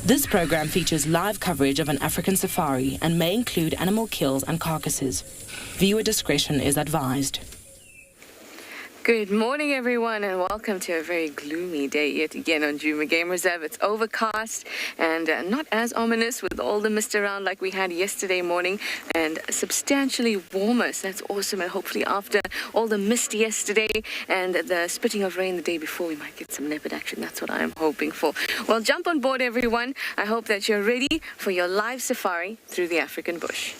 This program features live coverage of an African safari and may include animal kills and carcasses. Viewer discretion is advised. Good morning, everyone, and welcome to a very gloomy day yet again on Djuma Game Reserve. It's overcast and not as ominous with all the mist around like we had yesterday morning, and substantially warmer, so that's awesome. And hopefully after all the mist yesterday and the spitting of rain the day before, we might get some leopard action. That's what I'm hoping for. Well, jump on board, everyone. I hope that you're ready for your live safari through the African bush.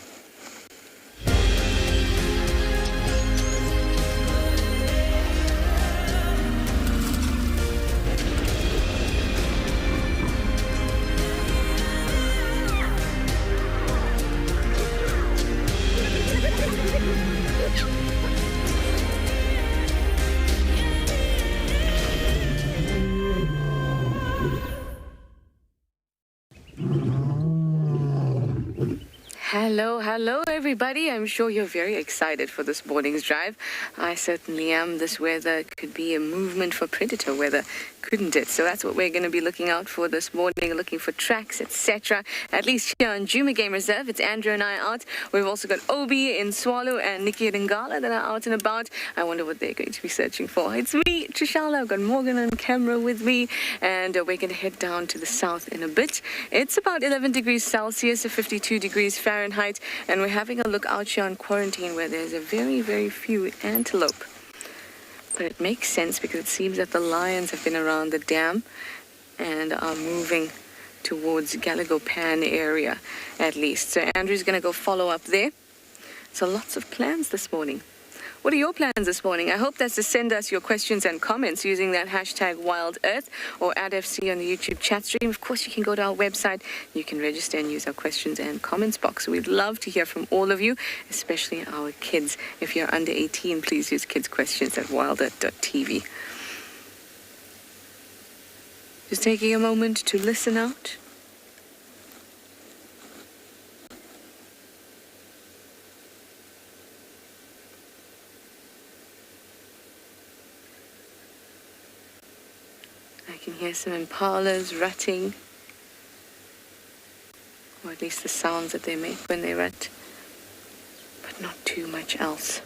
Hello everybody. I'm sure you're very excited for this morning's drive. I certainly am. This weather could be a movement for predator weather, couldn't it? So that's what we're going to be looking out for this morning, looking for tracks, etc. At least here on Djuma Game Reserve, it's Andrew and I out. We've also got Obi in Tswalu and Nikki and Ngala that are out and about. I wonder what they're going to be searching for. It's me, Trishala. I've got Morgan on camera with me, and we're going to head down to the south in a bit. It's about 11 degrees Celsius, 52 degrees Fahrenheit, and we're having a look out here on quarantine where there's a very, very few antelope. But it makes sense because it seems that the lions have been around the dam and are moving towards Galagopan area at least. So Andrew's going to go follow up there. So lots of plans this morning. What are your plans this morning? I hope that's to send us your questions and comments using that hashtag WildEarth or @FC on the YouTube chat stream. Of course, you can go to our website. You can register and use our questions and comments box. We'd love to hear from all of you, especially our kids. If you're under 18, please use kids' questions at wildearth.tv. Just taking a moment to listen out. I can hear some impalas rutting, or at least the sounds that they make when they rut, but not too much else.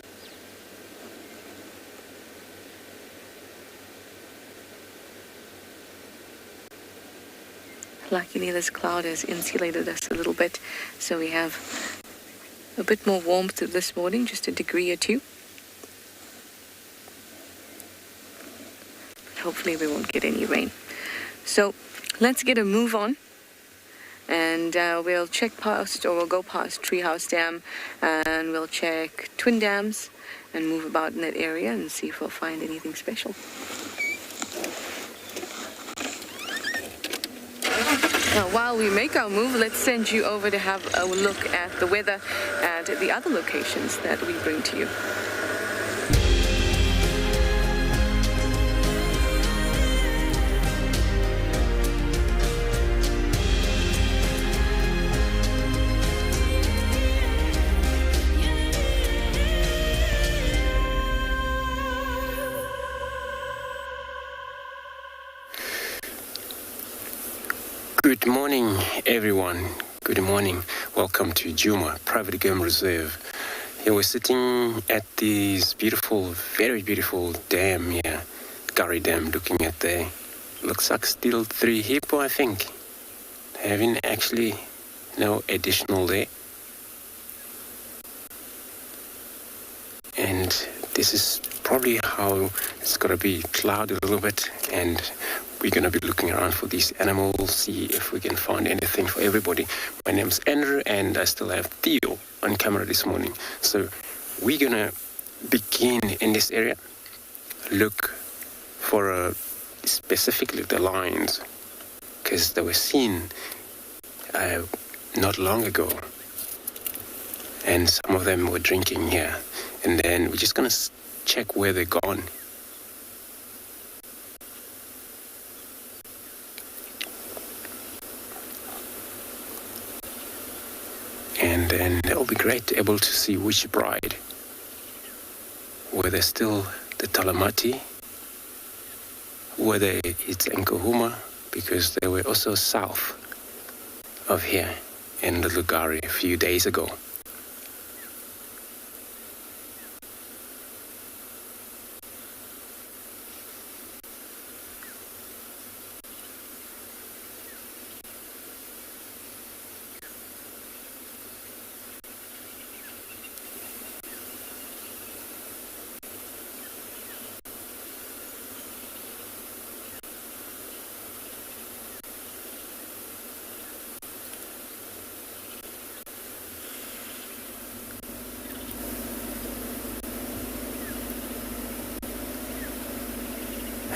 Luckily, this cloud has insulated us a little bit, so we have a bit more warmth this morning, just a degree or two. Hopefully we won't get any rain. So let's get a move on, and we'll check past, or we'll go past Treehouse Dam, and we'll check Twin Dams and move about in that area and see if we'll find anything special. Now, while we make our move, let's send you over to have a look at the weather at the other locations that we bring to you. Good morning, everyone. Good morning. Welcome to Djuma Private Game Reserve. Here we're sitting at this beautiful, very beautiful dam here, Gari Dam, looking at the, looks like still 3 hippo, I think. Having actually no additional there. And this is probably how it's going to be, cloudy a little bit, and we're going to be looking around for these animals, see if we can find anything for everybody. My name's Andrew, and I still have Theo on camera this morning. So we're going to begin in this area, look for specifically the lions, because they were seen not long ago, and some of them were drinking here. And then we're just going to check where they're gone. And then it'll be great able to see which bride, whether still the Talamati, whether it's Nkuhuma, because they were also south of here in the Lugari a few days ago.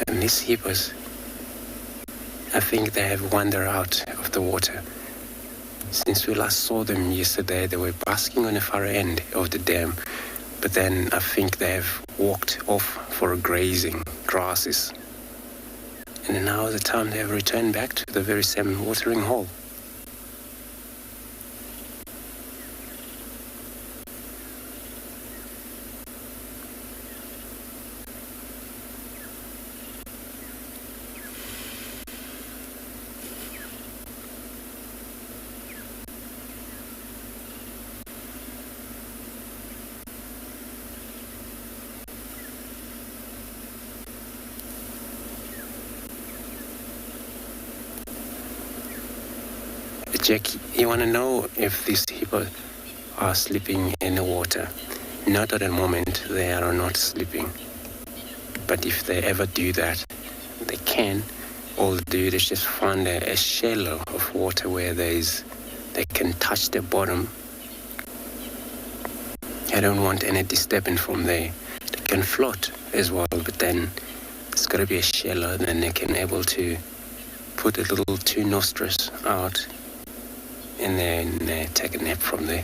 And these hippos, I think they have wandered out of the water. Since we last saw them yesterday, they were basking on the far end of the dam, but then I think they have walked off for grazing grasses. And now the time they have returned back to the very same watering hole. Jack, you want to know if these hippos are sleeping in the water? Not at the moment, they are not sleeping. But if they ever do that, they can. All they do is just find a shallow of water where they can touch the bottom. I don't want any disturbance from there. They can float as well, but then it's got to be a shallow, and then they can able to put a little two nostrils out and then take a nap from there.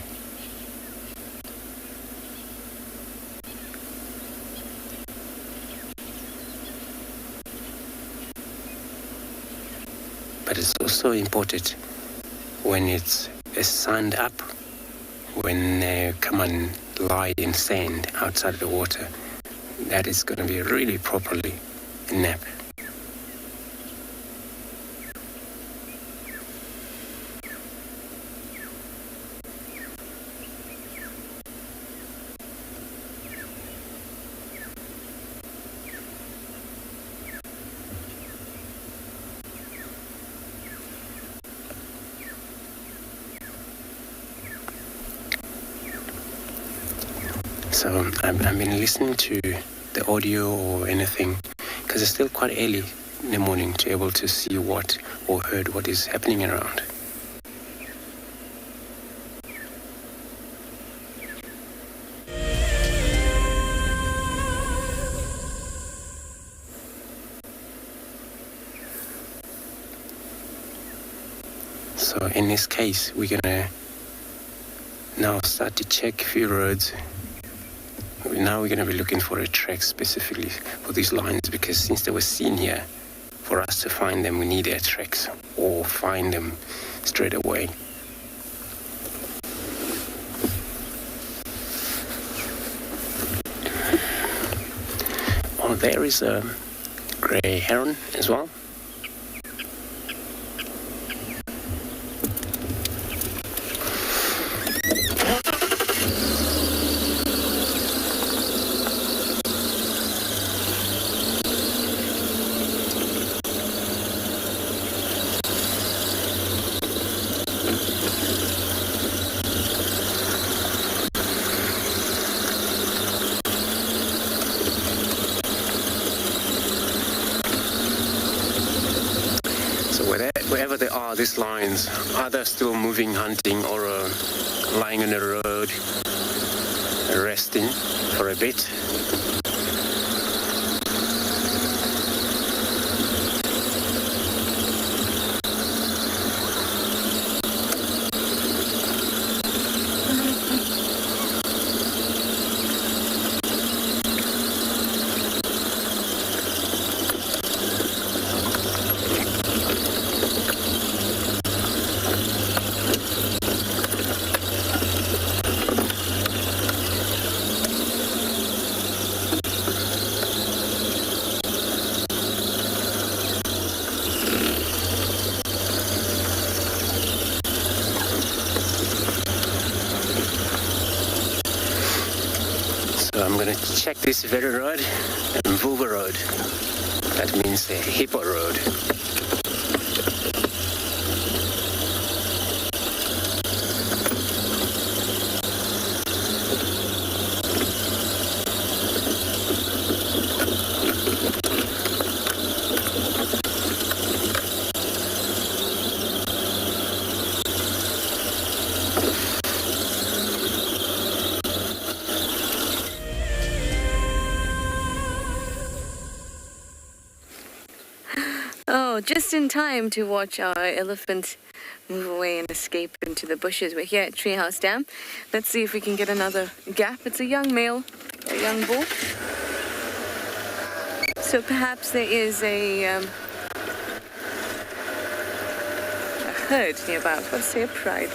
But it's also important when it's sand up, when they come and lie in sand outside the water, that is going to be really properly a nap. So I've been listening to the audio or anything because it's still quite early in the morning to be able to see what or heard what is happening around. So in this case, we're gonna now start to check a few roads. Now we're going to be looking for a track specifically for these lines, because since they were seen here, for us to find them we need their tracks or find them straight away. Oh, there is a grey heron as well. Wherever they are, these lions, either still moving, hunting, or lying on the road, resting for a bit. going to check this very road, Mvuva Road. That means the Hippo Road. Just in time to watch our elephant move away and escape into the bushes. We're here at Treehouse Dam. Let's see if we can get another gap. It's a young male, a young bull. So perhaps there is a herd nearby. Let's say a pride.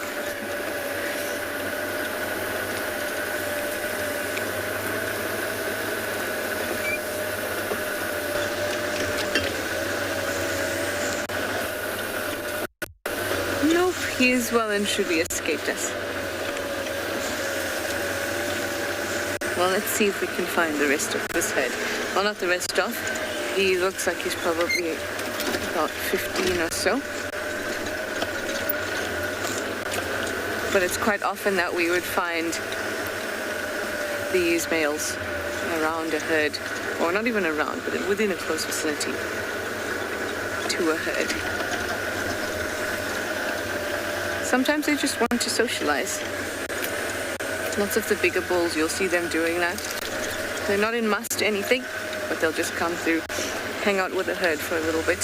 He is well and truly escaped us. Well, let's see if we can find the rest of this herd. Well, not the rest of. He looks like he's probably about 15 or so. But it's quite often that we would find these males around a herd, or not even around, but within a close vicinity to a herd. Sometimes they just want to socialize. Lots of the bigger bulls, you'll see them doing that. They're not in must anything, but they'll just come through, hang out with the herd for a little bit.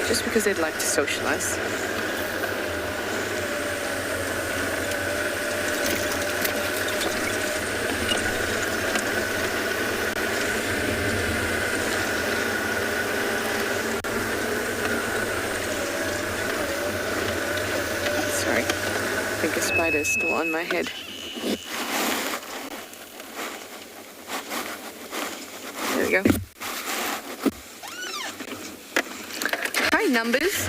Just because they'd like to socialize. Is still on my head. There we go. Hi, Numbers.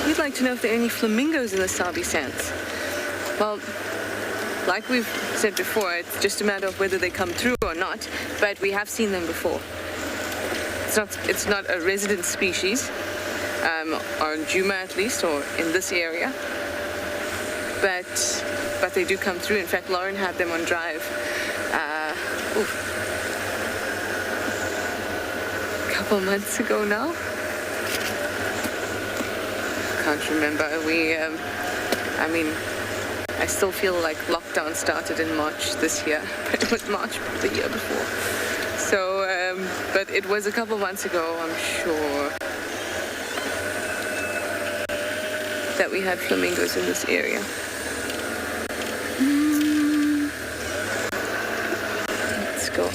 We'd like to know if there are any flamingos in the Sabi sands. Well, like we've said before, it's just a matter of whether they come through or not, but we have seen them before. It's not a resident species, or in Djuma at least, or in this area. But they do come through. In fact, Lauren had them on drive a couple months ago now. Can't remember. I mean, I still feel like lockdown started in March this year, but it was March the year before. So, but it was a couple months ago, I'm sure, that we had flamingos in this area. Go up.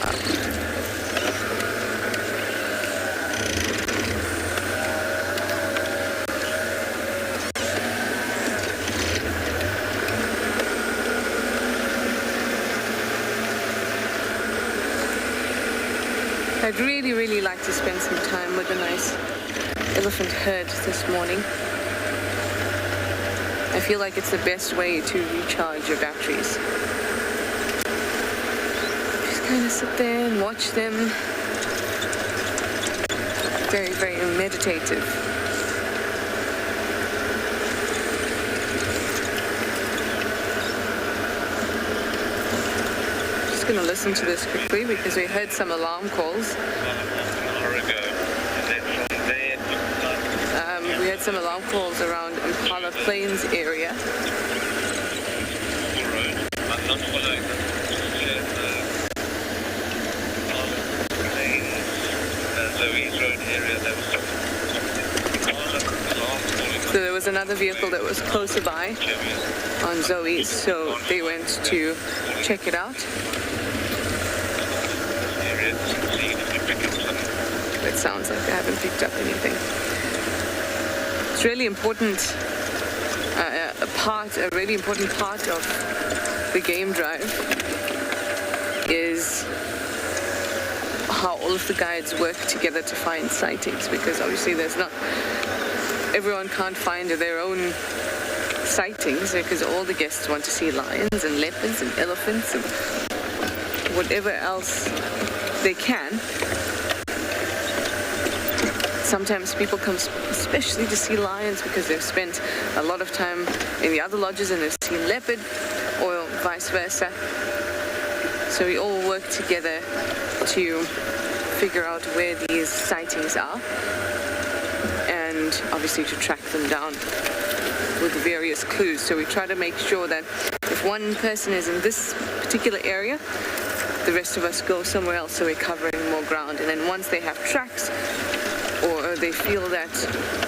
I'd really like to spend some time with a nice elephant herd this morning. I feel like it's the best way to recharge your batteries. Kind of sit there and watch them. Very, very meditative. Just going to listen to this quickly because we heard some alarm calls. We had some alarm calls around Impala Plains area. So there was another vehicle that was closer by on Zoe's, so they went to check it out. It sounds like they haven't picked up anything. It's really important, a really important part of the game drive is how all of the guides work together to find sightings, because obviously everyone can't find their own sightings, because all the guests want to see lions and leopards and elephants and whatever else they can. Sometimes people come especially to see lions because they've spent a lot of time in the other lodges and they've seen leopard, or vice versa. So we all work together to figure out where these sightings are, and obviously to track them down with various clues. So we try to make sure that if one person is in this particular area, the rest of us go somewhere else, so we're covering more ground. And then once they have tracks, or they feel that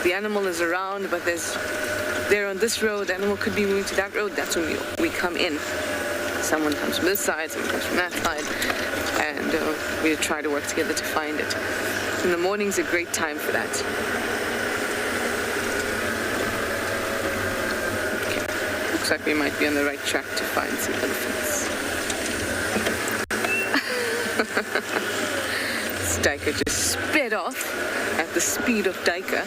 the animal is around, but they're on this road, the animal could be moving to that road, that's when we come in. Someone comes from this side, someone comes from that side, and we try to work together to find it. And the morning's a great time for that. Okay. Looks like we might be on the right track to find some elephants. This duiker just sped off at the speed of duiker.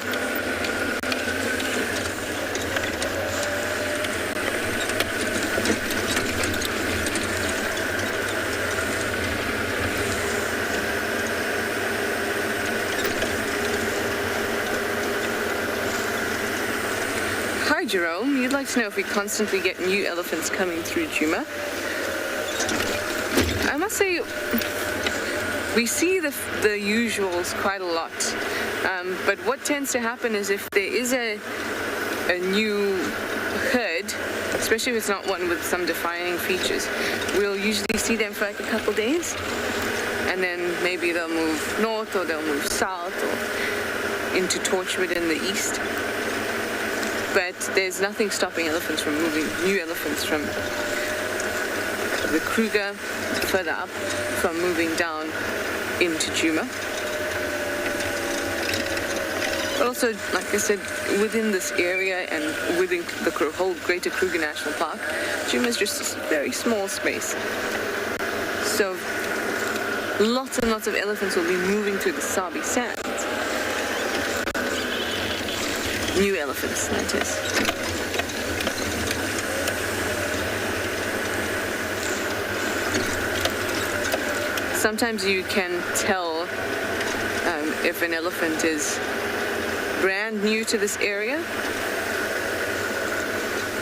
Hi Jerome, you'd like to know if we constantly get new elephants coming through Djuma. I must say, we see the usuals quite a lot, but what tends to happen is if there is a new herd, especially if it's not one with some defining features, we'll usually see them for like a couple days, and then maybe they'll move north or they'll move south or into Torchwood in the east. But there's nothing stopping elephants from moving, new elephants from the Kruger further up, from moving down into Djuma. But also, like I said, within this area and within the whole Greater Kruger National Park, Djuma is just a very small space. So lots and lots of elephants will be moving through the Sabi sands. New elephants, that is. Sometimes you can tell if an elephant is brand new to this area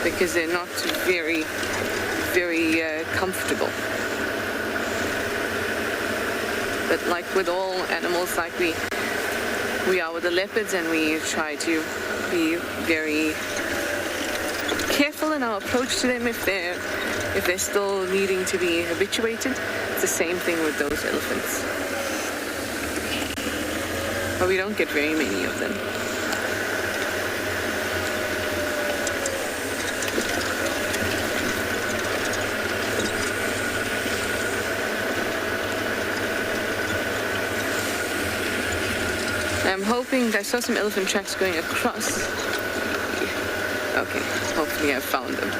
because they're not very, very comfortable. But like with all animals, like we are with the leopards, and we try to be very careful in our approach to them if they're still needing to be habituated. It's the same thing with those elephants. But we don't get very many of them. I'm hoping, I saw some elephant tracks going across. Okay, hopefully I found them.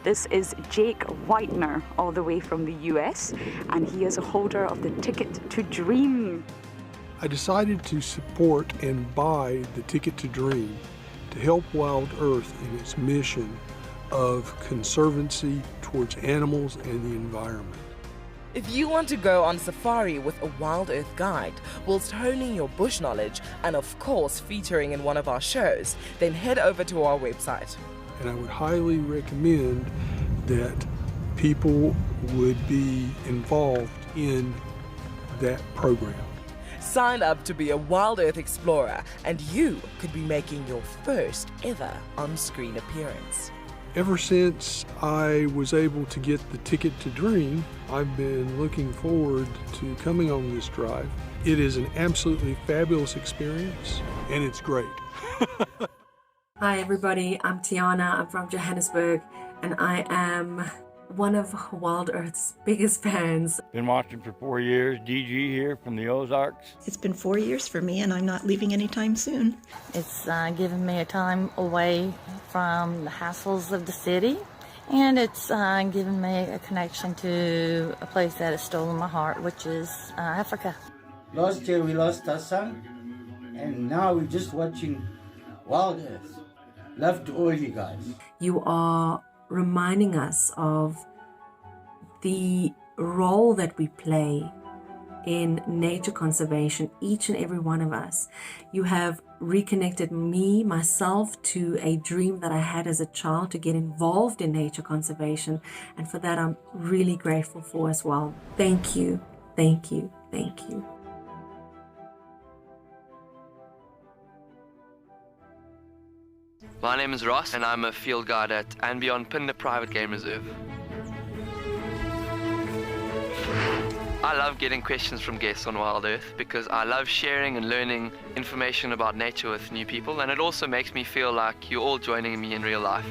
This is Jake Whitener, all the way from the US, and he is a holder of the Ticket to Dream. I decided to support and buy the Ticket to Dream to help WildEarth in its mission of conservancy towards animals and the environment. If you want to go on safari with a WildEarth guide, whilst honing your bush knowledge and of course featuring in one of our shows, then head over to our website. And I would highly recommend that people would be involved in that program. Sign up to be a WildEarth explorer and you could be making your first ever on-screen appearance. Ever since I was able to get the Ticket to Dream, I've been looking forward to coming on this drive. It is an absolutely fabulous experience, and it's great. Hi everybody, I'm Tiana, I'm from Johannesburg, and I am one of WildEarth's biggest fans. Been watching for 4 years, DG here from the Ozarks. It's been 4 years for me, and I'm not leaving anytime soon. It's given me a time away from the hassles of the city And it's given me a connection to a place that has stolen my heart, which is Africa. Last year we lost our son, and now we're just watching WildEarth. Love to all you guys. You are reminding us of the role that we play in nature conservation, each and every one of us. You have reconnected myself to a dream that I had as a child to get involved in nature conservation, and for that I'm really grateful for as well. Thank you, thank you, thank you. My name is Ross and I'm a field guide at andBeyond Phinda Private Game Reserve. I love getting questions from guests on WildEarth because I love sharing and learning information about nature with new people, and it also makes me feel like you're all joining me in real life.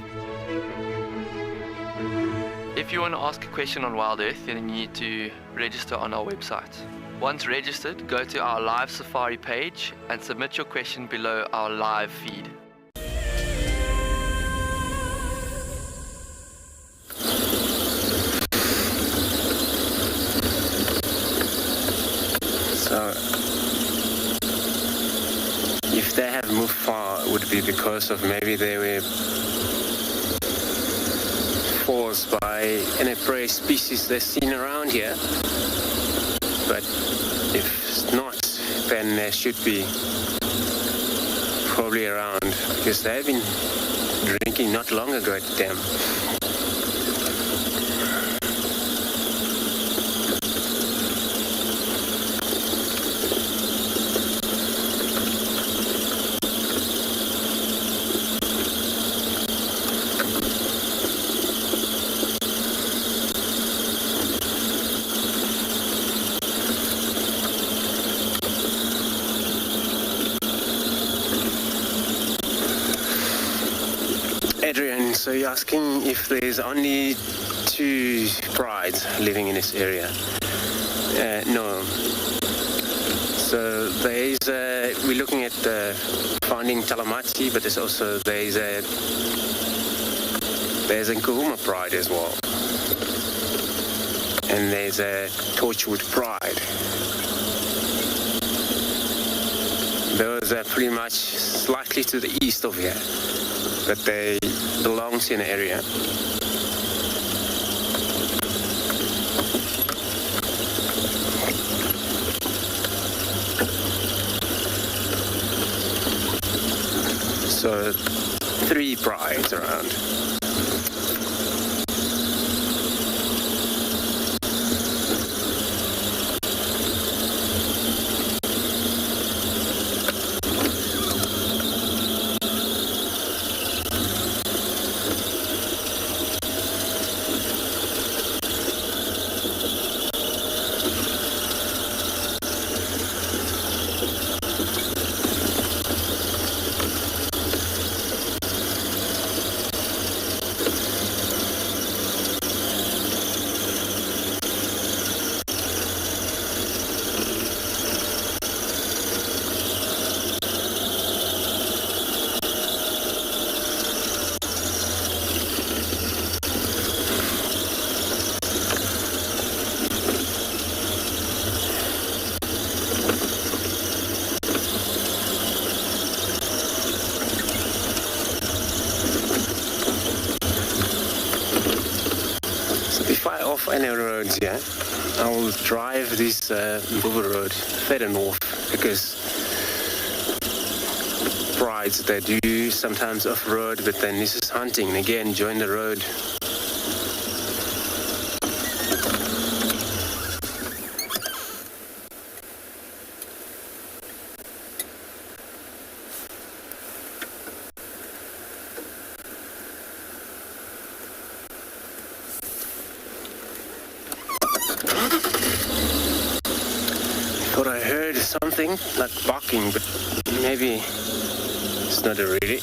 If you want to ask a question on WildEarth, then you need to register on our website. Once registered, go to our live safari page and submit your question below our live feed. So, if they have moved far, it would be because of maybe they were forced by any prey species they've seen around here. But if not, then they should be probably around, because they've been drinking not long ago at the dam. So you're asking if there's only 2 prides living in this area? No. So there's we're looking at finding Talamati, but there's also there's a Ngala pride as well, and there's a Torchwood pride. Those are pretty much slightly to the east of here, but they belong to an area. So 3 prides around. Any roads, yeah, I will drive this river road further north, because prides, they do sometimes off-road, but then this is hunting, and again join the road. Thought I heard something like barking, but maybe it's not really.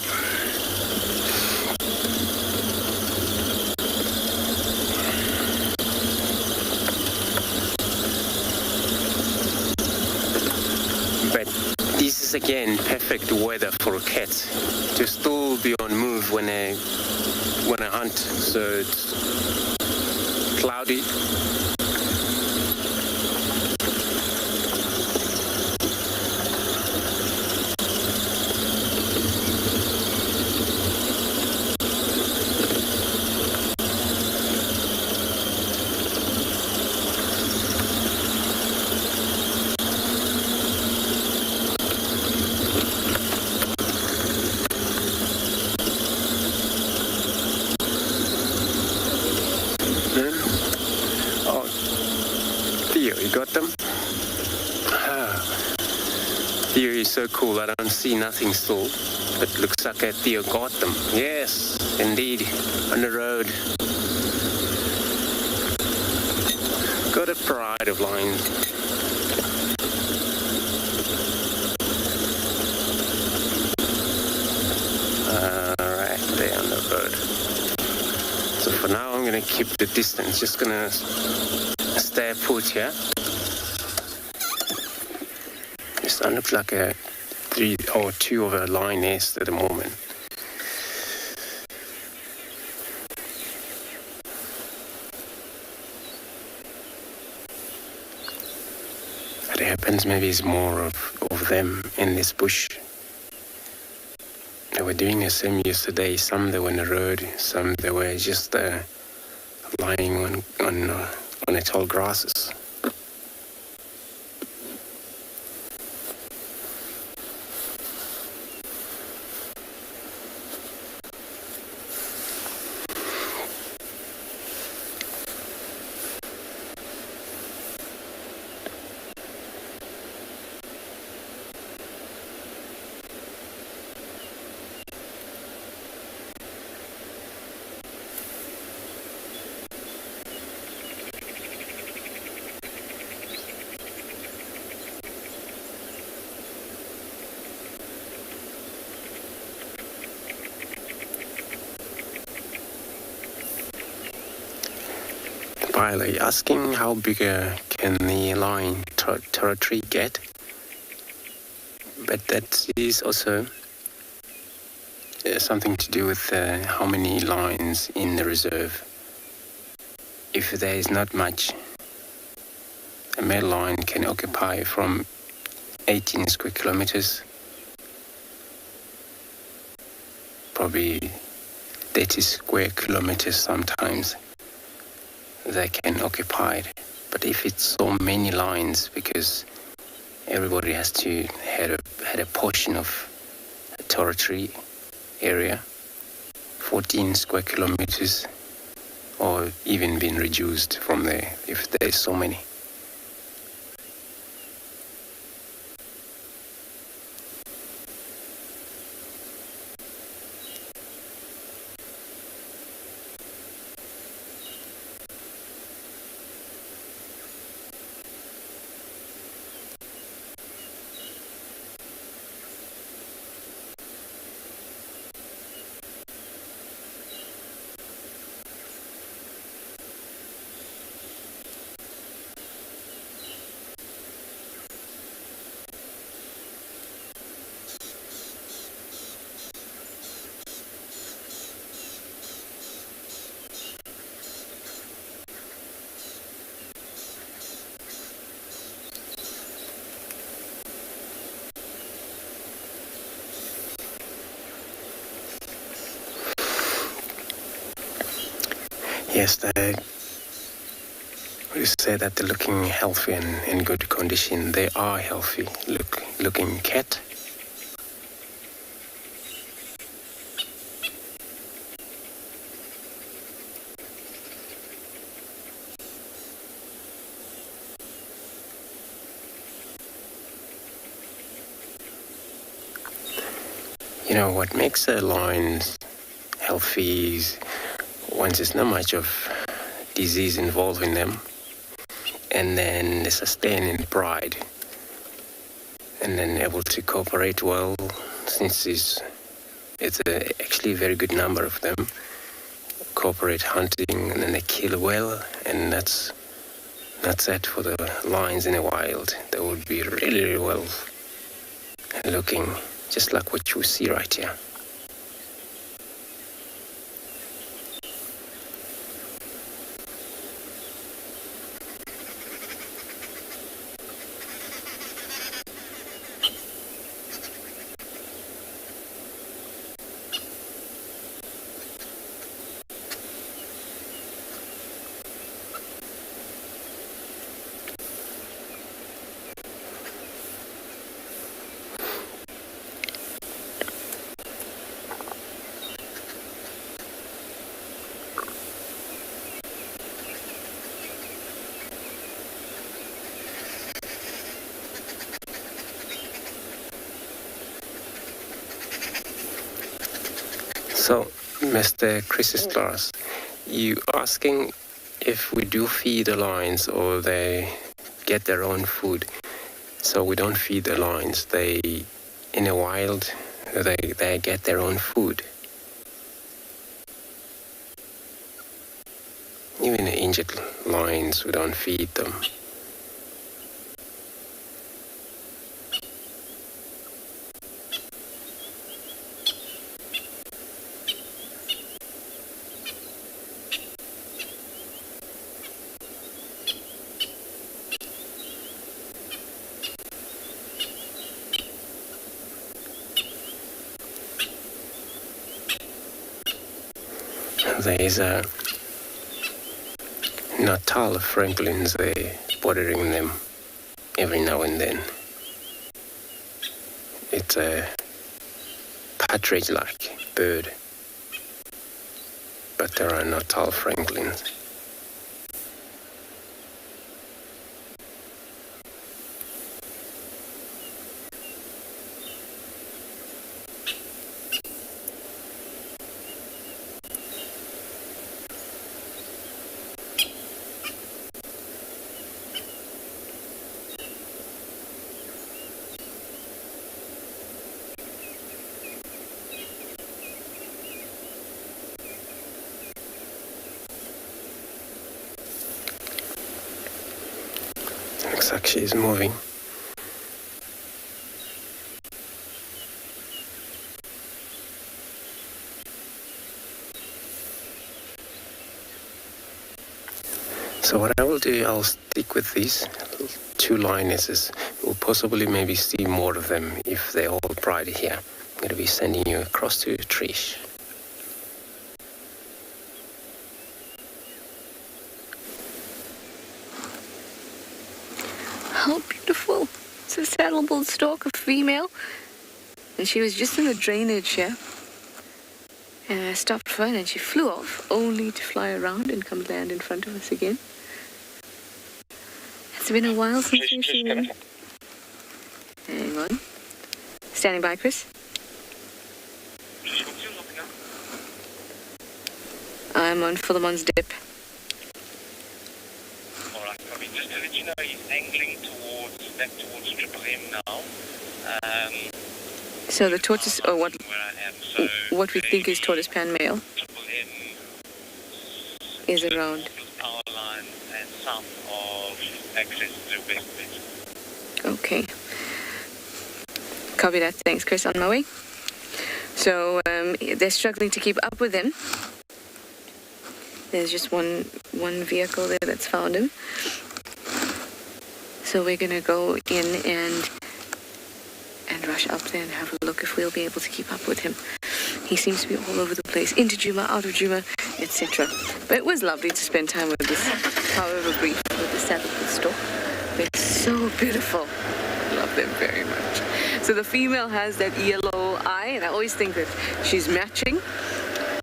But this is again perfect weather for a cat to still be on move when when I hunt. So it's cloudy. You got them? Theo is so cool. I don't see nothing still, but looks like Theo got them. Yes, indeed, on the road. Got a pride of line. Alright, they're on the road. So for now, I'm going to keep the distance. Just going to stay put here. This one looks like a 3 or 2 of a line nest at the moment. It happens maybe it's more of them in this bush. They were doing the same yesterday. Some they were on the road, some they were just lying on the tall grasses. While asking how big can the lion territory get, but that is also something to do with how many lions in the reserve. If there is not much, a male lion can occupy from 18 square kilometers, probably 30 square kilometers sometimes. They can occupy it. But if it's so many lions, because everybody has to had a portion of a territory area, 14 square kilometers, or even been reduced from there if there's so many. Yes, we say that they're looking healthy and in good condition. They are healthy looking cat. You know, what makes a lion healthy is once there's not much of disease involved in them, and then they sustain in pride, and then able to cooperate well, since it's actually a very good number of them, cooperate hunting, and then they kill well, and that's it for the lions in the wild. They would be really, really well looking, just like what you see right here. So, Mr. Chrysostom, you asking if we do feed the lions or they get their own food. So we don't feed the lions. They, in the wild, they get their own food. Even the injured lions, we don't feed them. There is a Natal of francolins bothering them every now and then. It's a partridge-like bird, but there are Natal francolins. Looks like she's moving. So what I will do, I'll stick with these two lionesses. We'll possibly maybe see more of them if they all bride here. I'm going to be sending you across to Trish. How beautiful. It's a saddle-billed stork, a female. And she was just in the drainage here. And I stopped for her and she flew off, only to fly around and come land in front of us again. It's been a while since we've seen her. Hang on. Standing by, Chris. I'm on Philemon's dip. Alright, Bobby, just to let you know, he's angling back towards Triple M now. So the tortoise, or what we think is tortoise pan male, is around. Power line and south of access to West. Okay. Copy that. Thanks, Chris. On my way. So they're struggling to keep up with him. There's just one vehicle there that's found him. So we're gonna go in and rush up there and have a look if we'll be able to keep up with him. He seems to be all over the place, into Djuma, out of Djuma, etc. But it was lovely to spend time with this, however brief, with the saddle-billed stork. They're so beautiful. I love them very much. So the female has that yellow eye, and I always think that she's matching.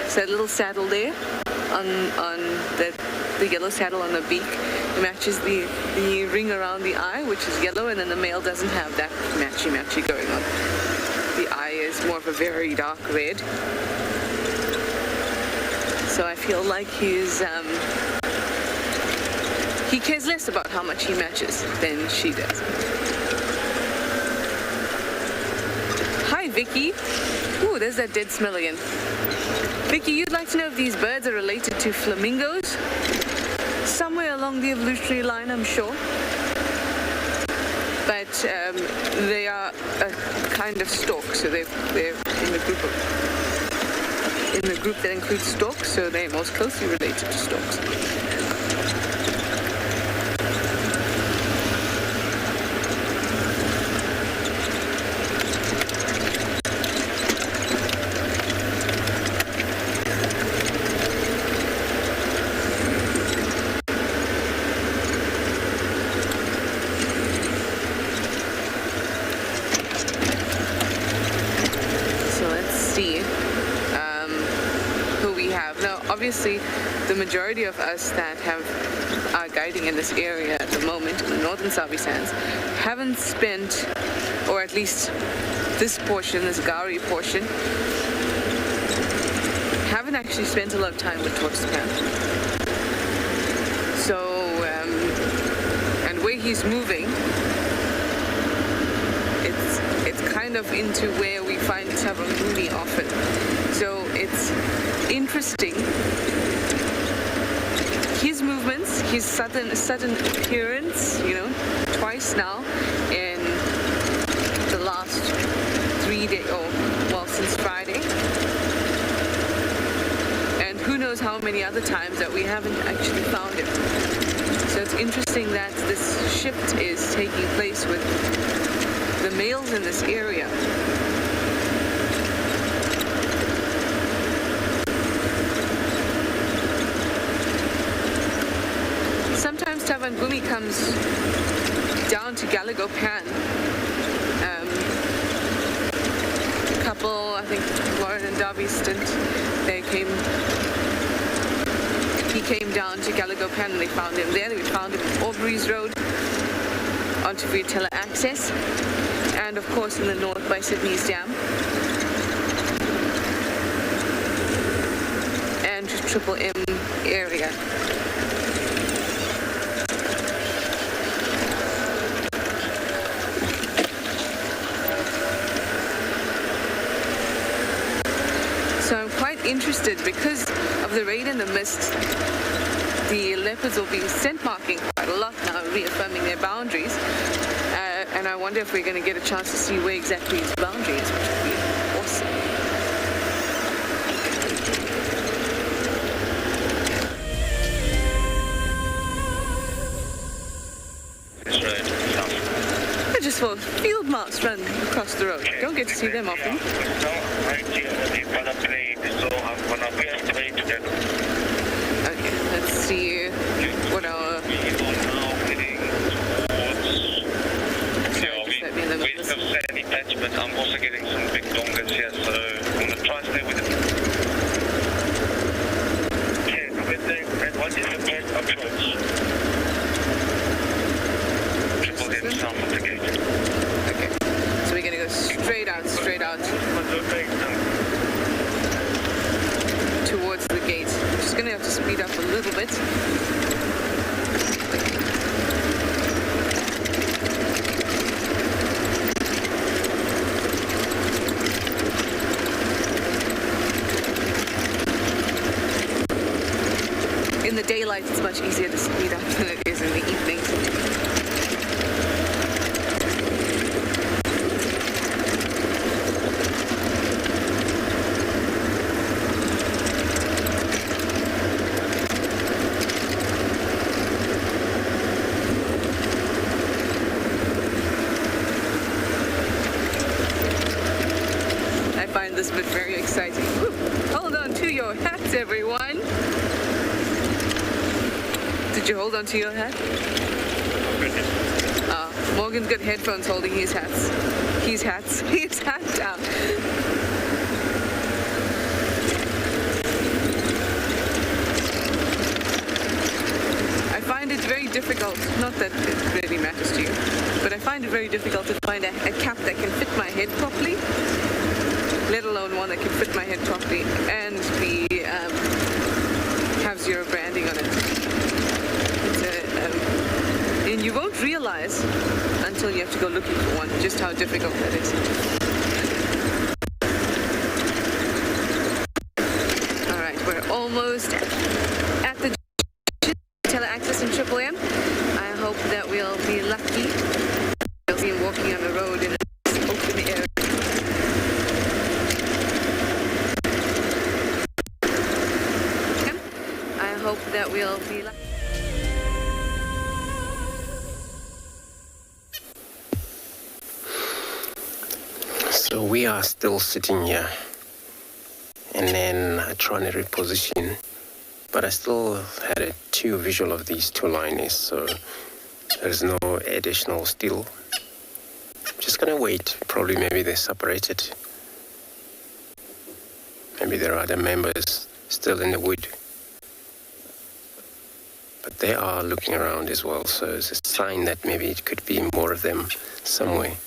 So that little saddle there on the yellow saddle on the beak matches the ring around the eye, which is yellow, and then the male doesn't have that matchy going on. The eye is more of a very dark red. So I feel like he cares less about how much he matches than she does. Hi, Vicky. Ooh, there's that dead smell again. Vicky, you'd like to know if these birds are related to flamingos? Somewhere along the evolutionary line, I'm sure. But they are a kind of stork, so they're in the group that includes storks, so they're most closely related to storks. Obviously, the majority of us that are guiding in this area at the moment, in the northern Sabi sands, haven't spent, or at least this portion, this Gari portion, haven't actually spent a lot of time with Dwarf. So, and where he's moving, it's kind of into where we find Tswalu often. So it's interesting. His movements, his sudden appearance, twice now in the last 3 days, since Friday. And who knows how many other times that we haven't actually found him. So it's interesting that this shift is taking place with the males in this area. Sometimes Tswalu comes down to Galagopan. A couple, I think Lauren and Darby stint, he came down to Galagopan and they found him there. We found him on Aubrey's Road onto Viatella Access, and of course in the north by Sydney's Dam and Triple M area. So I'm quite interested because of the rain and the mist. The leopards will be scent marking quite a lot now, reaffirming their boundaries. And I wonder if we're going to get a chance to see where exactly his boundary is, which would be awesome. I just saw field mouse run across the road. Don't get to see them often. Okay, let's see what our... West of sandy patch, but I'm also getting some big dongas here, so I'm going to try and stay with it. Yeah, and what is the best approach? Triple M south of the gate. Okay, so we're going to go straight out. Towards the gate. I'm just going to have to speed up a little bit. In the daylight, it's much easier to speed up than it is in the evening. I find this bit very exciting. Woo. Hold on to your hats, everyone. Did you hold on to your hat? Morgan's got headphones holding his hats. His hat down. I find it very difficult, not that it really matters to you, but I find it very difficult to find a cap that can fit my head properly, let alone one that can fit my head properly and have zero branding on it. And you won't realize until you have to go looking for one just how difficult that is. All right, we're almost at the tele-access in Triple M. I hope that we'll be lucky. We'll see him walking on the road in an open area. I hope that we'll be lucky. So we are still sitting here, and then I try to reposition, but I still had a visual of these two liners, so there's no additional still. I'm just gonna wait. Probably maybe they're separated. Maybe there are other members still in the wood. But they are looking around as well, so it's a sign that maybe it could be more of them somewhere.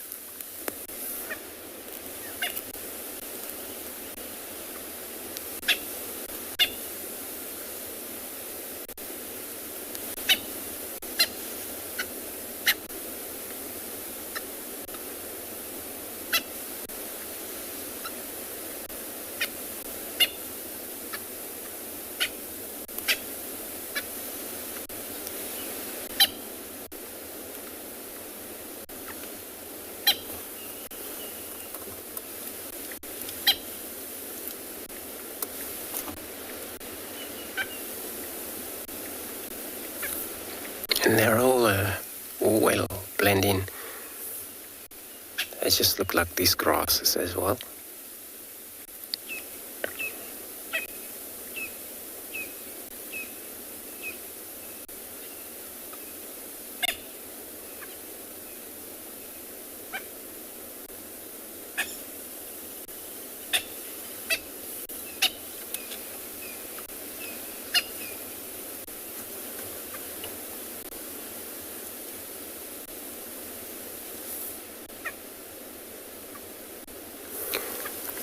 And they're all well blend in. They just look like these grasses as well.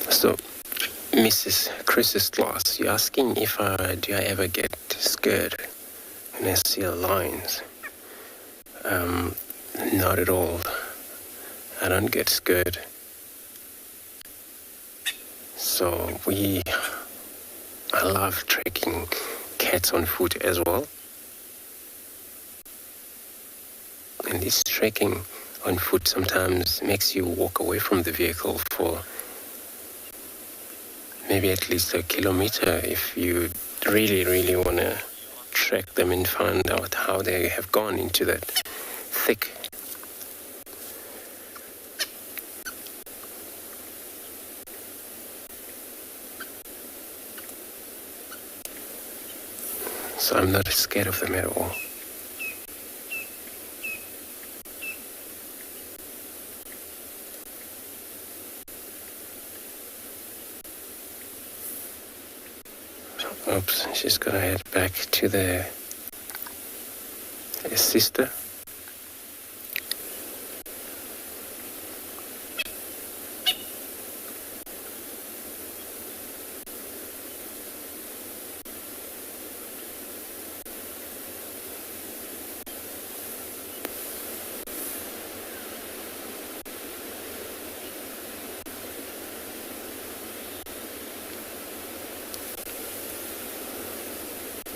So, Mrs. Chris's class, you're asking if do I ever get scared when I see the lions? Not at all. I don't get scared. So I love tracking cats on foot as well. And this trekking on foot sometimes makes you walk away from the vehicle for maybe at least a kilometer if you really want to track them and find out how they have gone into that thick. So I'm not scared of them at all. Oops, she's gonna head back to the sister.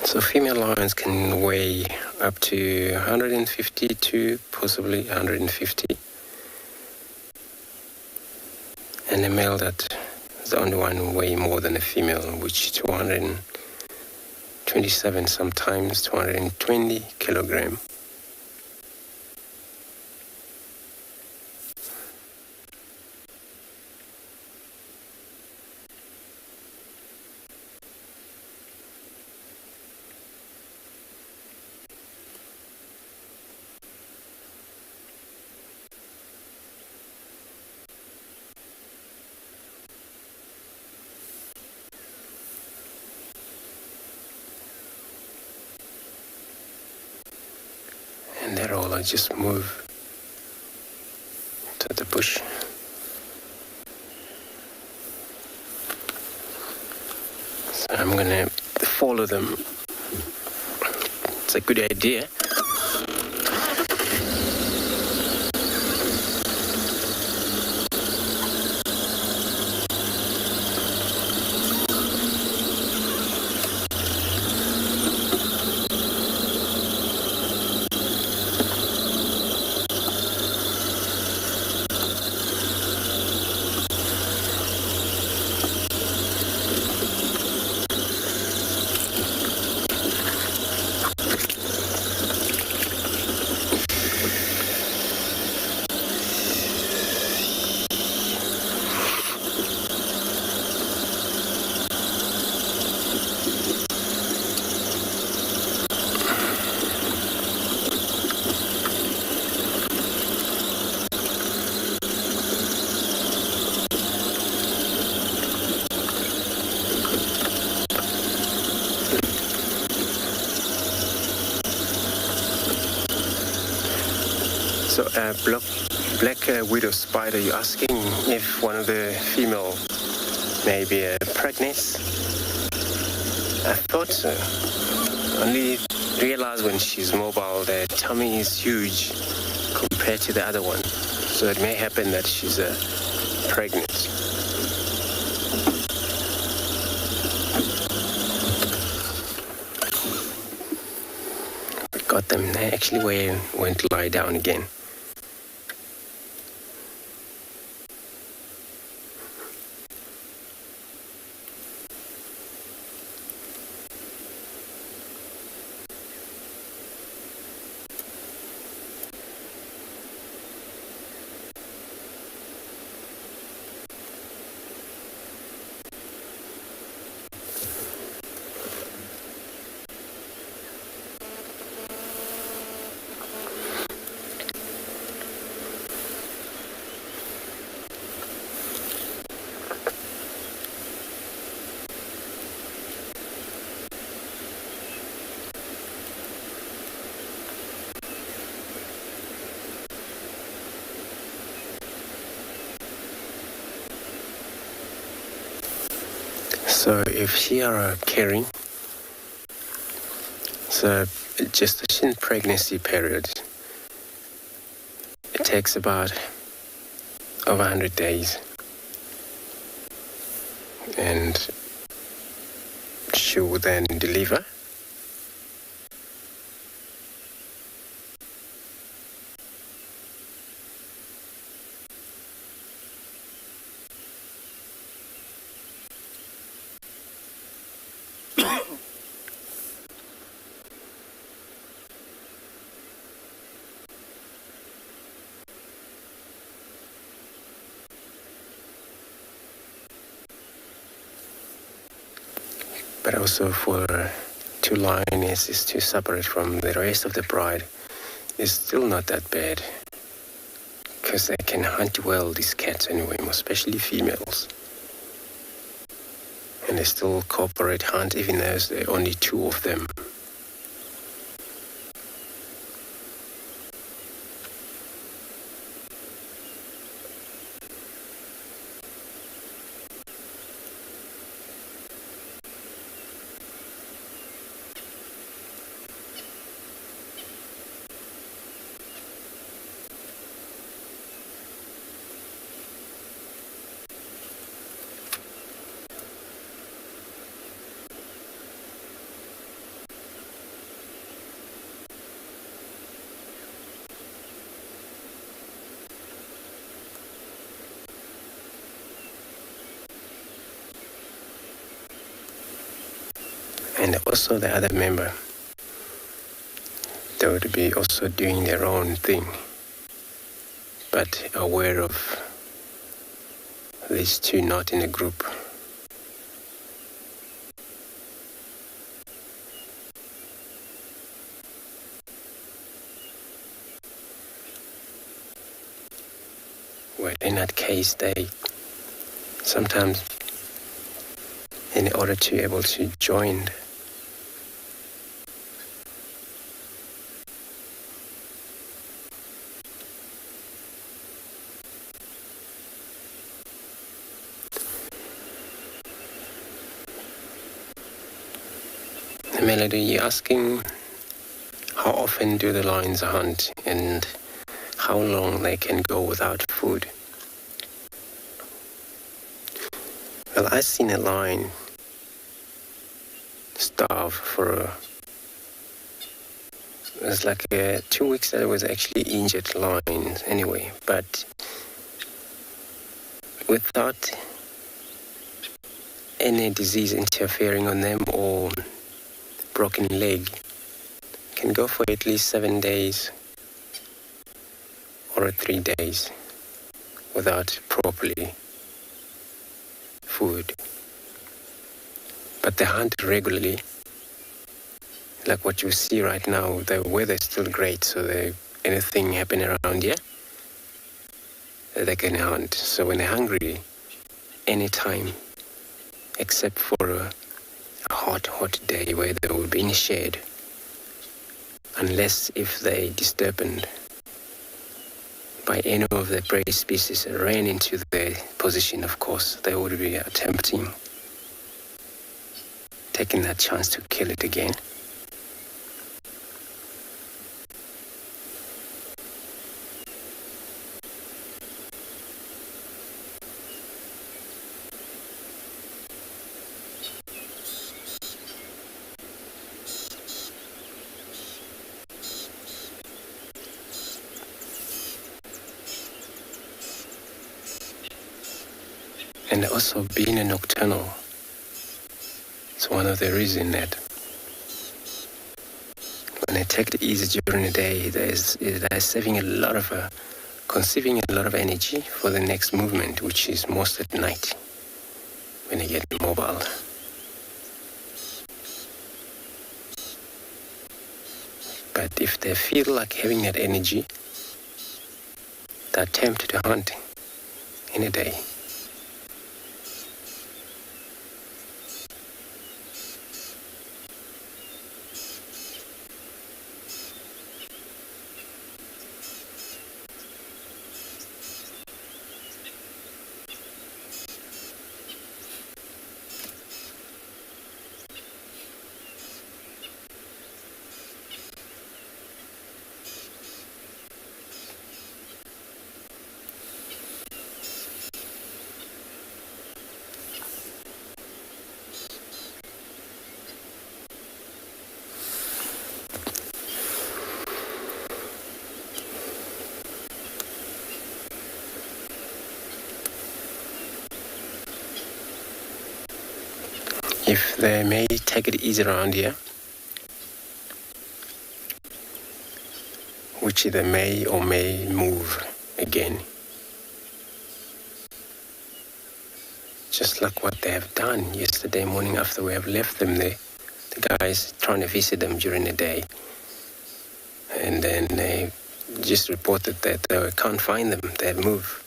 So female lions can weigh up to 150 to possibly 150. And a male that is the only one weigh more than a female, which 227, sometimes 220 kilogram. And they're all just move to the bush. So I'm gonna follow them. It's a good idea. So, black widow spider, you're asking if one of the female may be pregnant? I thought so. Only realize when she's mobile, the tummy is huge compared to the other one. So it may happen that she's pregnant. We got them. They actually went to lie down again. So if she are carrying, so gestation pregnancy period, it takes about over 100 days. And she will then deliver. But also for two lionesses to separate from the rest of the pride is still not that bad, because they can hunt well, these cats anyway, especially females. And they still cooperate hunt even though there are only two of them. And also the other member, they would be also doing their own thing, but aware of these two not in a group. Well, in that case, they sometimes, in order to be able to join Melody, you're asking how often do the lions hunt and how long they can go without food. Well, I've seen a lion starve for it was like 2 weeks that it was actually injured lions anyway, but without any disease interfering on them or broken leg, can go for at least 7 days or 3 days without properly food. But they hunt regularly. Like what you see right now, the weather is still great, so anything happen around here, they can hunt. So when they're hungry, anytime, except for a hot day where they will be in shade, unless if they disturbed by any of the prey species ran into their position, of course, they would be attempting, taking that chance to kill it again. And also being a nocturnal, it's one of the reasons that when they take it easy during the day, they're saving conceiving a lot of energy for the next movement, which is most at night when they get mobile. But if they feel like having that energy, they attempt to hunt in a day. if they may take it easy around here, which they may or may move again. Just like what they have done yesterday morning after we have left them there. The guys trying to visit them during the day. And then they just reported that they can't find them, they had moved.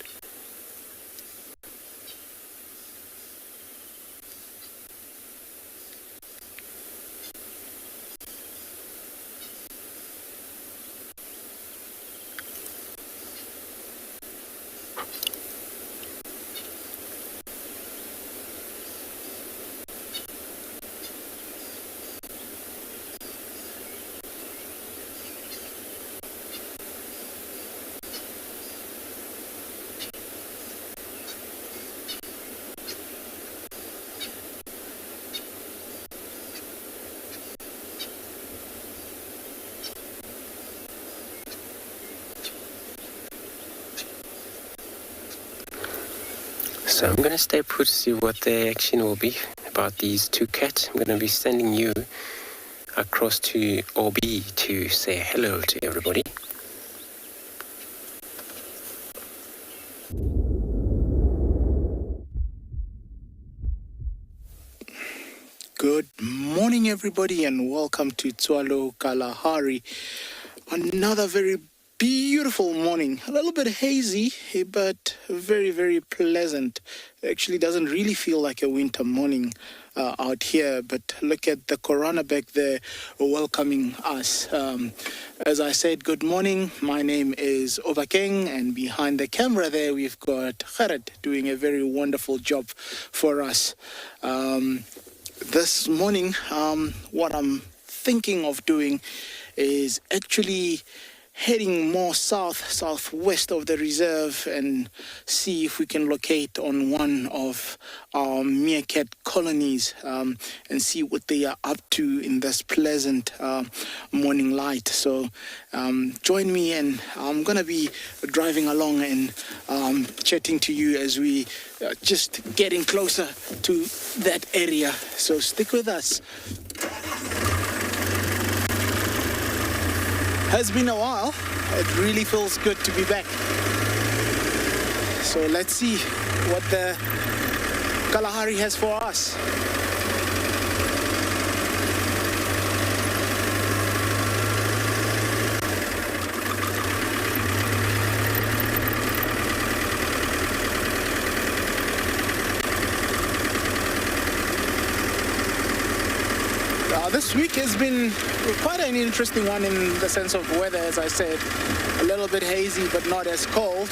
So I'm going to stay put to see what the action will be about these two cats. I'm going to be sending you across to OB to say hello to everybody. Good morning, everybody, and welcome to Tswalu Kalahari. Another very beautiful morning. A little bit hazy, but very, very pleasant. Actually doesn't really feel like a winter morning out here, but look at the corona back there welcoming us. As I said, good morning. My name is Obakeng, and behind the camera there we've got Gerrit doing a very wonderful job for us. This morning, what I'm thinking of doing is actually heading more southwest of the reserve and see if we can locate on one of our meerkat colonies and see what they are up to in this pleasant morning light. So join me, and I'm gonna be driving along and chatting to you as we just getting closer to that area. So stick with us. Has been a while. It really feels good to be back. So let's see what the Kalahari has for us. This week has been quite an interesting one in the sense of weather, as I said. A little bit hazy, but not as cold,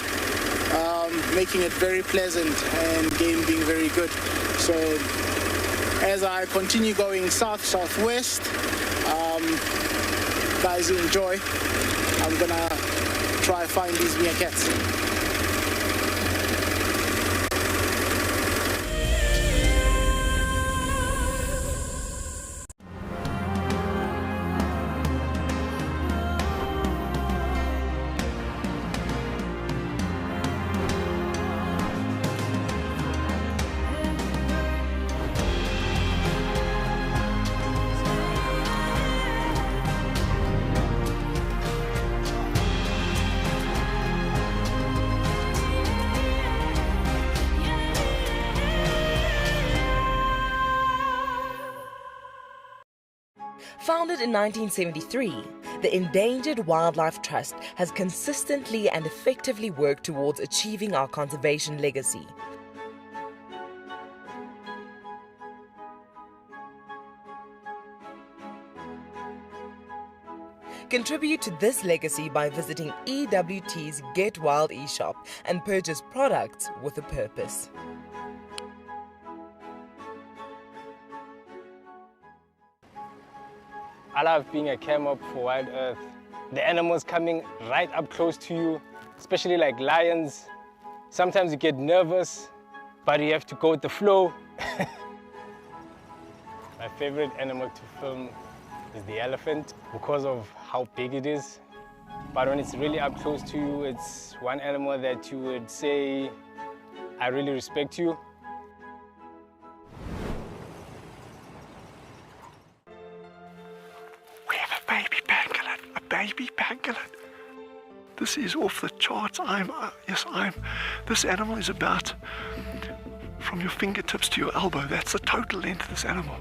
making it very pleasant and game being very good. So as I continue going southwest, guys enjoy. I'm gonna try find these meerkats. Founded in 1973, the Endangered Wildlife Trust has consistently and effectively worked towards achieving our conservation legacy. Contribute to this legacy by visiting EWT's Get Wild eShop and purchase products with a purpose. I love being a cam-up for WildEarth. The animals coming right up close to you, especially like lions. Sometimes you get nervous, but you have to go with the flow. My favorite animal to film is the elephant because of how big it is. But when it's really up close to you, it's one animal that you would say, I really respect you. This is off the charts. This animal is about from your fingertips to your elbow. That's the total length of this animal.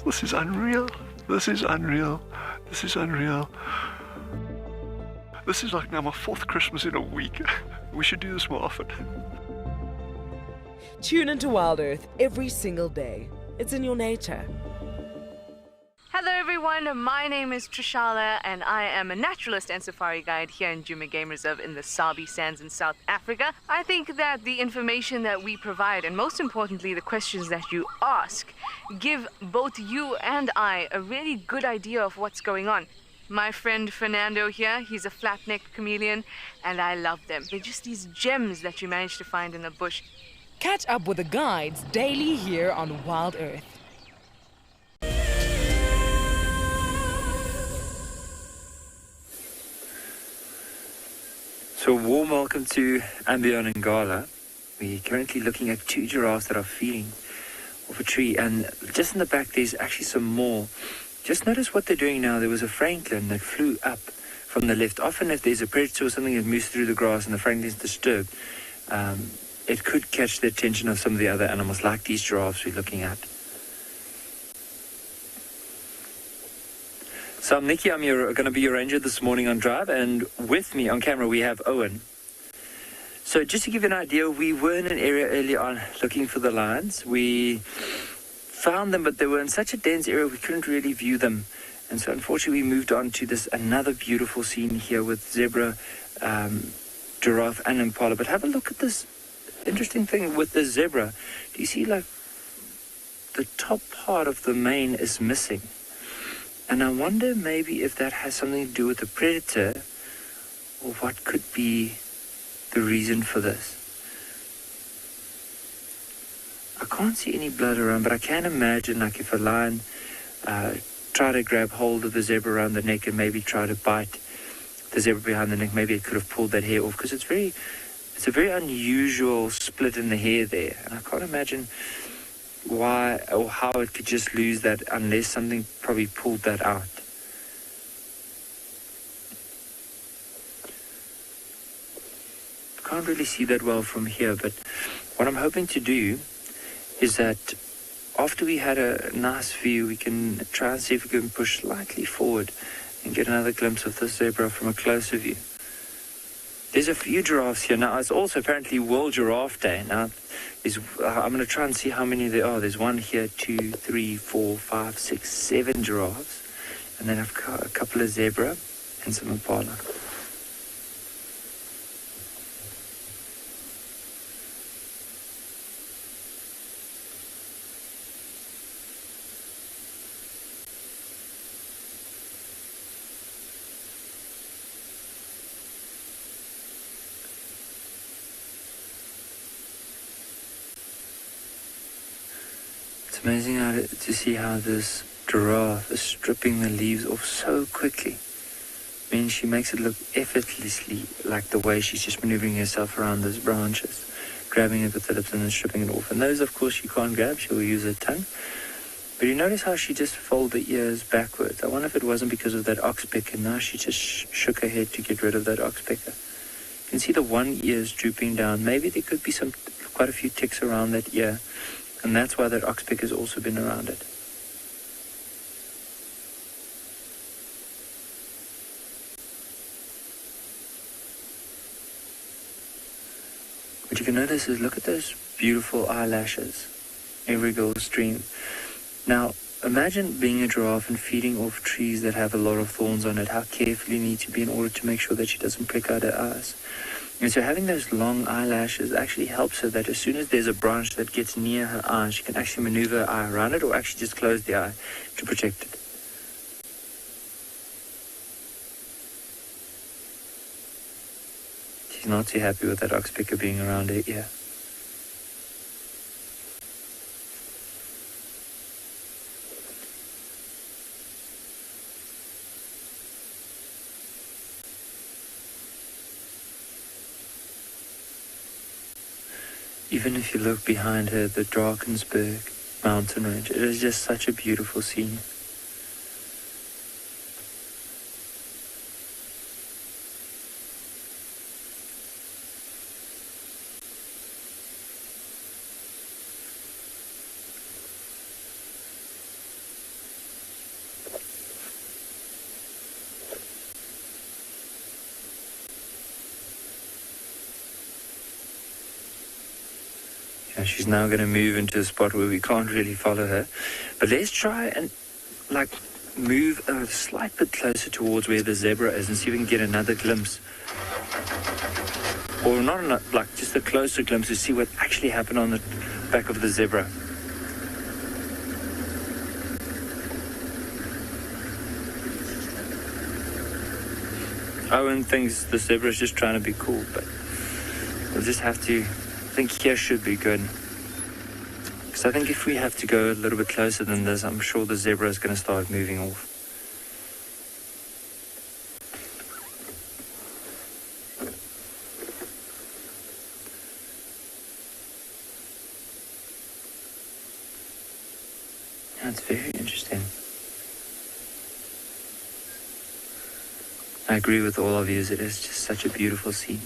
This is unreal. This is unreal. This is unreal. This is like now my 4th Christmas in a week. We should do this more often. Tune into WildEarth every single day. It's in your nature. Hello everyone, my name is Trishala and I am a naturalist and safari guide here in Djuma Game Reserve in the Sabi Sands in South Africa. I think that the information that we provide, and most importantly the questions that you ask, give both you and I a really good idea of what's going on. My friend Fernando here, he's a flat-necked chameleon and I love them. They're just these gems that you manage to find in the bush. Catch up with the guides daily here on WildEarth. So a warm welcome to andBeyond in Ngala. We're currently looking at 2 giraffes that are feeding off a tree, and just in the back there's actually some more. Just notice what they're doing now. There was a francolin that flew up from the left. Often if there's a predator or something that moves through the grass and the francolin's disturbed, it could catch the attention of some of the other animals, like these giraffes we're looking at. So I'm Nikki, I'm going to be your ranger this morning on drive, and with me on camera we have Owen. So just to give you an idea, we were in an area earlier on looking for the lions. We found them, but they were in such a dense area we couldn't really view them. And so unfortunately we moved on to this another beautiful scene here with zebra, giraffe and impala. But have a look at this interesting thing with the zebra. Do you see like the top part of the mane is missing? And I wonder maybe if that has something to do with the predator, or what could be the reason for this. I can't see any blood around, but I can imagine like if a lion tried to grab hold of the zebra around the neck and maybe try to bite the zebra behind the neck, maybe it could have pulled that hair off, because it's a very unusual split in the hair there. And I can't imagine why or how it could just lose that unless something probably pulled that out. Can't really see that well from here, but what I'm hoping to do is that after we had a nice view, we can try and see if we can push slightly forward and get another glimpse of the zebra from a closer view. There's a few giraffes here. Now, it's also apparently World Giraffe Day. Now, I'm going to try and see how many there are. There's 1 here, 2, 3, 4, 5, 6, 7 giraffes. And then I've got a couple of zebra and some impala. It's amazing to see how this giraffe is stripping the leaves off so quickly. I mean, she makes it look effortlessly like the way she's just maneuvering herself around those branches, grabbing it with the lips and then stripping it off. And those, of course, she can't grab. She'll use her tongue. But you notice how she just folded the ears backwards. I wonder if it wasn't because of that oxpecker. Now she just shook her head to get rid of that oxpecker. You can see the one ear is drooping down. Maybe there could be quite a few ticks around that ear. And that's why that oxpecker has also been around it. What you can notice is, look at those beautiful eyelashes. Every girl's dream. Now, imagine being a giraffe and feeding off trees that have a lot of thorns on it. How careful you need to be in order to make sure that she doesn't prick out her eyes. And so having those long eyelashes actually helps her that as soon as there's a branch that gets near her eye, she can actually maneuver her eye around it or actually just close the eye to protect it. She's not too happy with that oxpecker being around her ear. Even if you look behind her, the Drakensberg mountain range, it is just such a beautiful scene. And she's now going to move into a spot where we can't really follow her. But let's try and move a slight bit closer towards where the zebra is and see if we can get another glimpse. Or not just a closer glimpse to see what actually happened on the back of the zebra. Owen thinks the zebra is just trying to be cool, but we'll just have to, I think here should be good. Because I think if we have to go a little bit closer than this, I'm sure the zebra is going to start moving off. That's very interesting. I agree with all of you, it is just such a beautiful scene.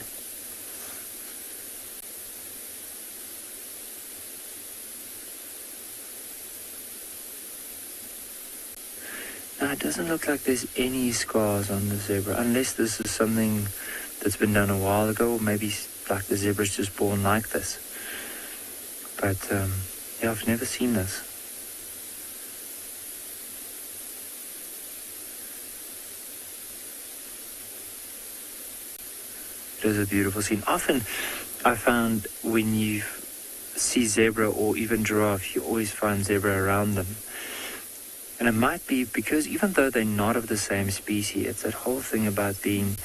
Now, it doesn't look like there's any scars on the zebra, unless this is something that's been done a while ago, or maybe like the zebra's just born like this. But, yeah, I've never seen this. It is a beautiful scene. Often I found when you see zebra or even giraffe, you always find zebra around them. And it might be because even though they're not of the same species, it's that whole thing about being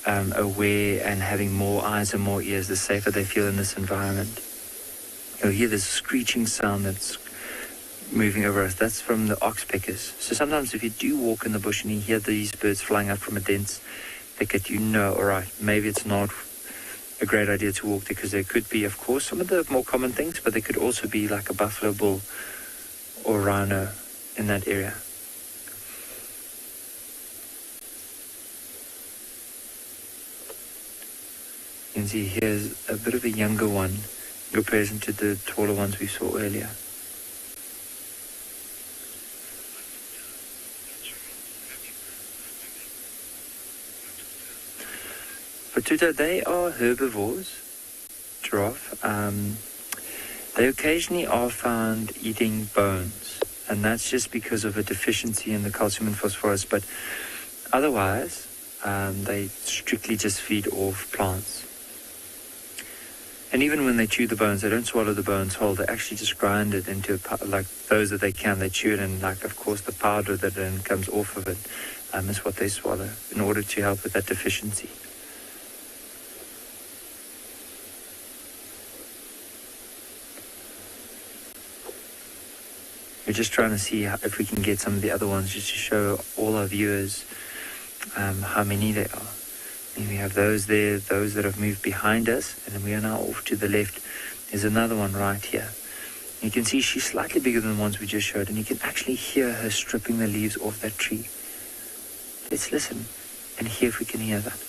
aware and having more eyes and more ears, the safer they feel in this environment. You'll hear this screeching sound that's moving over us. That's from the oxpeckers. So sometimes if you do walk in the bush and you hear these birds flying out from a dense thicket, you know, all right, maybe it's not a great idea to walk there, because there could be, of course, some of the more common things, but there could also be like a buffalo bull or rhino in that area. You can see here's a bit of a younger one in comparison to the taller ones we saw earlier. But Tuta, they are herbivores, giraffe. They occasionally are found eating bones, and that's just because of a deficiency in the calcium and phosphorus. But otherwise, they strictly just feed off plants. And even when they chew the bones, they don't swallow the bones whole. They actually just grind it into, like those that they can, they chew it, and like, of course, the powder that then comes off of it is what they swallow in order to help with that deficiency. We're just trying to see if we can get some of the other ones just to show all our viewers how many there are. And we have those there, those that have moved behind us, and then we are now off to the left. There's another one right here. You can see she's slightly bigger than the ones we just showed, and you can actually hear her stripping the leaves off that tree. Let's listen and hear if we can hear that.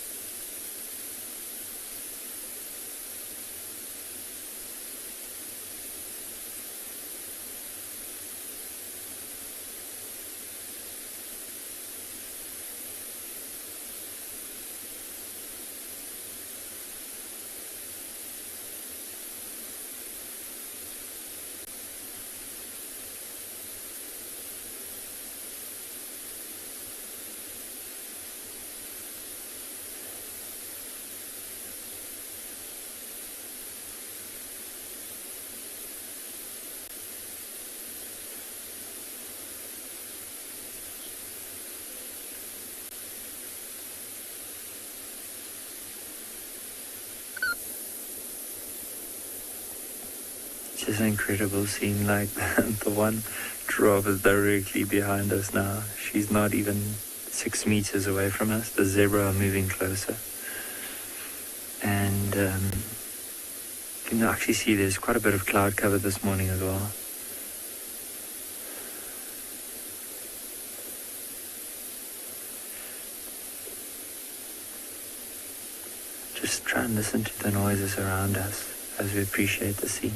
It's an incredible scene. Like the one giraffe is directly behind us now. She's not even 6 meters away from us. The zebra are moving closer. And you can actually see there's quite a bit of cloud cover this morning as well. Just try and listen to the noises around us as we appreciate the scene.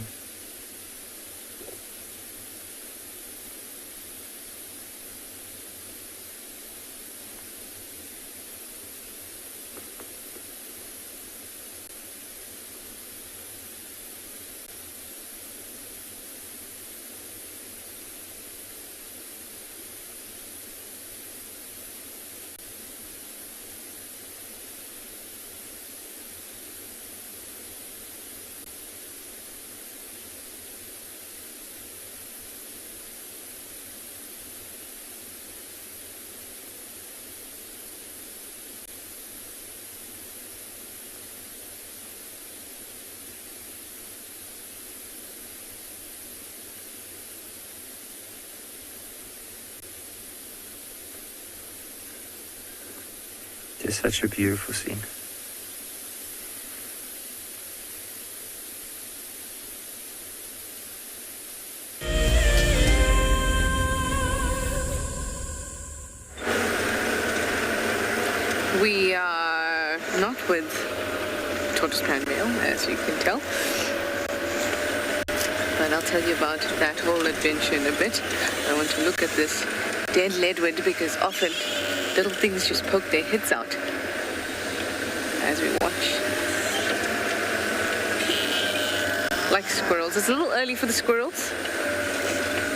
Just such a beautiful scene. We are not with tortoise pan male, as you can tell. But I'll tell you about that whole adventure in a bit. I want to look at this dead leadwood because often little things just poke their heads out as we watch. Like squirrels. It's a little early for the squirrels.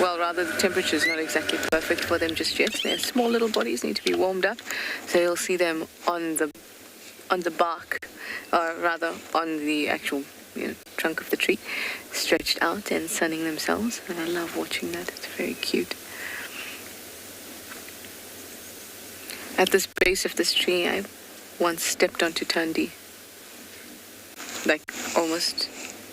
Well, rather, the temperature is not exactly perfect for them just yet. Their small little bodies need to be warmed up. So you'll see them on the bark, or rather on the actual trunk of the tree, stretched out and sunning themselves. And I love watching that. It's very cute. At this base of this tree, I once stepped onto Thandi. Like, almost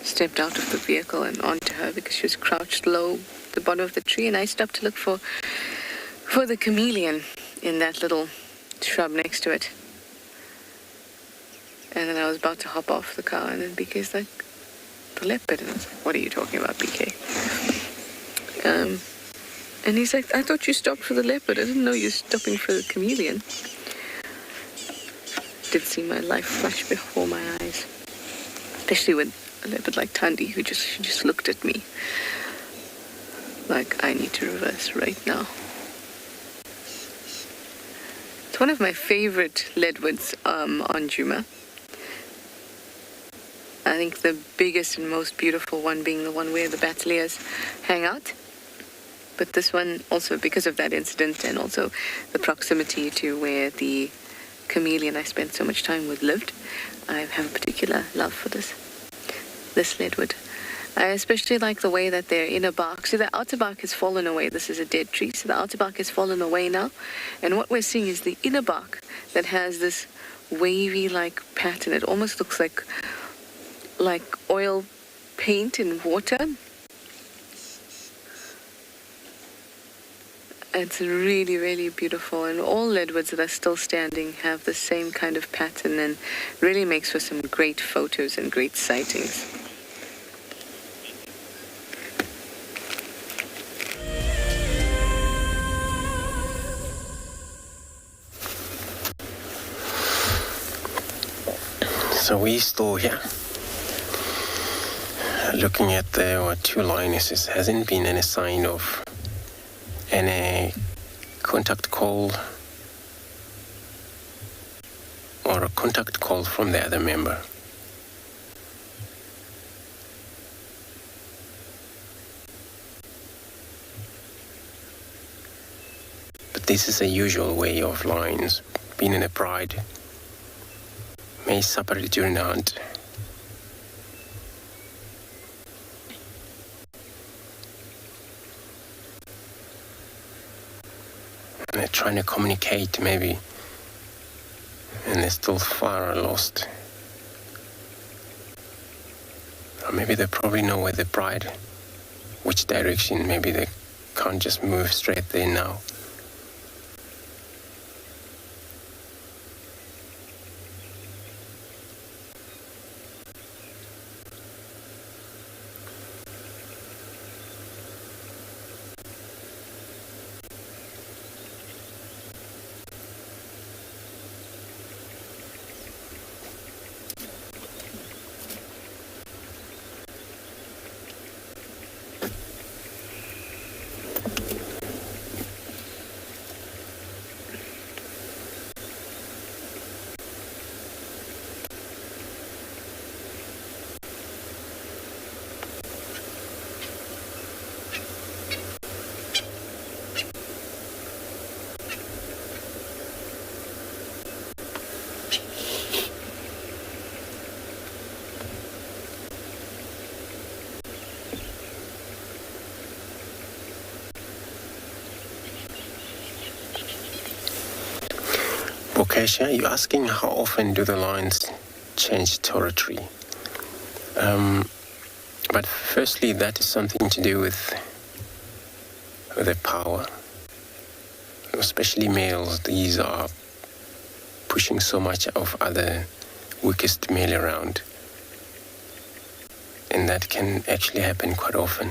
stepped out of the vehicle and onto her because she was crouched low at the bottom of the tree, and I stopped to look for the chameleon in that little shrub next to it. And then I was about to hop off the car, and then BK's like, the leopard. And I was like, what are you talking about, BK? And he's like, I thought you stopped for the leopard. I didn't know you were stopping for the chameleon. Did see my life flash before my eyes. Especially with a leopard like Thandi, who just looked at me. Like, I need to reverse right now. It's one of my favorite leadwoods on Djuma. I think the biggest and most beautiful one being the one where the battaliers hang out. But this one also, because of that incident and also the proximity to where the chameleon I spent so much time with lived, I have a particular love for this leadwood. I especially like the way that their inner bark, so the outer bark has fallen away. This is a dead tree, so the outer bark has fallen away now. And what we're seeing is the inner bark that has this wavy-like pattern. It almost looks like oil paint in water. It's really, really beautiful, and all leadwoods that are still standing have the same kind of pattern and really makes for some great photos and great sightings. So we're still here, looking at the two lionesses. Hasn't been any sign of any contact call or a contact call from the other member. But this is a usual way of lions being in a pride. May separate during the hunt. They're trying to communicate maybe, and they're still far lost. Or maybe they probably know where the pride, which direction. Maybe they can't just move straight there now. Kesha, you're asking how often do the lions change territory? But firstly, that is something to do with their power. Especially males, these are pushing so much of other weakest male around. And that can actually happen quite often.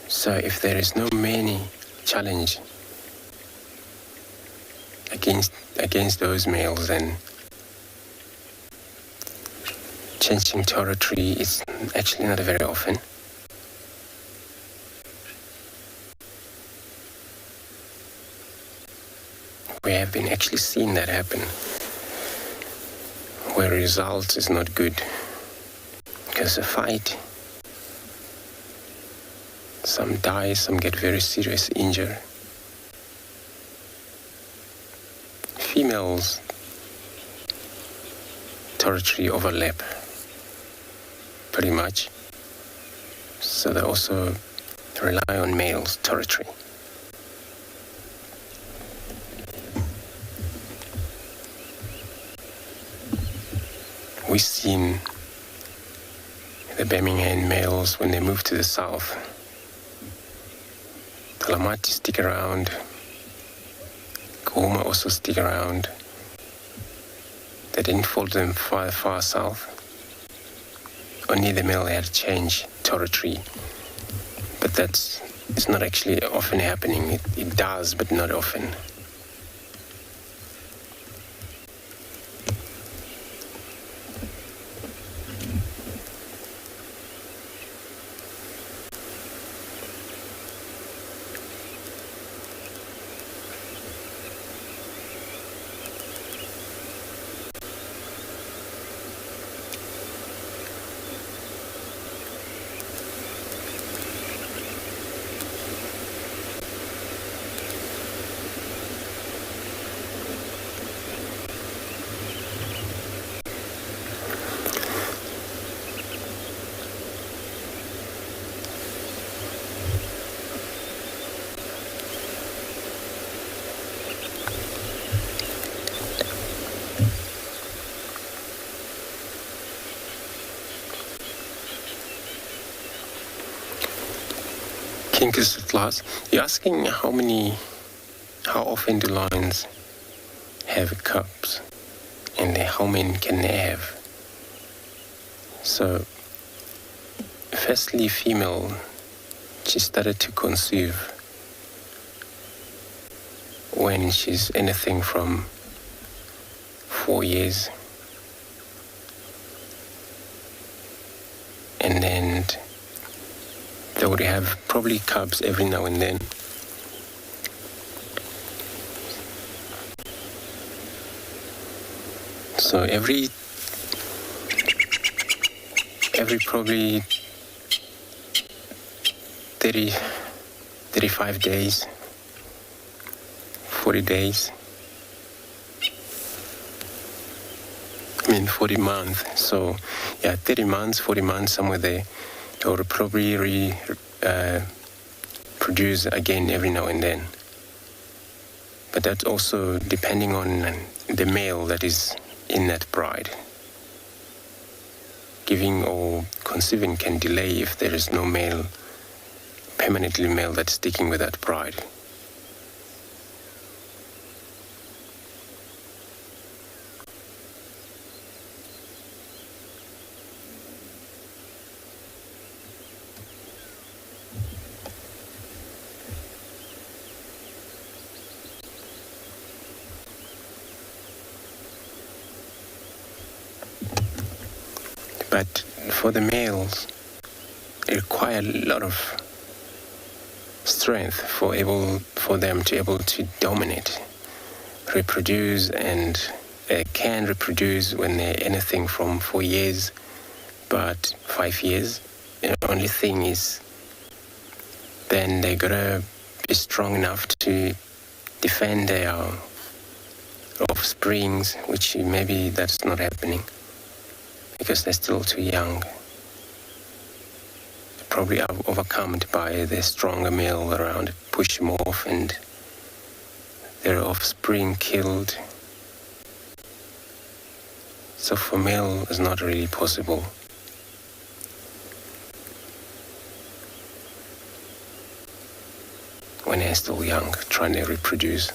So if there is no many challenge against those males, then changing territory is actually not very often. We have been actually seeing that happen, where result is not good because a fight, some die, some get very serious injury. Females' territory overlap pretty much, so they also rely on males' territory. We've seen the Birmingham males when they move to the south. The Lamati stick around, Goma also stick around. They didn't follow them far south. Only the male had changed territory. But it's not actually often happening. It does, but not often. Kinkers at last. You're asking how often do lions have cubs, and how many can they have? So, firstly, female, she started to conceive when she's anything from 4 years, and then they would have probably cubs every now and then. So every probably 35 days, 40 days, 40 months. So yeah, 30 months, 40 months, somewhere there. They will probably produce again every now and then. But that's also depending on the male that is in that bride. Giving or conceiving can delay if there is no male, permanently male that's sticking with that bride. But for the males, it requires a lot of strength for them to be able to dominate, reproduce, and can reproduce when they're anything from 4 years, but 5 years. The only thing is, then they gotta be strong enough to defend their offsprings, which maybe that's not happening, because they're still too young. Probably are overcome by the stronger male around, push them off, and their offspring killed. So for male, it's not really possible. When they're still young, trying to reproduce.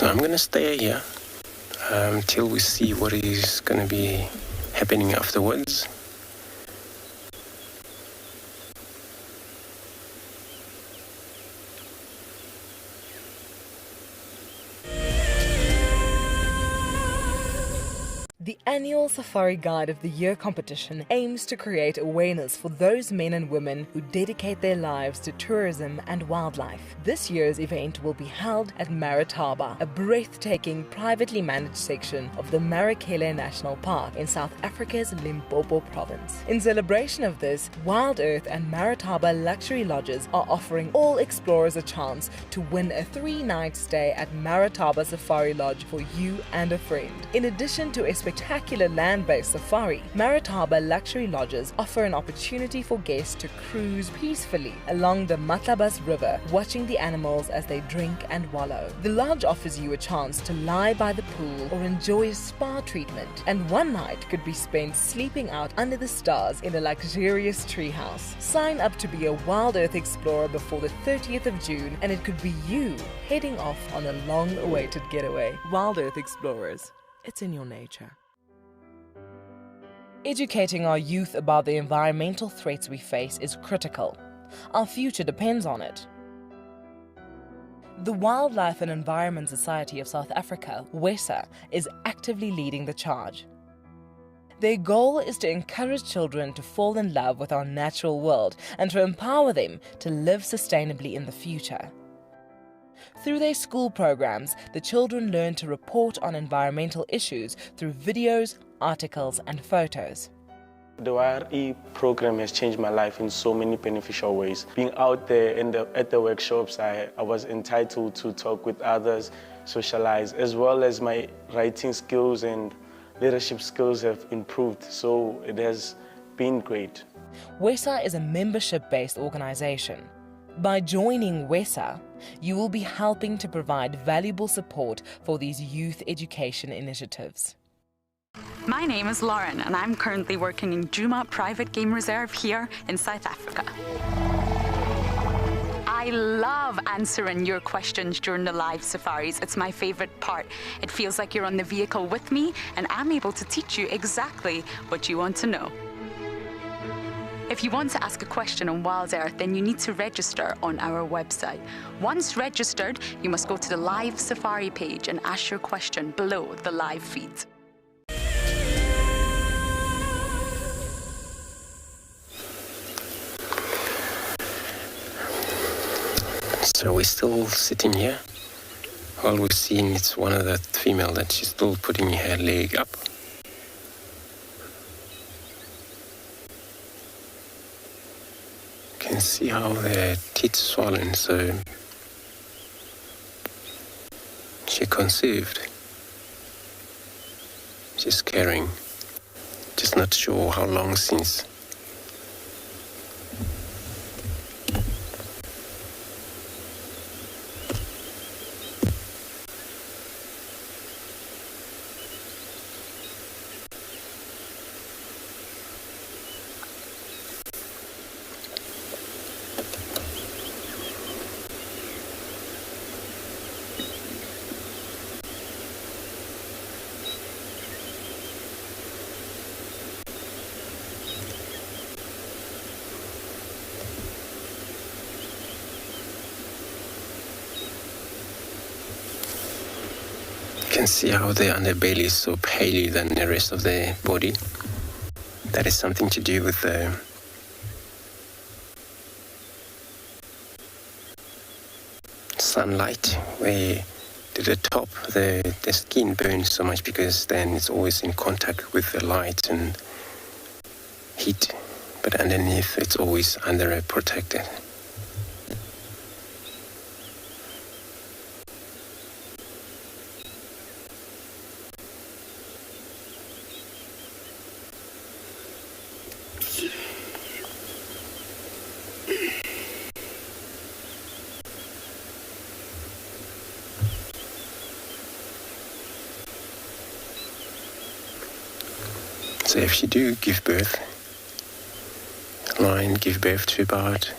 So I'm going to stay here till we see what is going to be happening afterwards. The annual Safari Guide of the Year competition aims to create awareness for those men and women who dedicate their lives to tourism and wildlife. This year's event will be held at Marataba, a breathtaking privately managed section of the Marakele National Park in South Africa's Limpopo province. In celebration of this, WildEarth and Marataba Luxury Lodges are offering all explorers a chance to win a 3-night stay at Marataba Safari Lodge for you and a friend. In addition to a spectacular land-based safari, Marataba Luxury Lodges offer an opportunity for guests to cruise peacefully along the Matlabas River, watching the animals as they drink and wallow. The lodge offers you a chance to lie by the pool or enjoy a spa treatment, and one night could be spent sleeping out under the stars in a luxurious treehouse. Sign up to be a WildEarth explorer before the 30th of June, and it could be you heading off on a long-awaited getaway. WildEarth Explorers. It's in your nature. Educating our youth about the environmental threats we face is critical. Our future depends on it. The Wildlife and Environment Society of South Africa, WESA, is actively leading the charge. Their goal is to encourage children to fall in love with our natural world and to empower them to live sustainably in the future. Through their school programs, the children learn to report on environmental issues through videos, articles, and photos. The YRE program has changed my life in so many beneficial ways. Being out there at the workshops, I was entitled to talk with others, socialize, as well as my writing skills and leadership skills have improved, so it has been great. WESA is a membership-based organization. By joining WESA, you will be helping to provide valuable support for these youth education initiatives. My name is Lauren, and I'm currently working in Djuma Private Game Reserve here in South Africa. I love answering your questions during the live safaris. It's my favorite part. It feels like you're on the vehicle with me, and I'm able to teach you exactly what you want to know. If you want to ask a question on WildEarth, then you need to register on our website. Once registered, you must go to the live safari page and ask your question below the live feed. So we're still sitting here. All we've seen is one of the female that she's still putting her leg up. You can see how the teeth swollen, so she conceived. She's carrying, just not sure how long since. You can see how the underbelly is so paler than the rest of the body. That is something to do with the sunlight, where to the top the skin burns so much because then it's always in contact with the light and heat, but underneath it's always under a protected. So if you do give birth, lion give birth to about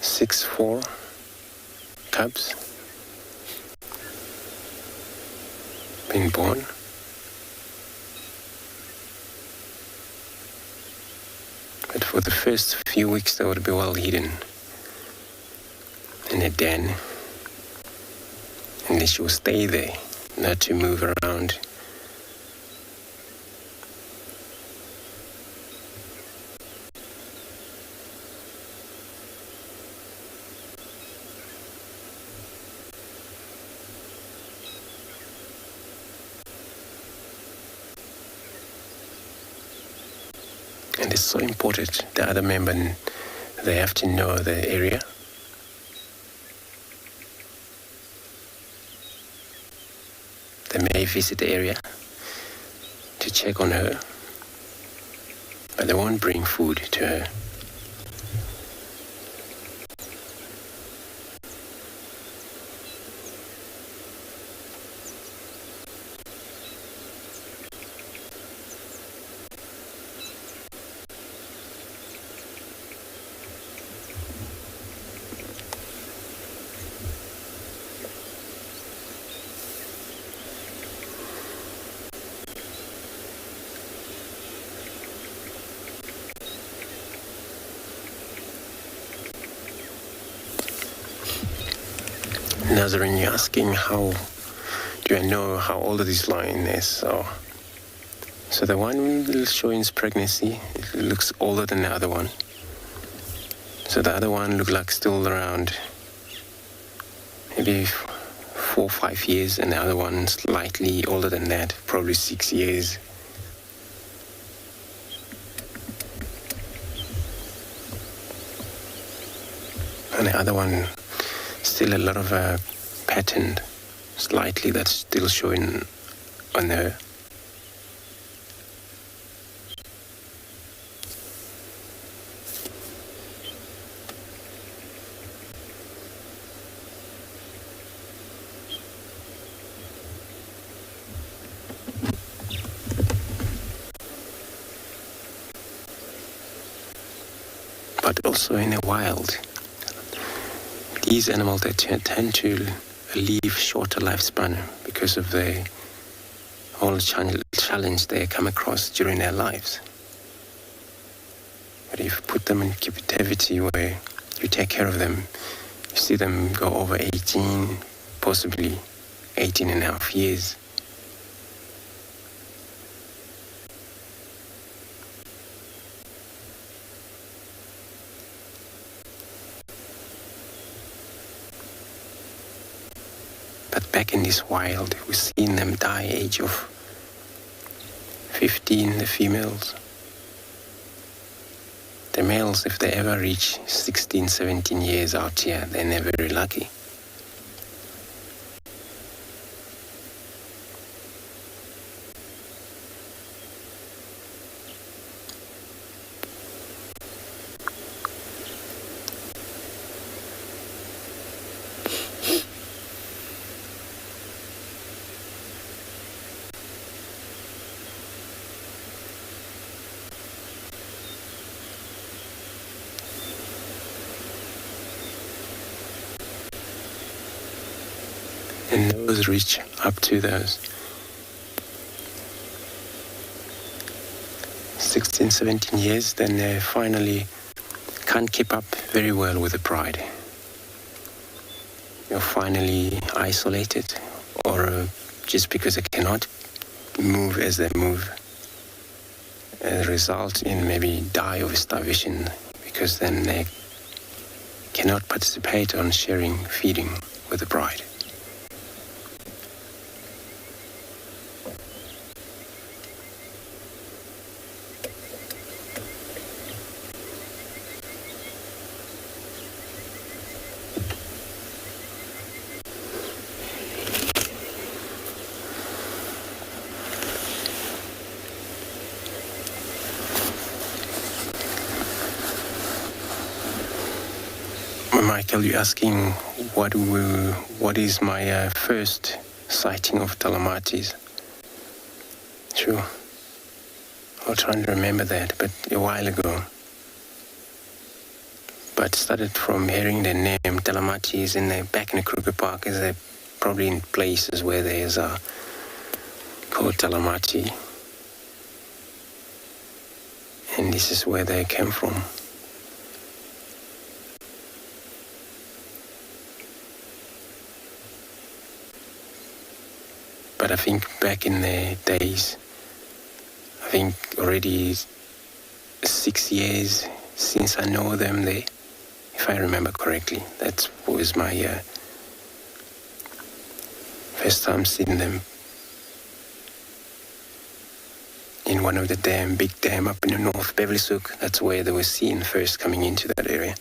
6 cubs, been born. But for the first few weeks they would be well hidden in a den, and they should stay there, not to move around. And it's so important, the other member, they have to know the area. They may visit the area to check on her, but they won't bring food to her. Nazarene, you're asking how do I know how old this lion is? So the one showing its pregnancy, it looks older than the other one. So the other one looks like still around maybe 4 or 5 years, and the other one slightly older than that, probably 6 years. And the other one, still a lot of pattern, slightly, that's still showing on her. But also in the wild, these animals, they tend to live shorter lifespan because of the whole challenge they come across during their lives. But if you put them in captivity where you take care of them, you see them go over 18, possibly 18 and a half years. But back in this wild, we've seen them die age of 15, the females. The males, if they ever reach 16, 17 years out here, then they're very lucky. And those reach up to those 16, 17 years, then they finally can't keep up very well with the pride. You're finally isolated, or just because they cannot move as they move, result in maybe die of starvation, because then they cannot participate on sharing, feeding with the pride. Michael, you're asking what is my first sighting of Talamatis? Sure. I'll try and remember that, but a while ago. But started from hearing the name Talamatis back in the Kruger Park, is probably in places where there's called Talamati. And this is where they came from. But I think back in the days, I think already 6 years since I know them there, if I remember correctly. That was my first time seeing them in one of the big dam up in the north, Beverlysook. That's where they were seen first coming into that area.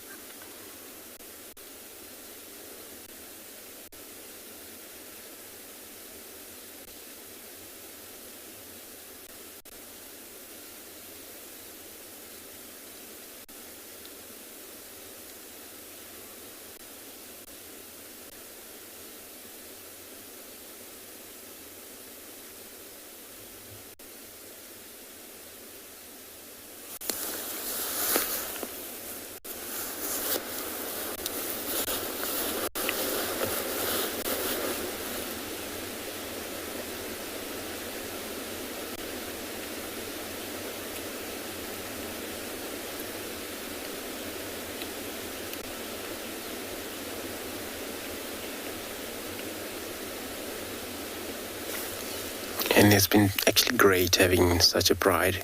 And it's been actually great having such a pride.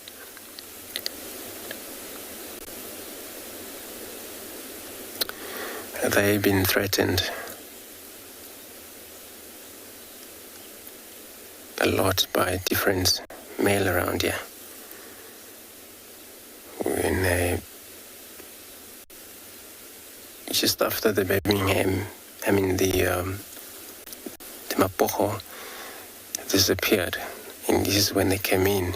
They've been threatened a lot by different male around here. When just after the Birmingham, the Mapocho disappeared, and this is when they came in.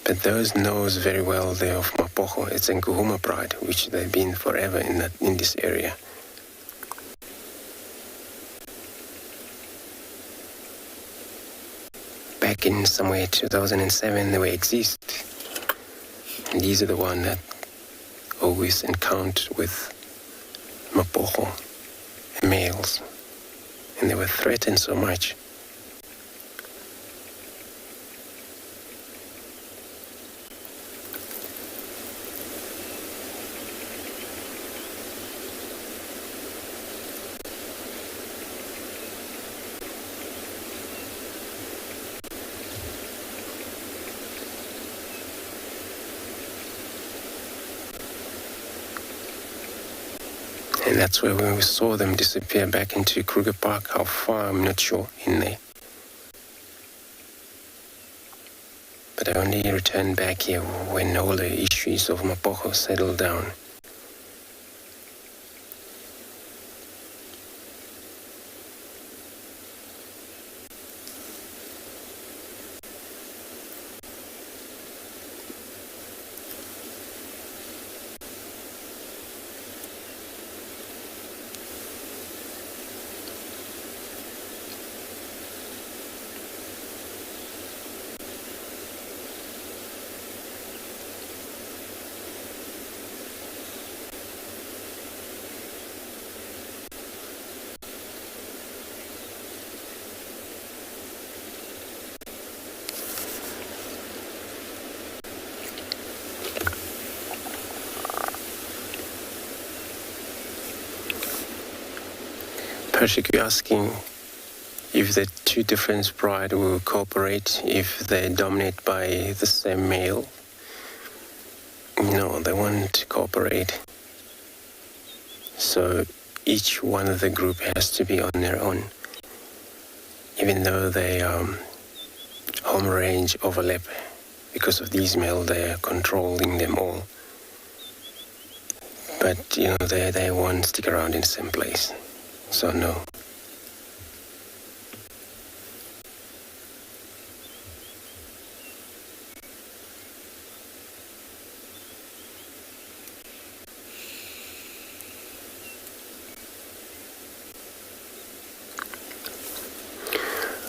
But those knows very well they're of Mapocho. It's Nkuhuma pride, which they've been forever in this area. Back in somewhere 2007, they will exist, and these are the ones that always encountered with Mapocho males. And they were threatened so much. And that's where we saw them disappear back into Kruger Park. How far, I'm not sure, in there. But I only returned back here when all the issues of Mapocho settled down. Patrick, you're asking if the two different pride will cooperate if they're dominated by the same male. No, they won't cooperate. So each one of the group has to be on their own, even though they home range overlap. Because of these males, they are controlling them all. But they won't stick around in the same place. So no.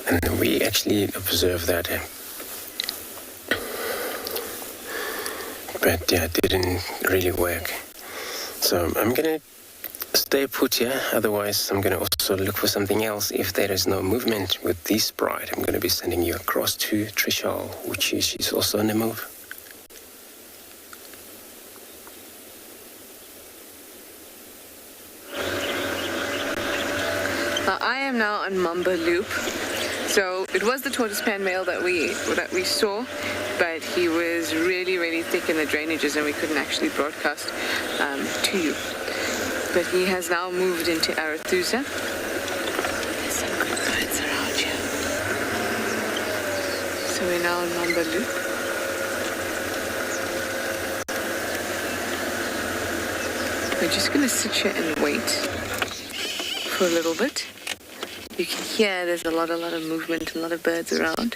And we actually observed that. But yeah, it didn't really work. So I'm gonna stay put here, otherwise I'm going to also look for something else. If there is no movement with this bride, I'm going to be sending you across to Trishal, which she's also on the move. I am now on Mamba Loop. So it was the tortoise pan male that we saw, but he was really, really thick in the drainages and we couldn't actually broadcast to you. But he has now moved into Arathusa. There's some good birds around here. So we're now on Mamba Loop. We're just going to sit here and wait for a little bit. You can hear there's a lot of movement, a lot of birds around.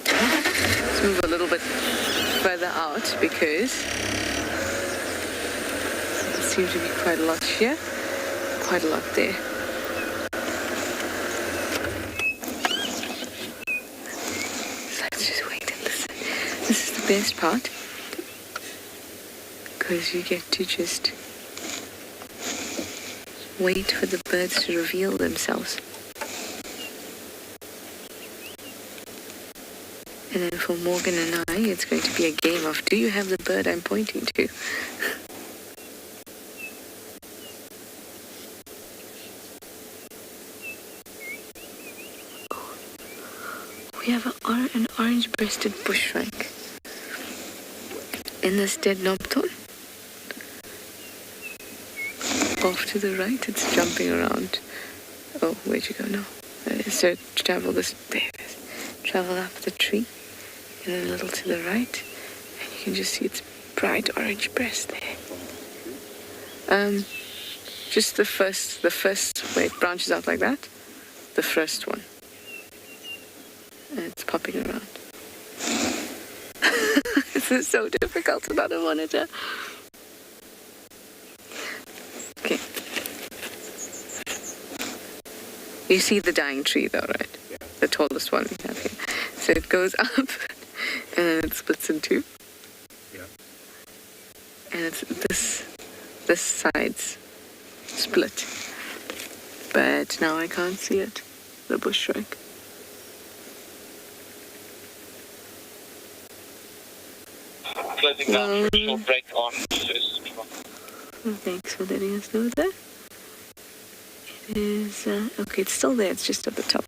Let's move a little bit further out because there seems to be quite a lot here, quite a lot there. So let's just wait and listen. This is the best part because you get to just wait for the birds to reveal themselves. And then for Morgan and I, it's going to be a game of, do you have the bird I'm pointing to? Oh, we have an orange-breasted bushrank in this dead knobthorn. Off to the right, it's jumping around. Oh, where'd you go now? So travel this, there it is. Travel up the tree, and then a little to the right, and you can just see its bright orange breast there. Just the first where it branches out like that, the first one. And it's popping around. This is so difficult about a monitor. Okay. You see the dying tree though, right? Yeah. The tallest one we have here. So it goes up and then it splits in two. Yeah. And it's this side's split. But now I can't see it. The bush shrike. Closing down for a short break on first. Thanks for letting us know that. It is, okay, it's still there. It's just at the top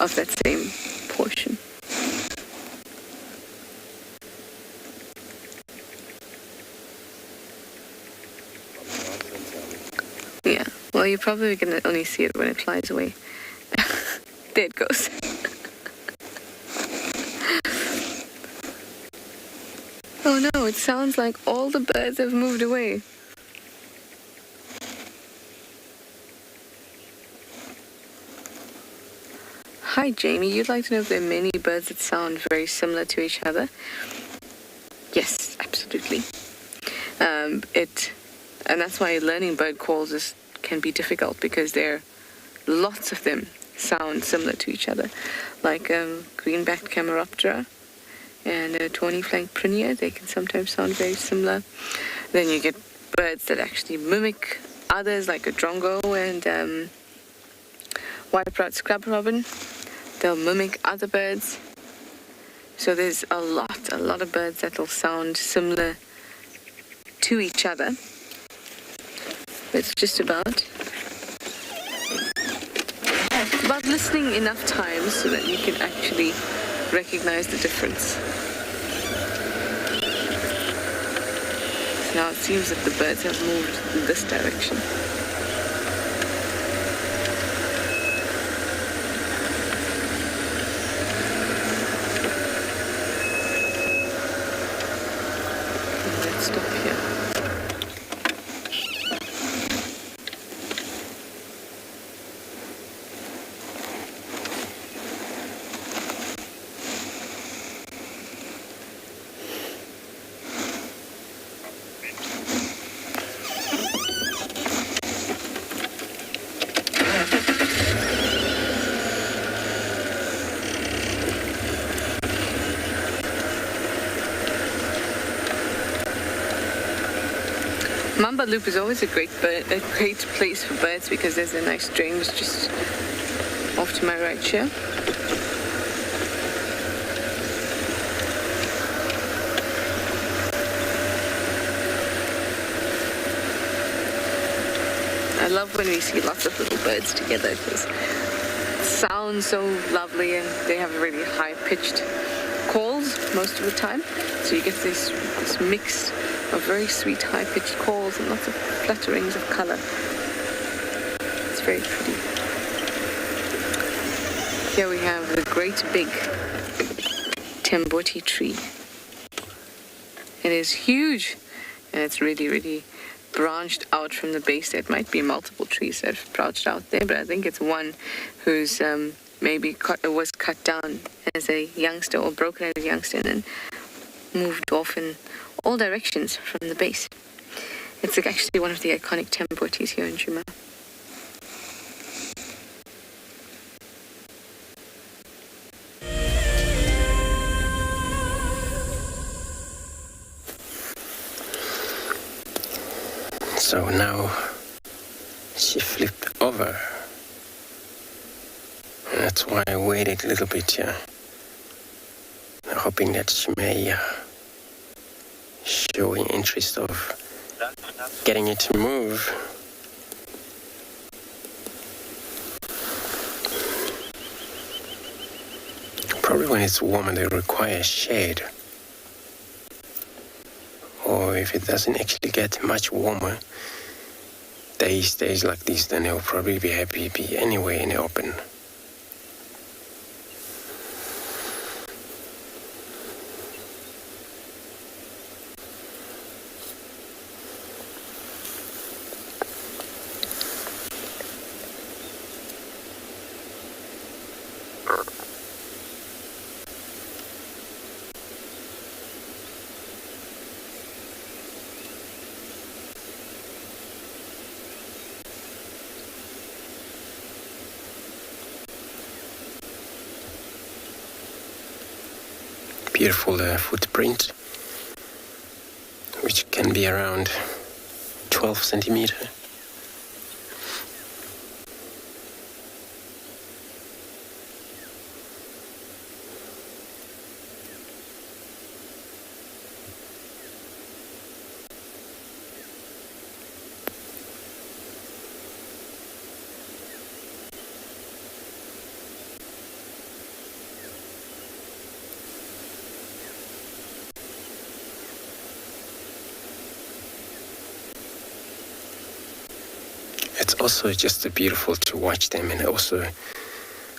of that same portion. Yeah, well, you're probably going to only see it when it flies away. There it goes. Oh no, it sounds like all the birds have moved away. Hi Jamie, you'd like to know if there are many birds that sound very similar to each other? Yes, absolutely. And that's why learning bird calls can be difficult because lots of them sound similar to each other. Like green-backed Cameroptera and tawny-flanked Prinia, they can sometimes sound very similar. Then you get birds that actually mimic others, like a drongo and white-browed scrub robin. They'll mimic other birds. So there's a lot of birds that will sound similar to each other. It's just about listening enough times so that you can actually recognize the difference. Now it seems that the birds have moved in this direction. Let's stop here. Mamba Loop is always a great place for birds because there's a nice drainage just off to my right here. I love when we see lots of little birds together because it sounds so lovely and they have really high-pitched calls most of the time. So you get this mix of very sweet high-pitched calls and lots of flutterings of color. It's very pretty. Here we have the great big Temboti tree. It is huge and it's really, really branched out from the base. There might be multiple trees that have branched out there, but I think it's one who's maybe was cut down as a youngster or broken as a youngster and then moved off in all directions from the base. It's actually one of the iconic Tembotis here in Djuma. So now she flipped over. And that's why I waited a little bit here. Hoping that she may show an interest of getting it to move. Probably when it's warmer they require shade. Or if it doesn't actually get much warmer, days like this, then they'll probably be happy to be anywhere in the open. Beautiful footprint, which can be around 12 centimeters. It's also just beautiful to watch them and also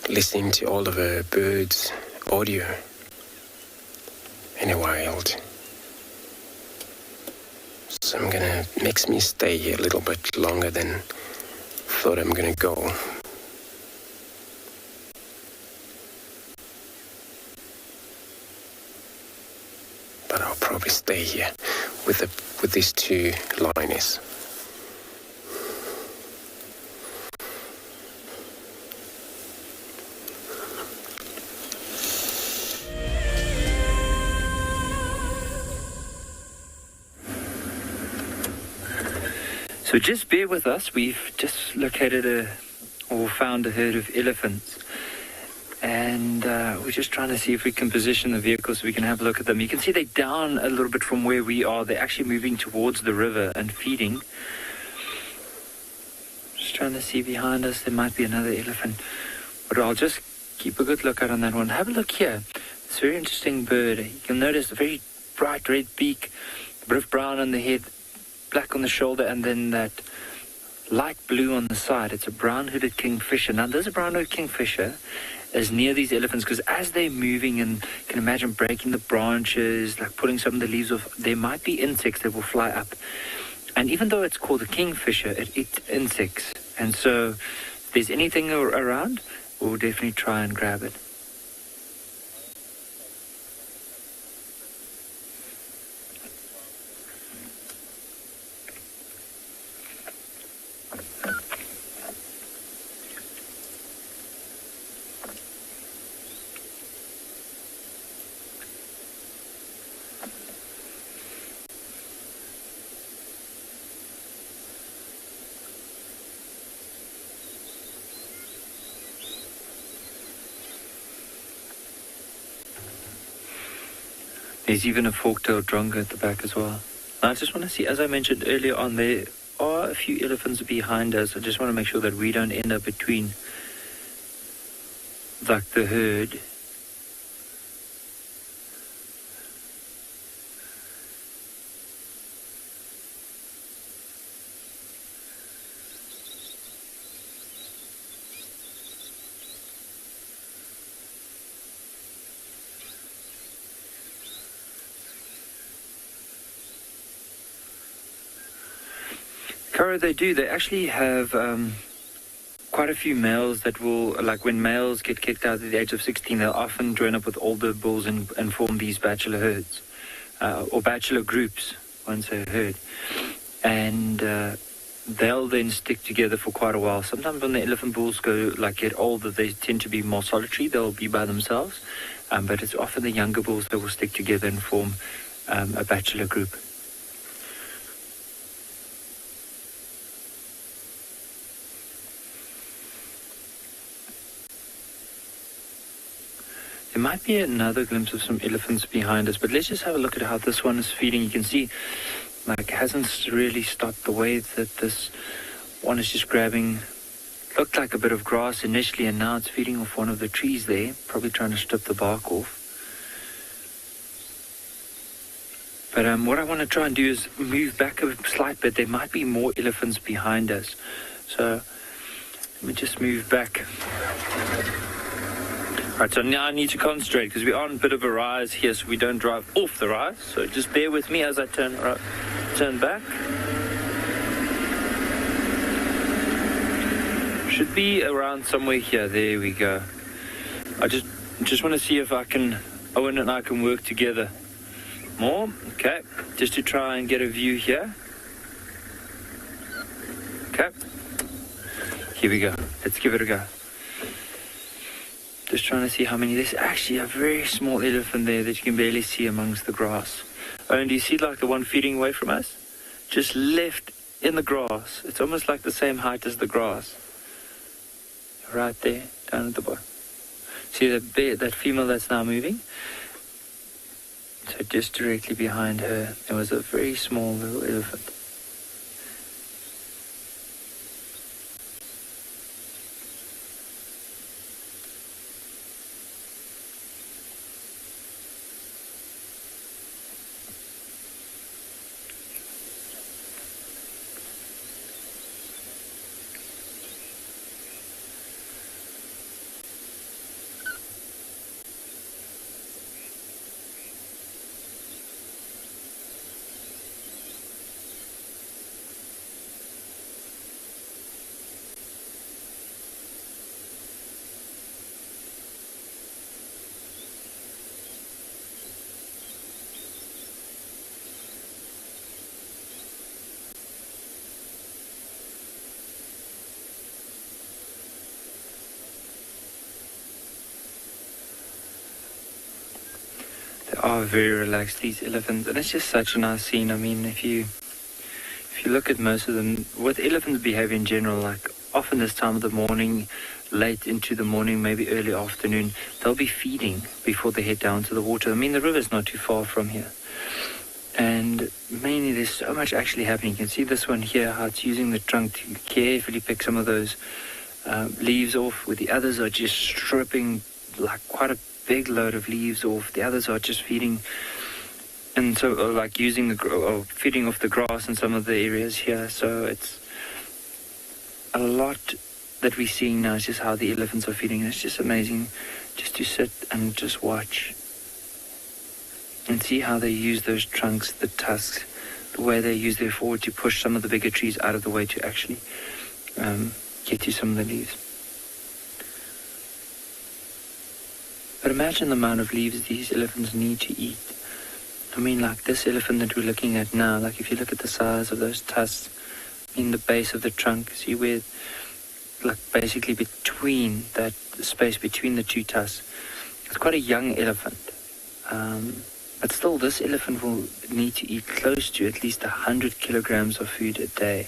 listening to all of the birds' audio in the wild. So makes me stay here a little bit longer than thought I'm gonna go. But I'll probably stay here with these two lioness. So just bear with us. We've just located found a herd of elephants. And we're just trying to see if we can position the vehicle so we can have a look at them. You can see they're down a little bit from where we are. They're actually moving towards the river and feeding. Just trying to see behind us. There might be another elephant. But I'll just keep a good lookout on that one. Have a look here. It's a very interesting bird. You'll notice a very bright red beak, a bit of brown on the head, black on the shoulder, and then that light blue on the side. It's a brown-hooded kingfisher. Now, there's a brown-hooded kingfisher is near these elephants because as they're moving and you can imagine breaking the branches, like pulling some of the leaves off, there might be insects that will fly up. And even though it's called a kingfisher, it eats insects. And so if there's anything around, we'll definitely try and grab it. There's even a fork-tailed drongo at the back as well. Now, I just want to see, as I mentioned earlier on, there are a few elephants behind us. I just want to make sure that we don't end up between, like, the herd. Kara, they do. They actually have quite a few males that will, like when males get kicked out at the age of 16, they'll often join up with older bulls and form these bachelor herds, or bachelor groups, once a herd. And they'll then stick together for quite a while. Sometimes when the elephant bulls get older, they tend to be more solitary. They'll be by themselves. But it's often the younger bulls that will stick together and form a bachelor group. There might be another glimpse of some elephants behind us, but let's just have a look at how this one is feeding. You can see, like, hasn't really stopped the way that this one is just grabbing, looked like a bit of grass initially, and now it's feeding off one of the trees there, probably trying to strip the bark off. But what I want to try and do is move back a slight bit. There might be more elephants behind us. So let me just move back. Right, so now I need to concentrate because we're on a bit of a rise here, so we don't drive off the rise. So just bear with me as I turn back. Should be around somewhere here. There we go. I just want to see if Owen and I can work together more. Okay, just to try and get a view here. Okay, here we go. Let's give it a go. Just trying to see how many. There's actually a very small elephant there that you can barely see amongst the grass. Oh, and do you see like the one feeding away from us? Just left in the grass. It's almost like the same height as the grass. Right there, down at the bottom. See that female that's now moving? So just directly behind her, there was a very small little elephant. Are very relaxed, these elephants, and it's just such a nice scene. I mean, if you look at most of them, what elephants behave in general, like often this time of the morning, late into the morning, maybe early afternoon, they'll be feeding before they head down to the water. I mean, the river's not too far from here, and mainly there's so much actually happening. You can see this one here, how it's using the trunk to carefully pick some of those leaves off, where the others are just stripping like quite a big load of leaves off. The others are just feeding, and so like using feeding off the grass in some of the areas here. So it's a lot that we're seeing now. Is just how the elephants are feeding. It's just amazing just to sit and just watch and see how they use those trunks, the tusks, the way they use their forward to push some of the bigger trees out of the way to actually get to some of the leaves. But imagine the amount of leaves these elephants need to eat. I mean, like this elephant that we're looking at now, like if you look at the size of those tusks in the base of the trunk, see where, like basically between that space between the two tusks, it's quite a young elephant. But still, this elephant will need to eat close to at least 100 kilograms of food a day.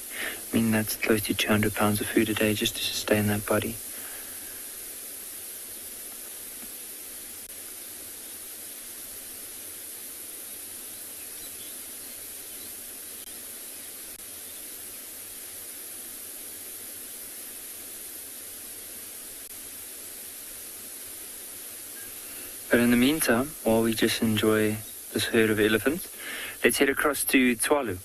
I mean, that's close to 200 pounds of food a day just to sustain that body. But in the meantime, while we just enjoy this herd of elephants, let's head across to Tswalu.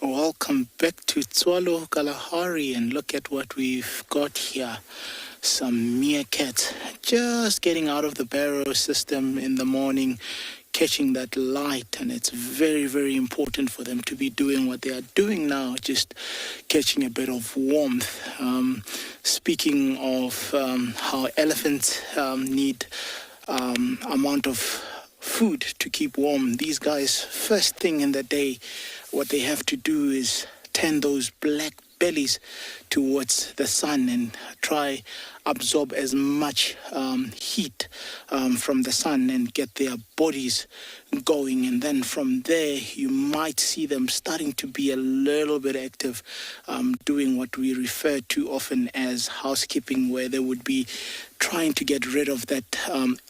Welcome back to Tswalu Kalahari, and look at what we've got here. Some meerkats just getting out of the barrow system in the morning, catching that light, and it's very, very important for them to be doing what they are doing now, just catching a bit of warmth. Speaking of how elephants need amount of food to keep warm, these guys, first thing in the day, what they have to do is turn those black bellies towards the sun and try absorb as much heat from the sun and get their bodies going. And then from there, you might see them starting to be a little bit active, doing what we refer to often as housekeeping, where they would be trying to get rid of that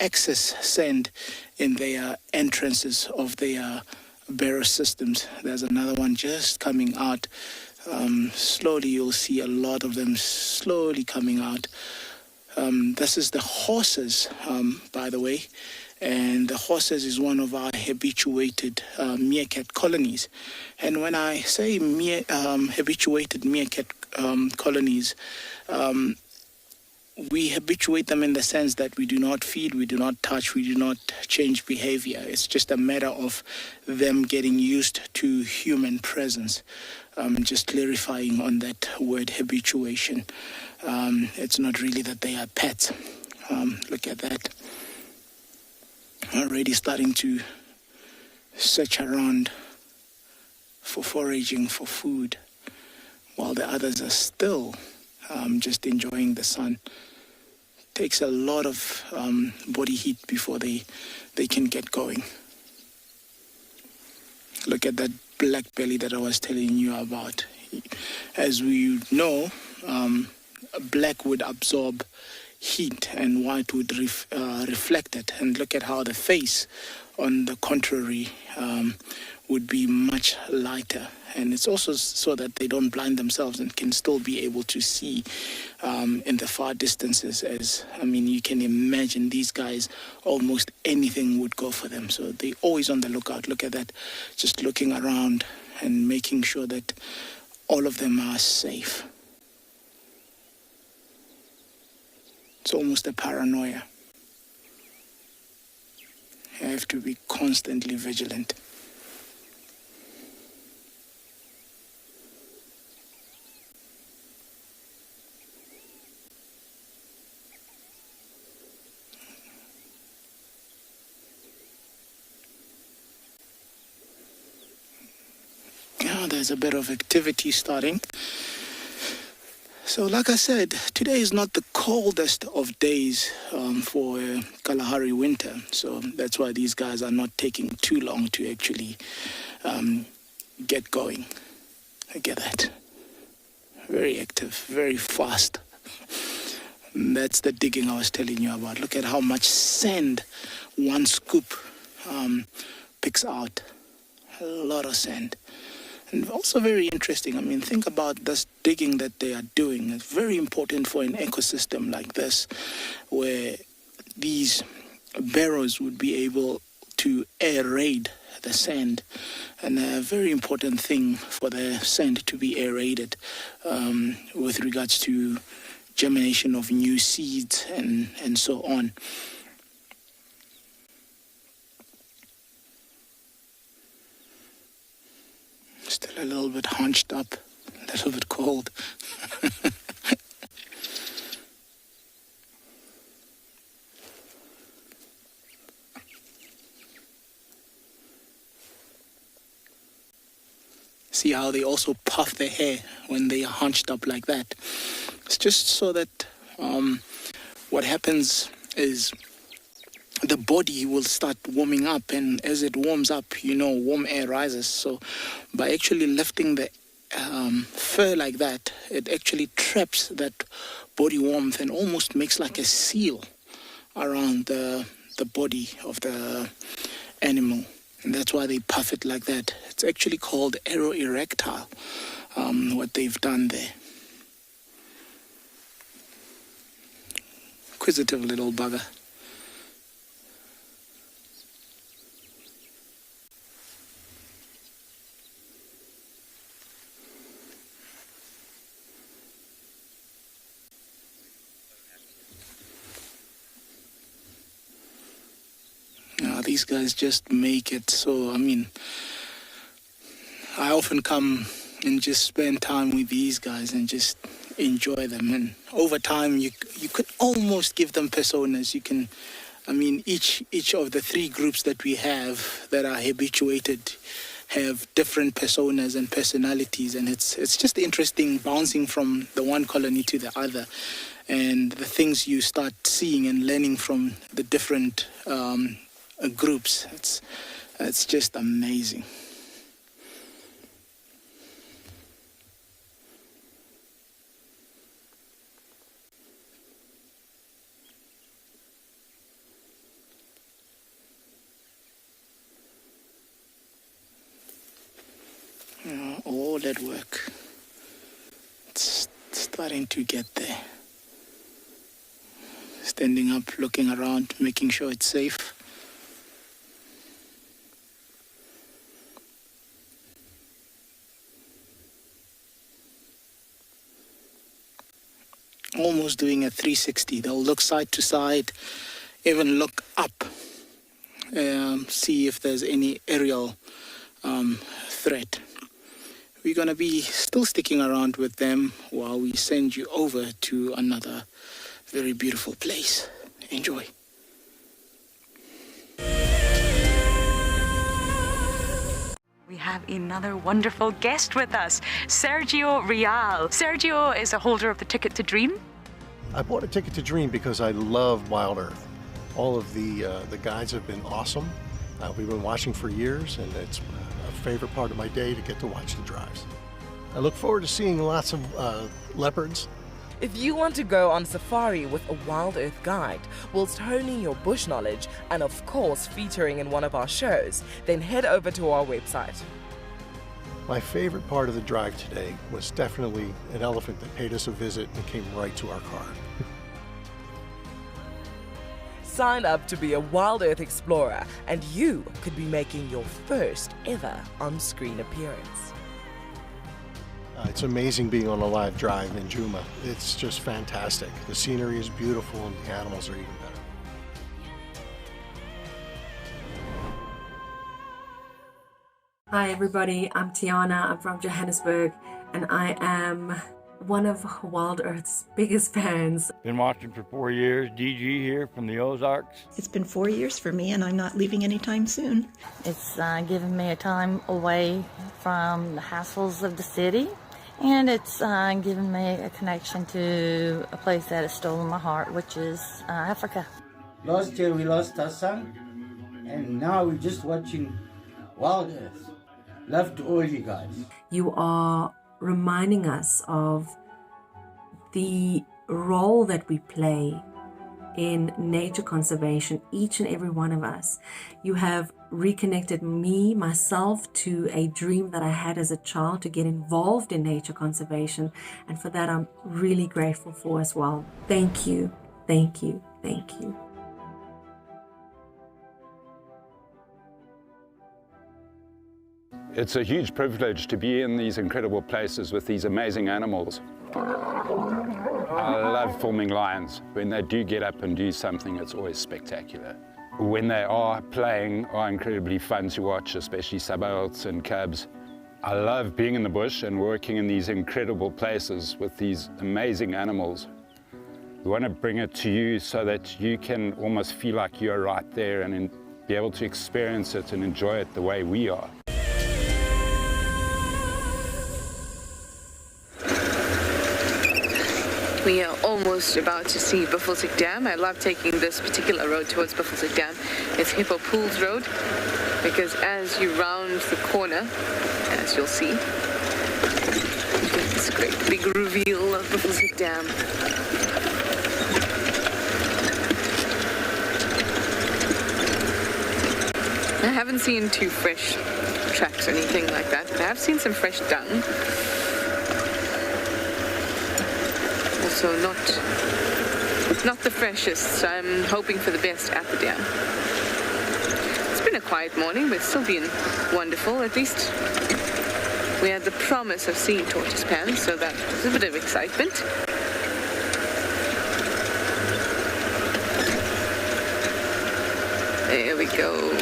excess sand in their entrances of their barrow systems. There's another one just coming out. Slowly you'll see a lot of them slowly coming out. This is the horses, by the way, and the horses is one of our habituated meerkat colonies. And when I say habituated meerkat colonies, we habituate them in the sense that we do not feed, we do not touch, we do not change behavior. It's just a matter of them getting used to human presence. Just clarifying on that word habituation. It's not really that they are pets. Look at that. Already starting to search around for foraging for food, while the others are still just enjoying the sun. Takes a lot of body heat before they can get going. Look at that black belly that I was telling you about. As we know, black would absorb heat and white would reflect it. And look at how the face, on the contrary, would be much lighter. And it's also so that they don't blind themselves and can still be able to see in the far distances. You can imagine these guys, almost anything would go for them. So they're always on the lookout. Look at that, just looking around and making sure that all of them are safe. It's almost a paranoia. You have to be constantly vigilant. There's a bit of activity starting. So like I said, today is not the coldest of days for Kalahari winter. So that's why these guys are not taking too long to actually get going. Look at that. Very active, very fast. That's the digging I was telling you about. Look at how much sand one scoop picks out. A lot of sand. And also very interesting. Think about this digging that they are doing. It's very important for an ecosystem like this, where these barrows would be able to aerate the sand. And a very important thing for the sand to be aerated with regards to germination of new seeds and so on. Still a little bit hunched up, a little bit cold. See how they also puff their hair when they are hunched up like that. It's just so that what happens is the body will start warming up, and as it warms up, warm air rises. So by actually lifting the fur like that, it actually traps that body warmth and almost makes like a seal around the body of the animal. And that's why they puff it like that. It's actually called aeroerectile, what they've done there. Inquisitive little bugger. These guys just make it so, I often come and just spend time with these guys and just enjoy them. And over time, you could almost give them personas. You can, each of the three groups that we have that are habituated have different personas and personalities. And it's just interesting bouncing from the one colony to the other. And the things you start seeing and learning from the different groups. It's just amazing. All that work. It's starting to get there. Standing up, looking around, making sure it's safe. Almost doing a 360. They'll look side to side, even look up, see if there's any aerial threat. We're going to be still sticking around with them while we send you over to another very beautiful place. Enjoy. We have another wonderful guest with us, Sergio Real. Sergio is a holder of the Ticket to Dream. I bought a Ticket to Dream because I love WildEarth. All of the guides have been awesome. We've been watching for years, and it's a favorite part of my day to get to watch the drives. I look forward to seeing lots of leopards. If you want to go on safari with a WildEarth guide, whilst honing your bush knowledge and of course featuring in one of our shows, then head over to our website. My favorite part of the drive today was definitely an elephant that paid us a visit and came right to our car. Sign up to be a WildEarth explorer and you could be making your first ever on-screen appearance. It's amazing being on a live drive in Djuma. It's just fantastic. The scenery is beautiful and the animals are even better. Hi everybody, I'm Tiana, I'm from Johannesburg, and I am one of WildEarth's biggest fans. Been watching for 4 years, DG here from the Ozarks. It's been 4 years for me, and I'm not leaving anytime soon. It's given me a time away from the hassles of the city, and it's given me a connection to a place that has stolen my heart, which is Africa. Last year we lost our son, and now we're just watching WildEarth. Love to all you guys. You are reminding us of the role that we play in nature conservation, each and every one of us. You have reconnected myself to a dream that I had as a child to get involved in nature conservation, and for that I'm really grateful for as well. Thank you, thank you, thank you. It's a huge privilege to be in these incredible places with these amazing animals. I love filming lions. When they do get up and do something, it's always spectacular. When they are playing, are incredibly fun to watch, especially subalterns and cubs. I love being in the bush and working in these incredible places with these amazing animals. We want to bring it to you so that you can almost feel like you're right there and be able to experience it and enjoy it the way we are. We are almost about to see Buffelsig Dam. I love taking this particular road towards Buffelsig Dam. It's Hippo Pools Road, because as you round the corner, as you'll see, this great big reveal of Buffelsig Dam. I haven't seen two fresh tracks or anything like that, but I have seen some fresh dung. Also not the freshest, so I'm hoping for the best at the dam. It's been a quiet morning, but it's still been wonderful. At least we had the promise of seeing tortoise pans, so that was a bit of excitement. There we go.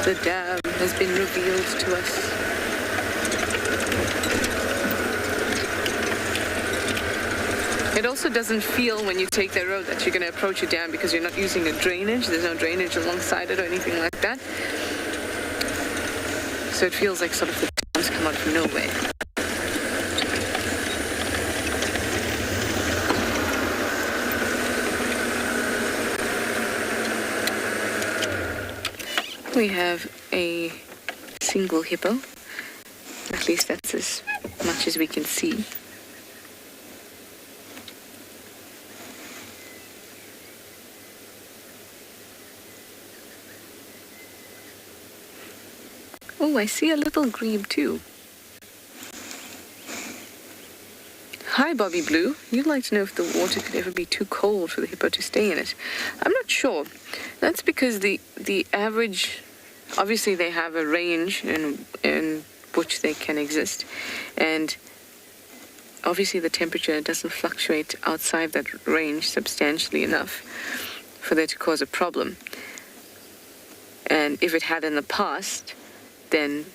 The dam has been revealed to us. It also doesn't feel when you take the road that you're going to approach a dam because you're not using a drainage. There's no drainage alongside it or anything like that. So it feels like sort of the dams come out of nowhere. We have a single hippo. At least that's as much as we can see. Oh, I see a little grebe too. Hi, Bobby Blue. You'd like to know if the water could ever be too cold for the hippo to stay in it. I'm not sure. That's because the average, obviously they have a range in which they can exist. And obviously the temperature doesn't fluctuate outside that range substantially enough for that to cause a problem. And if it had in the past, then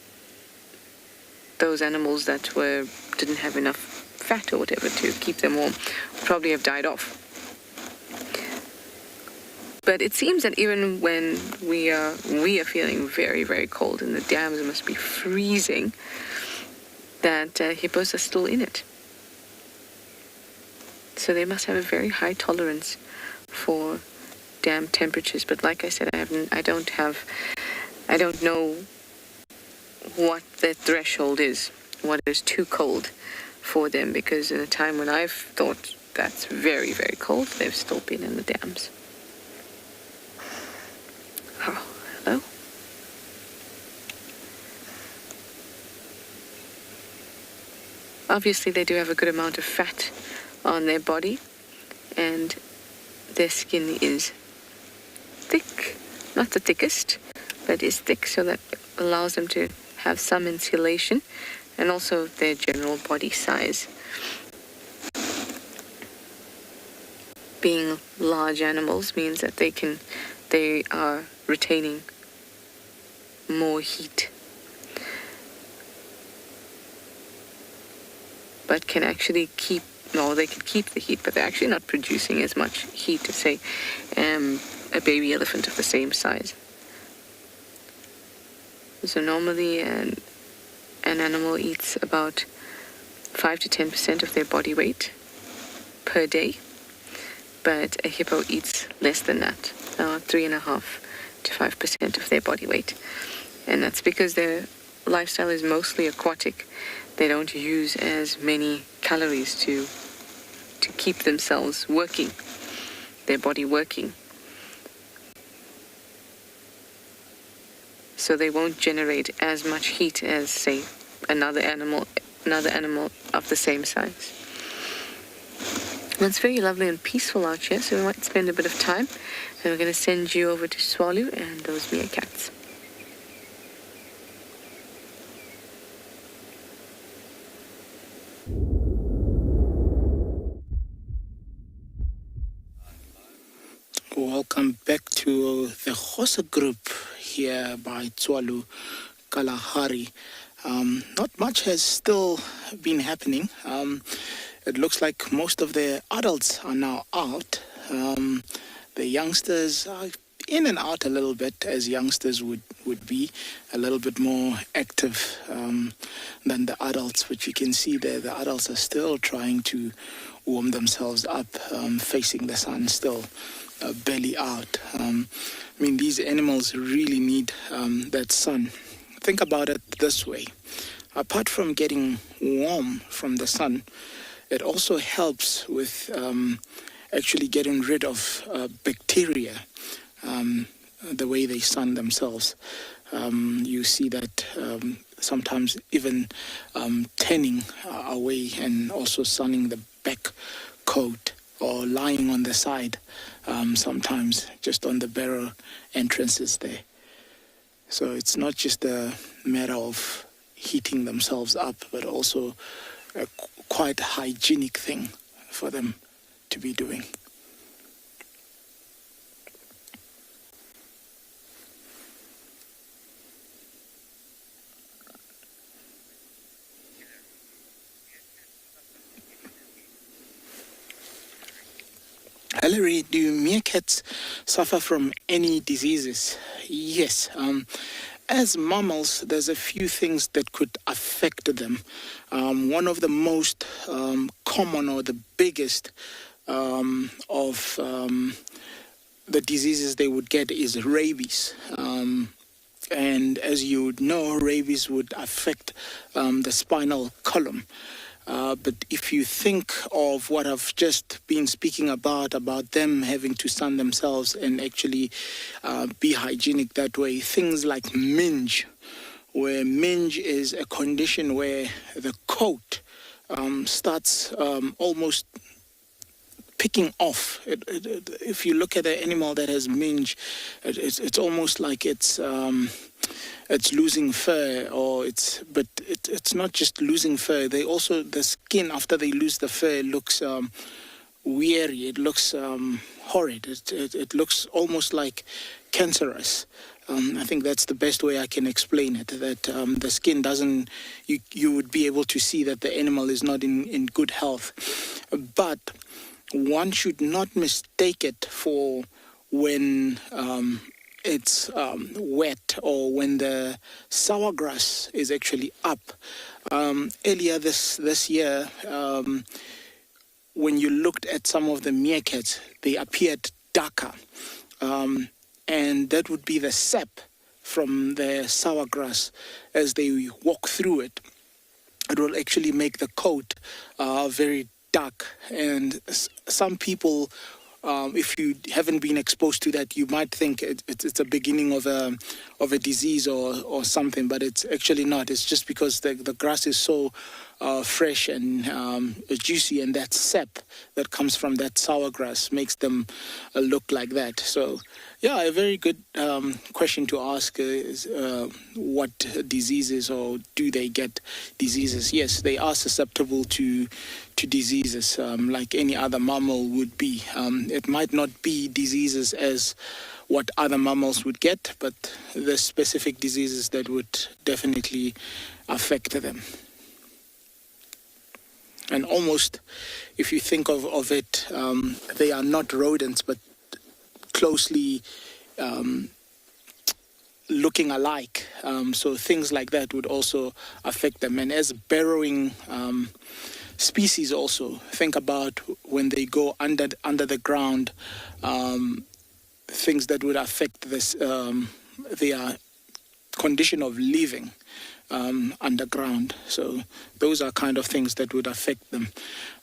those animals that didn't have enough fat or whatever to keep them warm would probably have died off. But it seems that even when we are feeling very, very cold and the dams must be freezing, that hippos are still in it. So they must have a very high tolerance for dam temperatures. But like I said, I don't know what the threshold is, what is too cold for them, because in a time when I've thought that's very, very cold, they've still been in the dams. Oh, hello. Obviously they do have a good amount of fat on their body, and their skin is thick, not the thickest, but is thick, so that allows them to have some insulation, and also their general body size. Being large animals means that they are retaining more heat, but can actually they can keep the heat, but they're actually not producing as much heat as, say, a baby elephant of the same size. So normally an animal eats about 5 to 10% of their body weight per day, but a hippo eats less than that, 3.5 to 5% of their body weight. And that's because their lifestyle is mostly aquatic. They don't use as many calories to keep themselves working, their body working. So they won't generate as much heat as, say, another animal of the same size. And it's very lovely and peaceful out here, so we might spend a bit of time, and we're going to send you over to Tswalu and those meerkats. Welcome back to the Hosa group here by Tswalu Kalahari. Not much has still been happening. It looks like most of the adults are now out. The youngsters are in and out a little bit, as youngsters would be, a little bit more active than the adults, which you can see there. The adults are still trying to warm themselves up, facing the sun still. Belly out. These animals really need that sun. Think about it this way. Apart from getting warm from the sun, it also helps with actually getting rid of bacteria the way they sun themselves. You see that sometimes even tanning away and also sunning the back coat or lying on the side, sometimes just on the barrel entrances there. So it's not just a matter of heating themselves up, but also a quite hygienic thing for them to be doing. Hilary, do meerkats suffer from any diseases? Yes. As mammals, there's a few things that could affect them. One of the most common or the biggest of the diseases they would get is rabies. And as you would know, rabies would affect the spinal column. But if you think of what I've just been speaking about them having to sun themselves and actually be hygienic that way, things like minge, where minge is a condition where the coat starts almost picking off. If you look at an animal that has minge, it's almost like it's losing fur, but it's not just losing fur. The skin after they lose the fur looks weary. It looks horrid. It looks almost like cancerous. I think that's the best way I can explain it. That the skin doesn't. You would be able to see that the animal is not in good health, but one should not mistake it for when it's wet or when the sour grass is actually up. Earlier this year, when you looked at some of the meerkats, they appeared darker. And that would be the sap from the sour grass. As they walk through it, it will actually make the coat very dark. And some people, if you haven't been exposed to that, you might think it's a beginning of a disease or something, but it's actually not. It's just because the grass is so fresh and juicy, and that sap that comes from that sour grass makes them look like that. So, yeah, a very good question to ask is what diseases, or do they get diseases? Yes, they are susceptible to diseases like any other mammal would be. It might not be diseases as what other mammals would get, but the specific diseases that would definitely affect them. And almost, if you think of it, they are not rodents, but closely looking alike. So things like that would also affect them. And as burrowing species also, think about when they go under the ground, things that would affect this their condition of living underground. So those are kind of things that would affect them.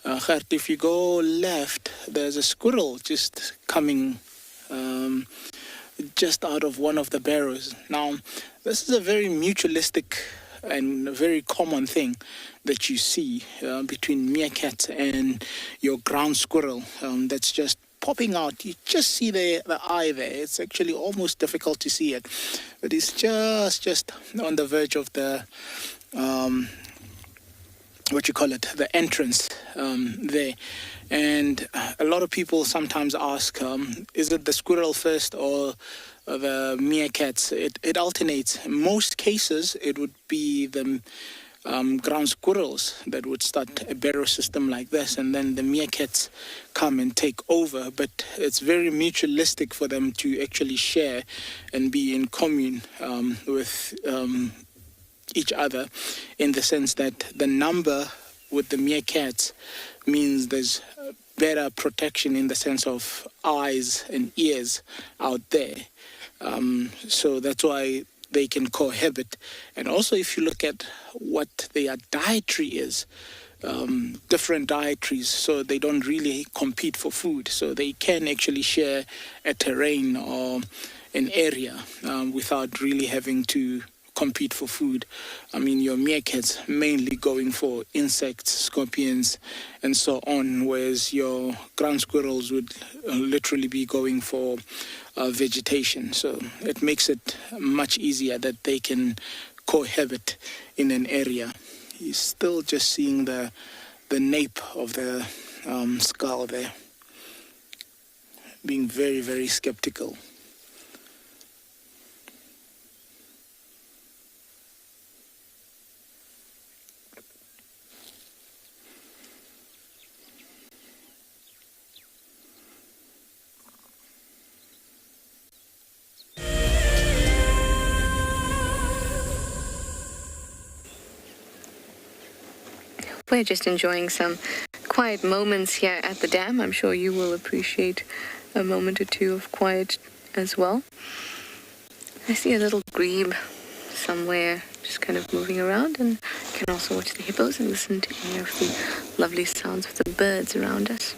Gert, if you go left, there's a squirrel just coming just out of one of the barrows. Now, this is a very mutualistic and a very common thing that you see between meerkat and your ground squirrel that's just popping out. You just see the eye there. It's actually almost difficult to see it, but it's just on the verge of the the entrance there. And a lot of people sometimes ask, is it the squirrel first or the meerkats? It alternates. In most cases, it would be the ground squirrels that would start a barrow system like this, and then the meerkats come and take over. But it's very mutualistic for them to actually share and be in commune with each other, in the sense that the number with the meerkats means there's better protection in the sense of eyes and ears out there. So that's why they can cohabit. And also, if you look at what their dietary is, different dietaries, so they don't really compete for food. So they can actually share a terrain or an area without really having to compete for food. I mean, your meerkats mainly going for insects, scorpions, and so on, whereas your ground squirrels would literally be going for vegetation. So it makes it much easier that they can cohabit in an area. You're still just seeing the nape of the skull there, being very, very skeptical. We're just enjoying some quiet moments here at the dam. I'm sure you will appreciate a moment or two of quiet as well. I see a little grebe somewhere just kind of moving around, and you can also watch the hippos and listen to any of the lovely sounds of the birds around us.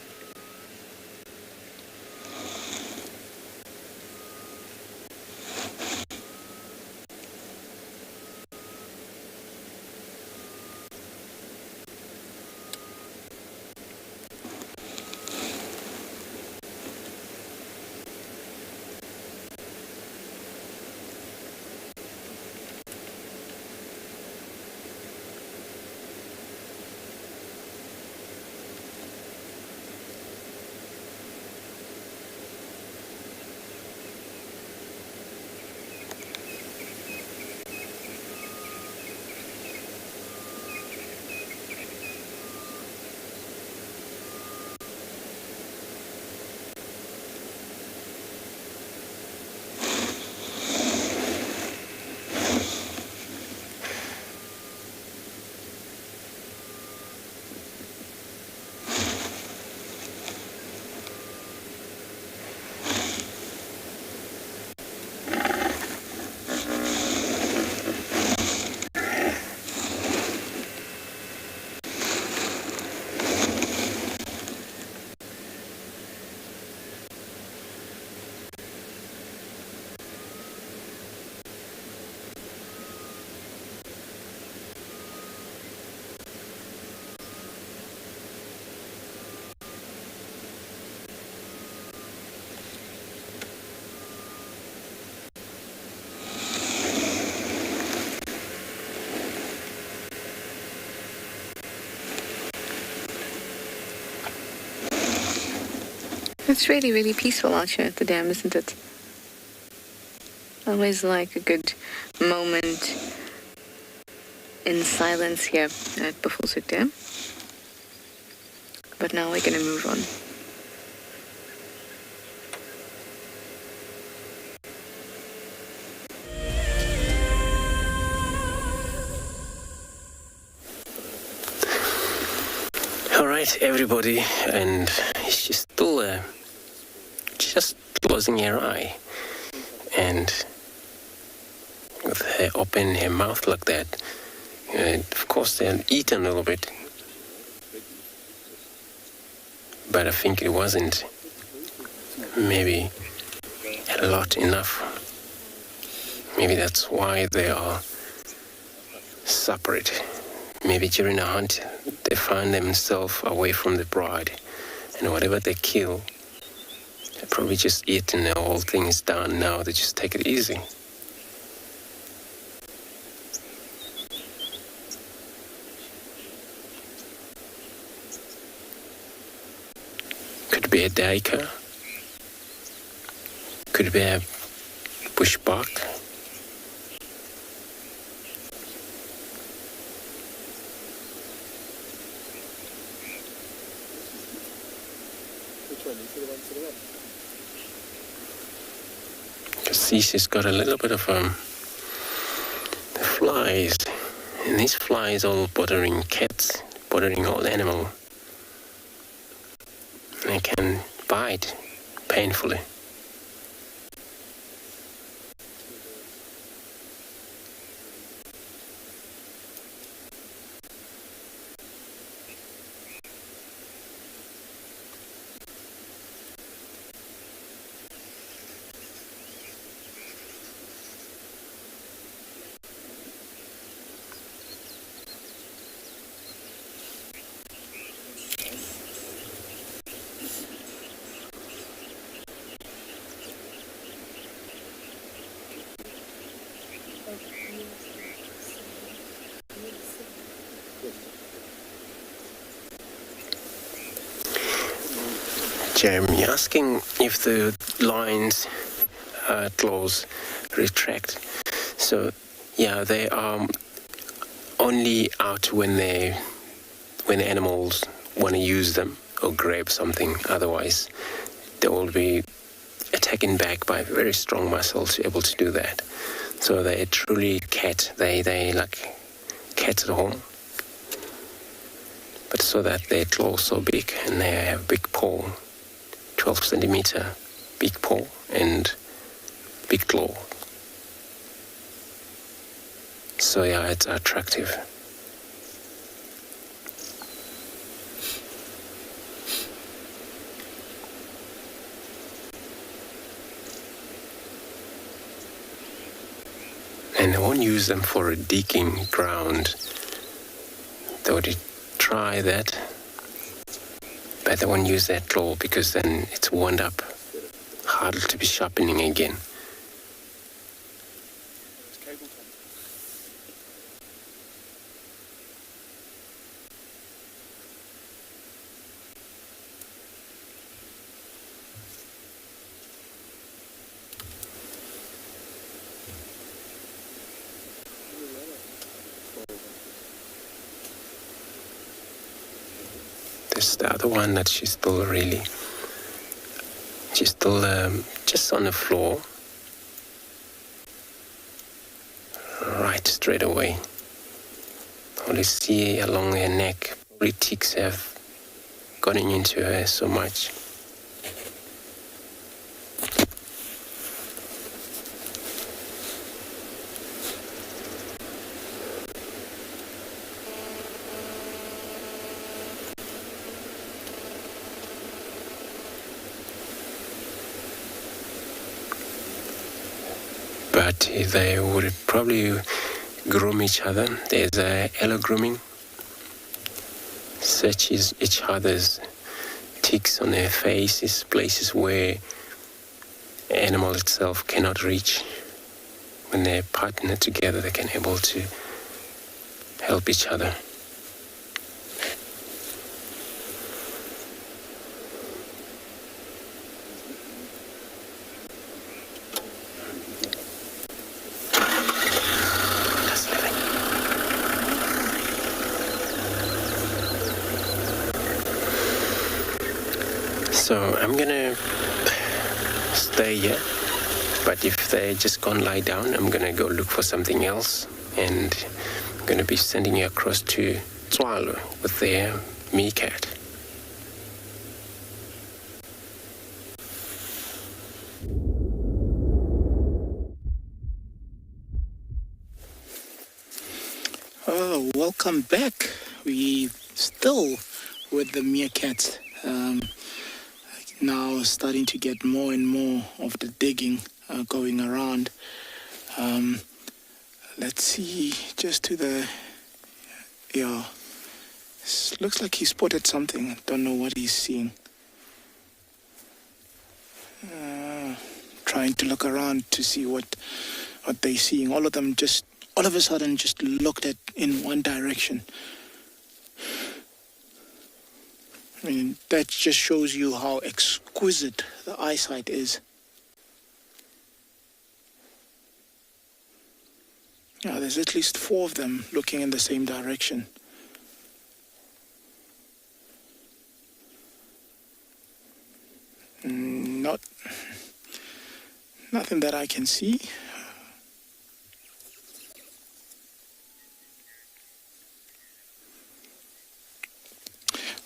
It's really, really peaceful out here at the dam, isn't it? I always like a good moment in silence here at Buffelshoek Dam. But now we're going to move on. All right, everybody, and she's still just closing her eye, and with her open her mouth like that, and of course they'll eat a little bit, but I think it wasn't maybe a lot enough. Maybe that's why they are separate. Maybe during a hunt, they find themselves away from the bride, and whatever they kill, they probably just eat, and the whole thing is done now. They just take it easy. Could be a duiker. Could be a bushbuck. See, she's got a little bit of the flies, and these flies all bothering cats, bothering all animal. They can bite painfully. Jeremy, asking if the lion's claws retract. So, yeah, they are only out when the animals want to use them or grab something. Otherwise, they will be attacking back by very strong muscles able to do that. So they truly they like cats at home. But so that their claws so big and they have big paw, 12 centimeter big paw and big claw. So yeah, it's attractive. And they won't use them for a digging ground. They would try that, but they won't use that claw because then it's wound up, harder to be sharpening again. There's the other one that she's still just on the floor, right straight away. Only see along her neck, probably ticks have gotten into her so much. But they would probably groom each other. There's elo grooming. Searches each other's ticks on their faces, places where the animal itself cannot reach. When they're partnered together, they can able to help each other. So I'm gonna stay here, but if they just can't lie down, I'm gonna go look for something else, and I'm gonna be sending you across to Tswalu with their Meerkat. Oh, welcome back. We still with the Meerkats. Now starting to get more and more of the digging going around. Let's see, just to the, yeah, looks like he spotted something. Don't know what he's seeing. Trying to look around to see what they're seeing. All of them just, all of a sudden, just looked at in one direction. I mean, that just shows you how exquisite the eyesight is. Yeah, there's at least 4 of them looking in the same direction. Nothing that I can see.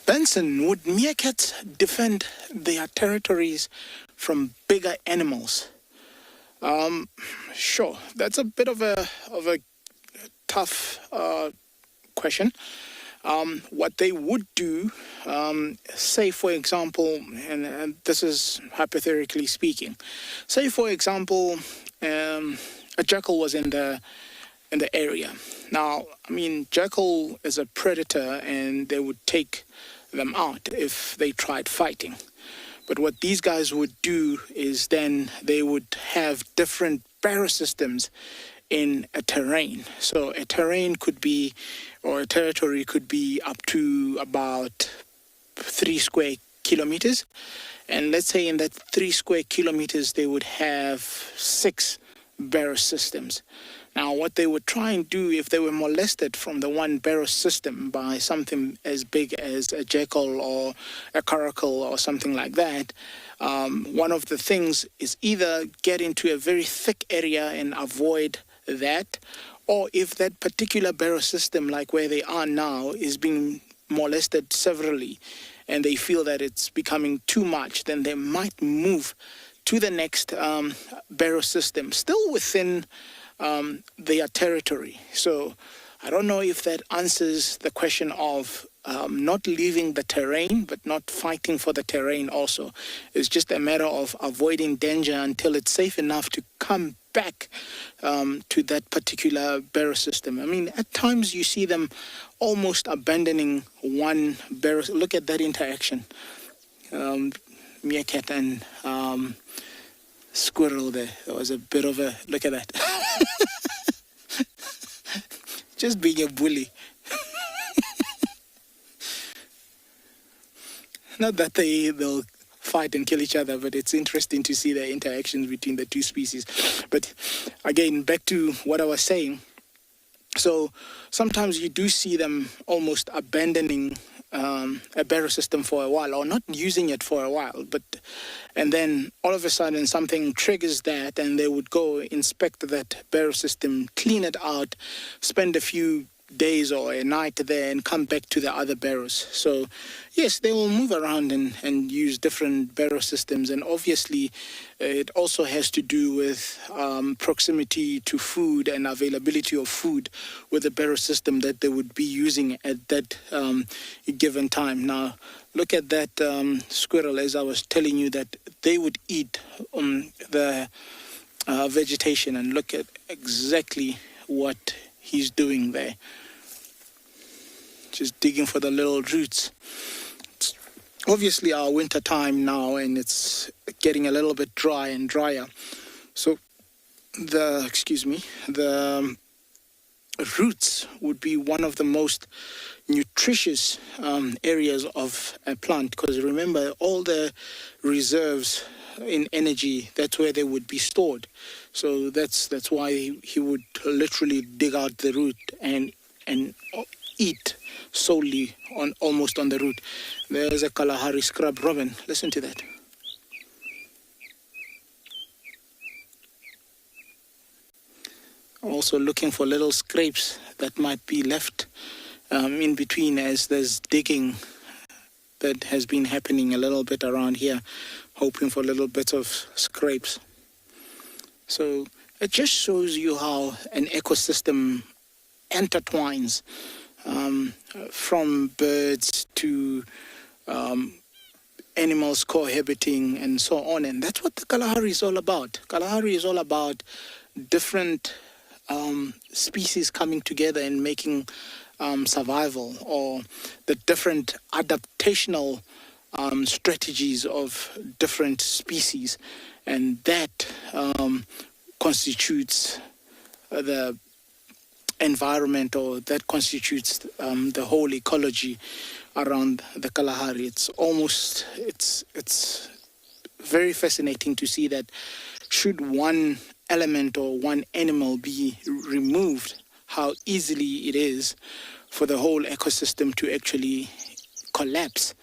Benson, would meerkats defend their territories from bigger animals? Sure, that's a bit of a tough question. What they would do, say for example, and this is hypothetically speaking, say for example, a jackal was in the area. Now, I mean, jackal is a predator, and they would take them out if they tried fighting. But what these guys would do is then they would have different barrier systems in a terrain. So a terrain could be, or a territory could be up to about 3 square kilometers. And let's say in that 3 square kilometers, they would have 6 barrow systems. Now, what they would try and do if they were molested from the one barrow system by something as big as a jackal or a caracal or something like that, one of the things is either get into a very thick area and avoid that, or if that particular barrow system, like where they are now, is being molested severally and they feel that it's becoming too much, then they might move to the next barrow system, still within their territory. So I don't know if that answers the question of not leaving the terrain, but not fighting for the terrain also. It's just a matter of avoiding danger until it's safe enough to come back to that particular barrow system. I mean, at times you see them almost abandoning one barrow. Look at that interaction. Meerkat and squirrel there. There was a bit of a, look at that. Just being a bully. Not that they'll fight and kill each other, but it's interesting to see the interactions between the two species. But again, back to what I was saying. So sometimes you do see them almost abandoning a barrow system for a while, or not using it for a while, and then all of a sudden something triggers that, and they would go inspect that barrow system, clean it out, spend a few days or a night there, and come back to the other barrows. So yes, they will move around and use different barrow systems, and obviously it also has to do with proximity to food and availability of food with the barrow system that they would be using at that given time. Now look at that squirrel, as I was telling you, that they would eat the vegetation, and look at exactly what he's doing there. Just digging for the little roots. It's obviously our winter time now, and it's getting a little bit dry and drier. So the roots would be one of the most nutritious areas of a plant, because remember, all the reserves in energy, that's where they would be stored. So that's why he would literally dig out the root and eat solely almost on the root. There's a Kalahari scrub robin. Listen to that. Also looking for little scrapes that might be left in between, as there's digging that has been happening a little bit around here, hoping for little bits of scrapes. So it just shows you how an ecosystem intertwines from birds to animals cohabiting and so on. And that's what the Kalahari is all about. Kalahari is all about different species coming together and making survival, or the different adaptational strategies of different species. And that constitutes the environment, or that constitutes the whole ecology around the Kalahari. It's very fascinating to see that should one element or one animal be removed, how easily it is for the whole ecosystem to actually collapse.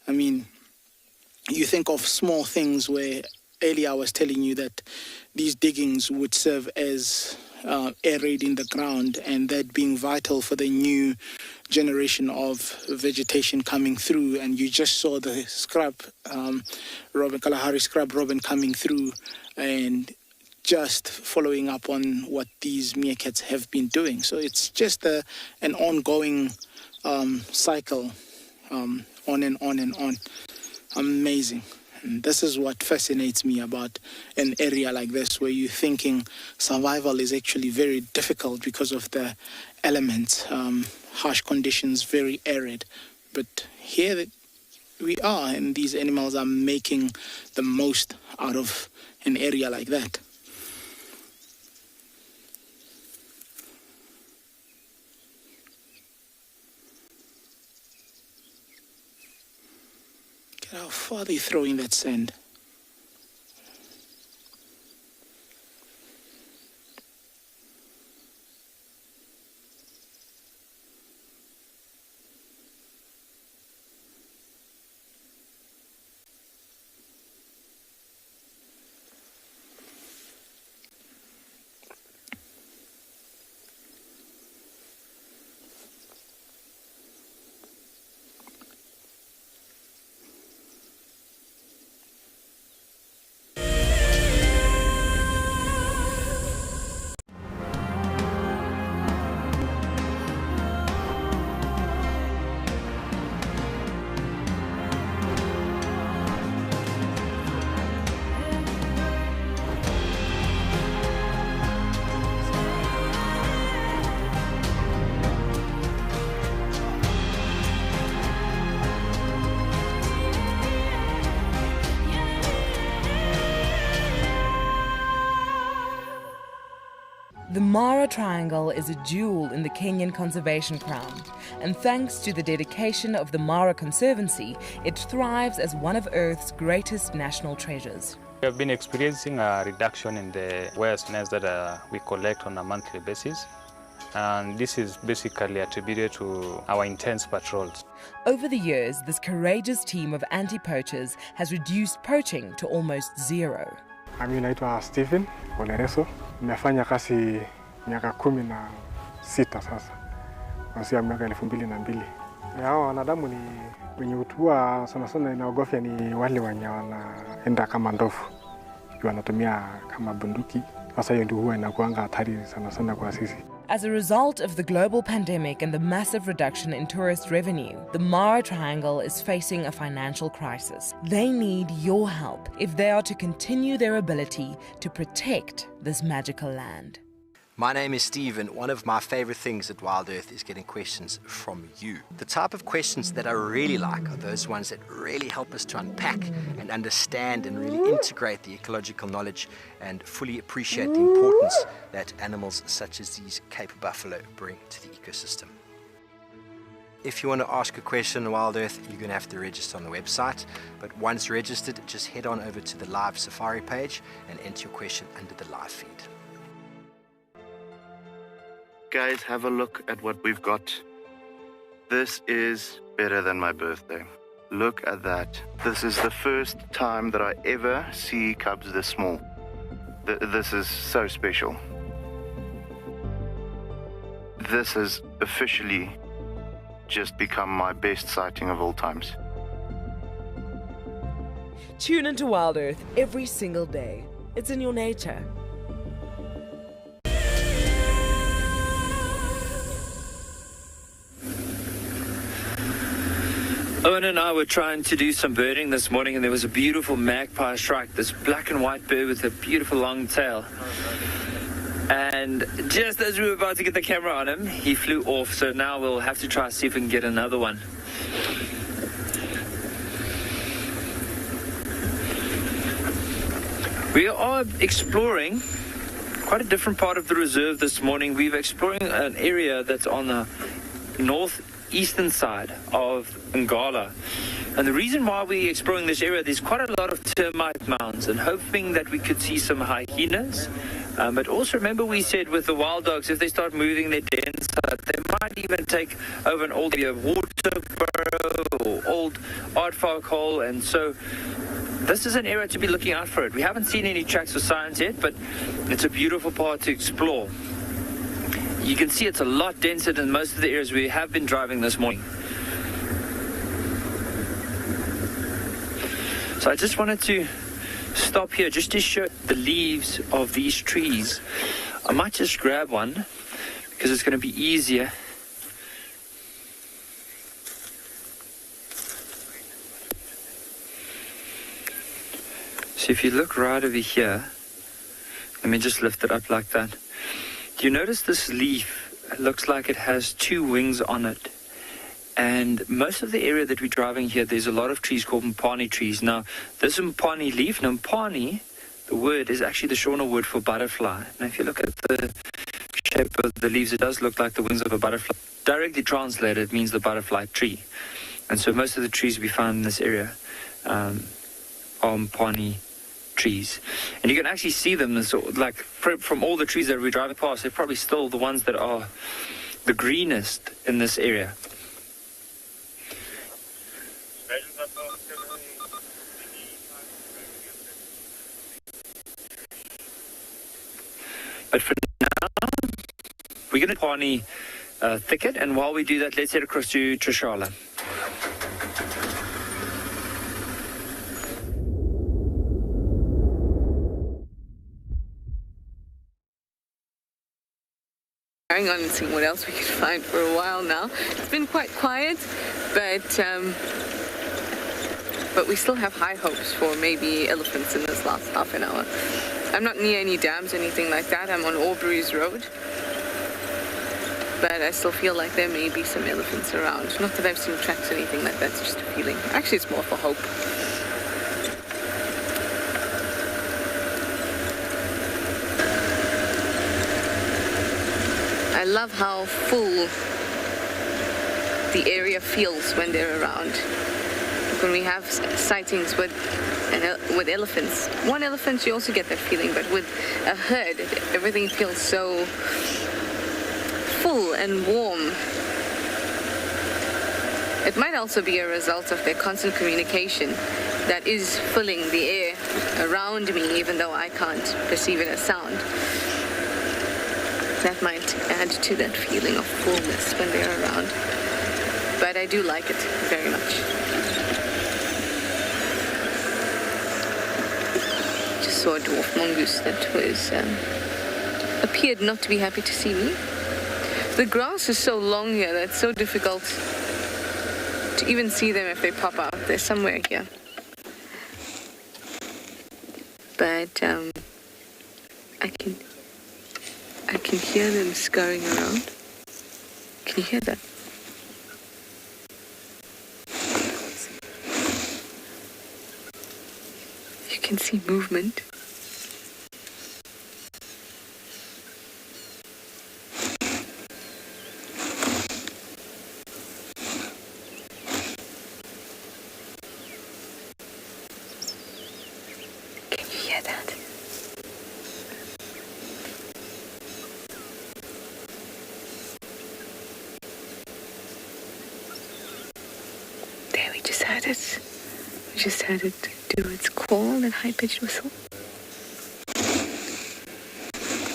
I mean, you think of small things where earlier I was telling you that these diggings would serve as aerating the ground, and that being vital for the new generation of vegetation coming through. And you just saw the scrub robin, Kalahari scrub robin, coming through and just following up on what these meerkats have been doing. So it's just an ongoing cycle, on and on and on. Amazing. And this is what fascinates me about an area like this, where you're thinking survival is actually very difficult because of the elements, harsh conditions, very arid. But here we are, and these animals are making the most out of an area like that. Look at how far they're throwing that sand. The Mara Triangle is a jewel in the Kenyan conservation crown, and thanks to the dedication of the Mara Conservancy, it thrives as one of Earth's greatest national treasures. We have been experiencing a reduction in the whale snails that we collect on a monthly basis, and this is basically attributed to our intense patrols. Over the years, this courageous team of anti-poachers has reduced poaching to almost zero. Mimi naitwa Stephen Olereso. Nimefanya kazi miaka 16 sasa. Kuanzia mwaka 2002. Hao wanadamu ni wenye utua sana sana inaogofya ni wale wenye wanaenda kama ndovu. Wanatumia kama bunduki. Sasa hiyo ndio huwa inakuanga hatari sana sana kwa sisi. As a result of the global pandemic and the massive reduction in tourist revenue, the Mara Triangle is facing a financial crisis. They need your help if they are to continue their ability to protect this magical land. My name is Steve, and one of my favorite things at WildEarth is getting questions from you. The type of questions that I really like are those ones that really help us to unpack and understand and really integrate the ecological knowledge and fully appreciate the importance that animals such as these Cape buffalo bring to the ecosystem. If you want to ask a question on WildEarth, you're going to have to register on the website. But once registered, just head on over to the live safari page and enter your question under the live feed. Guys, have a look at what we've got. This is better than my birthday. Look at that. This is the first time that I ever see cubs this small. This is so special. This has officially just become my best sighting of all times. Tune into WildEarth every single day. It's in your nature. Owen and I were trying to do some birding this morning, and there was a beautiful magpie shrike, this black and white bird with a beautiful long tail. And just as we were about to get the camera on him, he flew off, so now we'll have to try to see if we can get another one. We are exploring quite a different part of the reserve this morning. We're exploring an area that's on the northeastern side of Ngala. And the reason why we're exploring this area, there's quite a lot of termite mounds, and hoping that we could see some hyenas. But also remember we said with the wild dogs, if they start moving their dens, they might even take over an old water burrow or old aardvark hole. And so this is an area to be looking out for it. We haven't seen any tracks for science yet, but it's a beautiful part to explore. You can see it's a lot denser than most of the areas we have been driving this morning. So I just wanted to stop here just to show the leaves of these trees. I might just grab one because it's going to be easier. So if you look right over here, let me just lift it up like that. Do you notice this leaf? It looks like it has two wings on it. And most of the area that we're driving here, there's a lot of trees called mpani trees. Now, this mpani leaf, now mpani, the word is actually the Shona word for butterfly. Now, if you look at the shape of the leaves, it does look like the wings of a butterfly. Directly translated, it means the butterfly tree. And so most of the trees we found in this area palm trees, and you can actually see them like from all the trees that we're driving past. They're probably still the ones that are the greenest in this area. But for now, we're going to Pani thicket, and while we do that, let's head across to Trishala. Carrying on and seeing what else we can find for a while now. It's been quite quiet, but we still have high hopes for maybe elephants in this last half an hour. I'm not near any dams or anything like that. I'm on Aubrey's Road. But I still feel like there may be some elephants around. Not that I've seen tracks or anything like that, it's just a feeling. Actually, it's more for hope. I love how full the area feels when they're around. When we have sightings with elephants, one elephant you also get that feeling, but with a herd, everything feels so full and warm. It might also be a result of their constant communication that is filling the air around me, even though I can't perceive it as sound. That might add to that feeling of fullness when they're around. But I do like it very much. Just saw a dwarf mongoose that was appeared not to be happy to see me. The grass is so long here that it's so difficult to even see them if they pop out. They're somewhere here. But I can hear them scurrying around. Can you hear that? You can see movement. We just had it do its call and high-pitched whistle.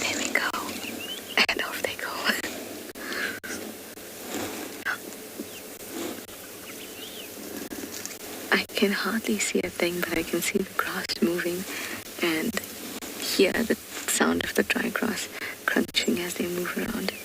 There we go. And off they go. I can hardly see a thing, but I can see the grass moving and hear the sound of the dry grass crunching as they move around it.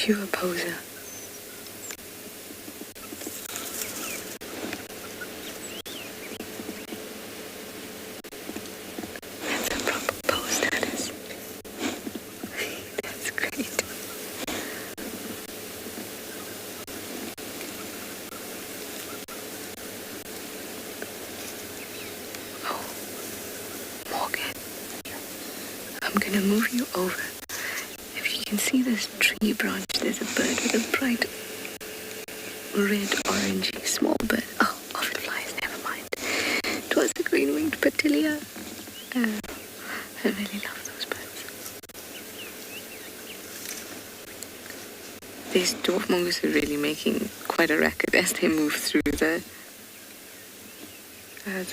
You a poser. That's a proper pose, that is. That's great. Oh, Morgan. I'm gonna move you over. If you can see this tree branch, there's a bird with a bright red, orangey, small bird. Oh, off it flies, never mind. It was the green-winged patilia. I really love those birds. These dwarf mongoose are really making quite a racket as they move through the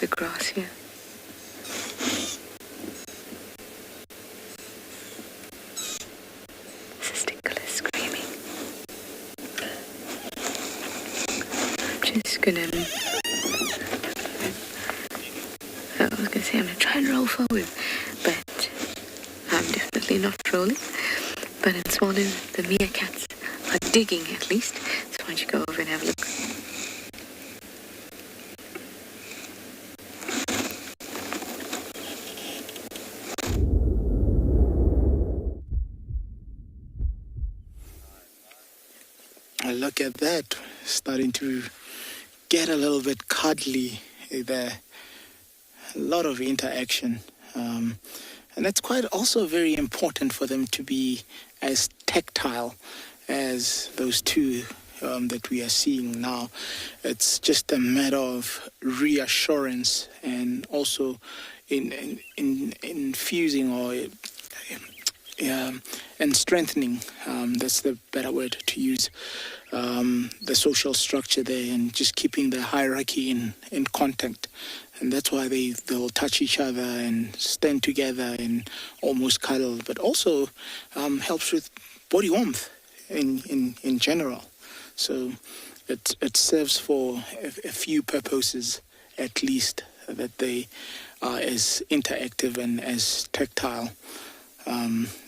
grass here. I was gonna say I'm gonna try and roll forward, but I'm definitely not rolling. But in Tswalu, the meerkats are digging at least. So why don't you go over and have a look? Look at that, starting to get a little bit cuddly there. A lot of interaction. And that's quite also very important for them to be as tactile as those two that we are seeing now. It's just a matter of reassurance and also in infusing or and strengthening, that's the better word to use, the social structure there, and just keeping the hierarchy in contact. And that's why they'll touch each other and stand together and almost cuddle, but also helps with body warmth in general. So it serves for a few purposes at least, that they are as interactive and as tactile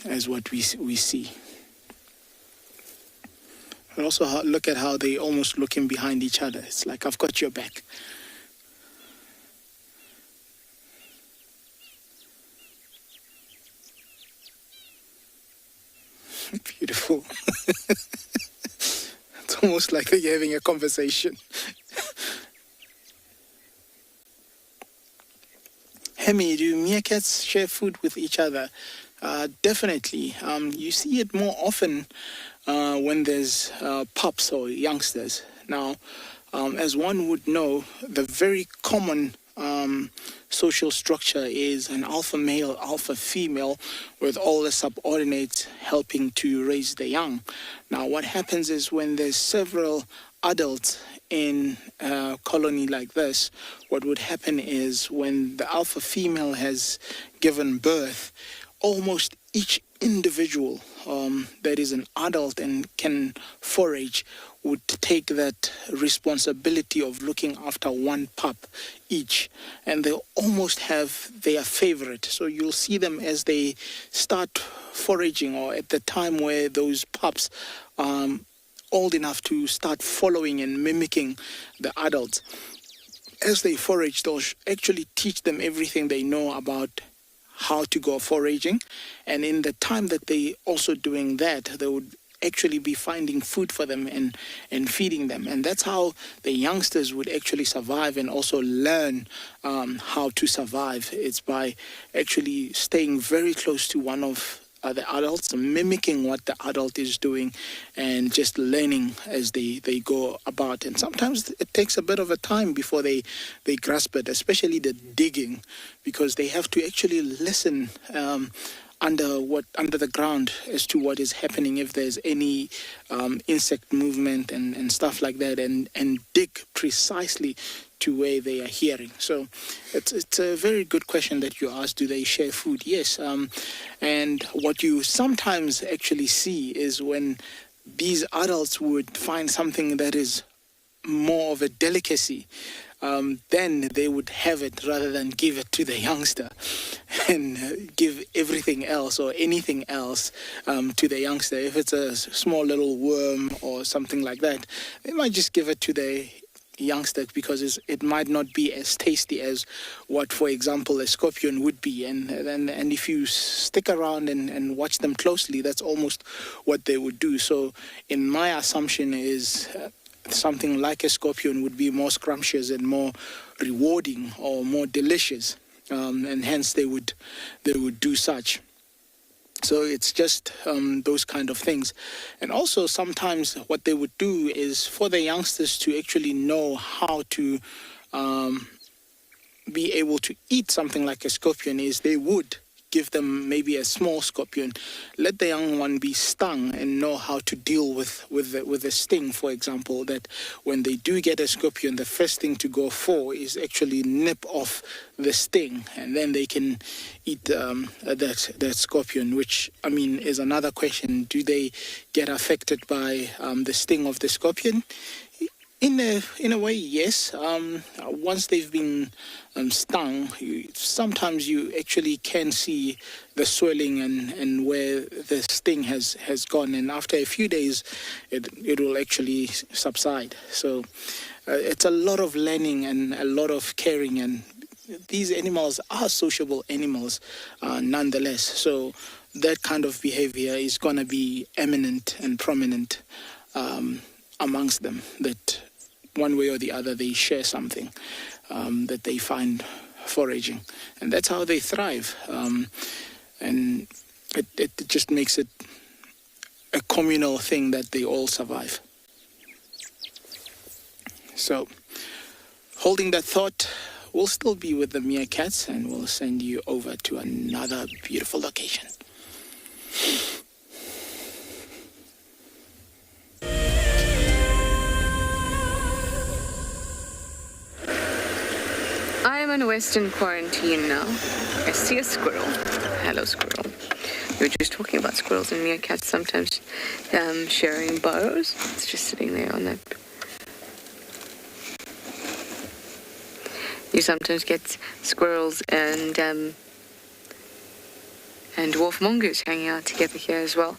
as what we see. But also look at how they almost looking behind each other. It's like, I've got your back. Beautiful. It's almost like they're having a conversation. Hemi, do meerkats share food with each other? Definitely. You see it more often when there's pups or youngsters. Now, as one would know, the very common social structure is an alpha male, alpha female, with all the subordinates helping to raise the young. Now, what happens is when there's several adults in a colony like this, what would happen is when the alpha female has given birth, almost each individual that is an adult and can forage would take that responsibility of looking after one pup each, and they'll almost have their favorite. So you'll see them as they start foraging, or at the time where those pups are old enough to start following and mimicking the adults. As they forage, they'll actually teach them everything they know about how to go foraging, and in the time that they also doing that, they would actually be finding food for them and feeding them. And that's how the youngsters would actually survive and also learn how to survive. It's by actually staying very close to one of the adults, mimicking what the adult is doing, and just learning as they go about. And sometimes it takes a bit of a time before they grasp it, especially the digging, because they have to actually listen under the ground as to what is happening, if there's any insect movement and stuff like that, and dig precisely to where they are hearing. So it's a very good question that you asked. Do they share food? Yes. And what you sometimes actually see is when these adults would find something that is more of a delicacy, then they would have it rather than give it to the youngster and give everything else or anything else to the youngster. If it's a small little worm or something like that, they might just give it to the youngster because it might not be as tasty as what, for example, a scorpion would be. And if you stick around and watch them closely, that's almost what they would do. So in my assumption is something like a scorpion would be more scrumptious and more rewarding or more delicious, and hence they would do such. So it's just those kind of things. And also sometimes what they would do is for the youngsters to actually know how to be able to eat something like a scorpion is they would give them maybe a small scorpion, let the young one be stung and know how to deal with the sting, for example, that when they do get a scorpion, the first thing to go for is actually nip off the sting, and then they can eat that scorpion, which, I mean, is another question. Do they get affected by the sting of the scorpion? In a way, yes. Once they've been stung, sometimes you actually can see the swelling and where the sting has gone. And after a few days, it will actually subside. So it's a lot of learning and a lot of caring. And these animals are sociable animals nonetheless. So that kind of behavior is going to be eminent and prominent amongst them, that one way or the other, they share something that they find foraging. And that's how they thrive. And it just makes it a communal thing that they all survive. So, holding that thought, we'll still be with the meerkats, and we'll send you over to another beautiful location. I am in Western quarantine now. I see a squirrel. Hello, squirrel. We were just talking about squirrels and meerkats sometimes sharing burrows. It's just sitting there on that. You sometimes get squirrels and dwarf mongoose hanging out together here as well.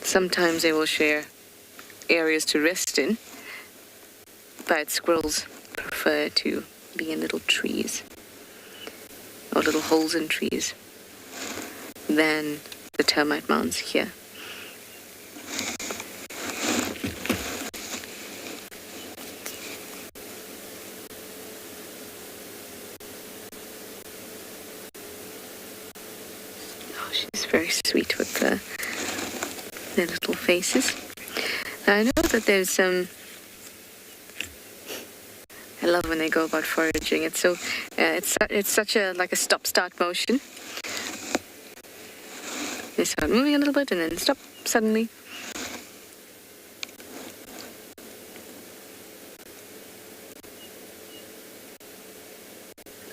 Sometimes they will share areas to rest in, but squirrels prefer to be in little trees or little holes in trees than the termite mounds here. Oh, she's very sweet with their little faces. Now, I know that there's some. I love when they go about foraging. It's so, it's such a like a stop-start motion. They start moving a little bit and then stop suddenly.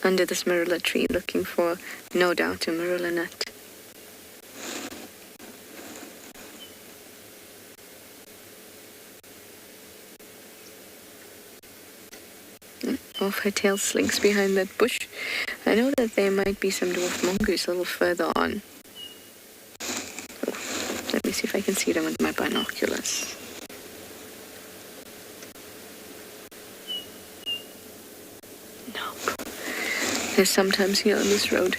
Under this marula tree, looking for, no doubt, a marula nut. Off her tail slinks behind that bush. I know that there might be some dwarf mongoose a little further on. Oh, let me see if I can see them with my binoculars. Nope. They're sometimes here on this road.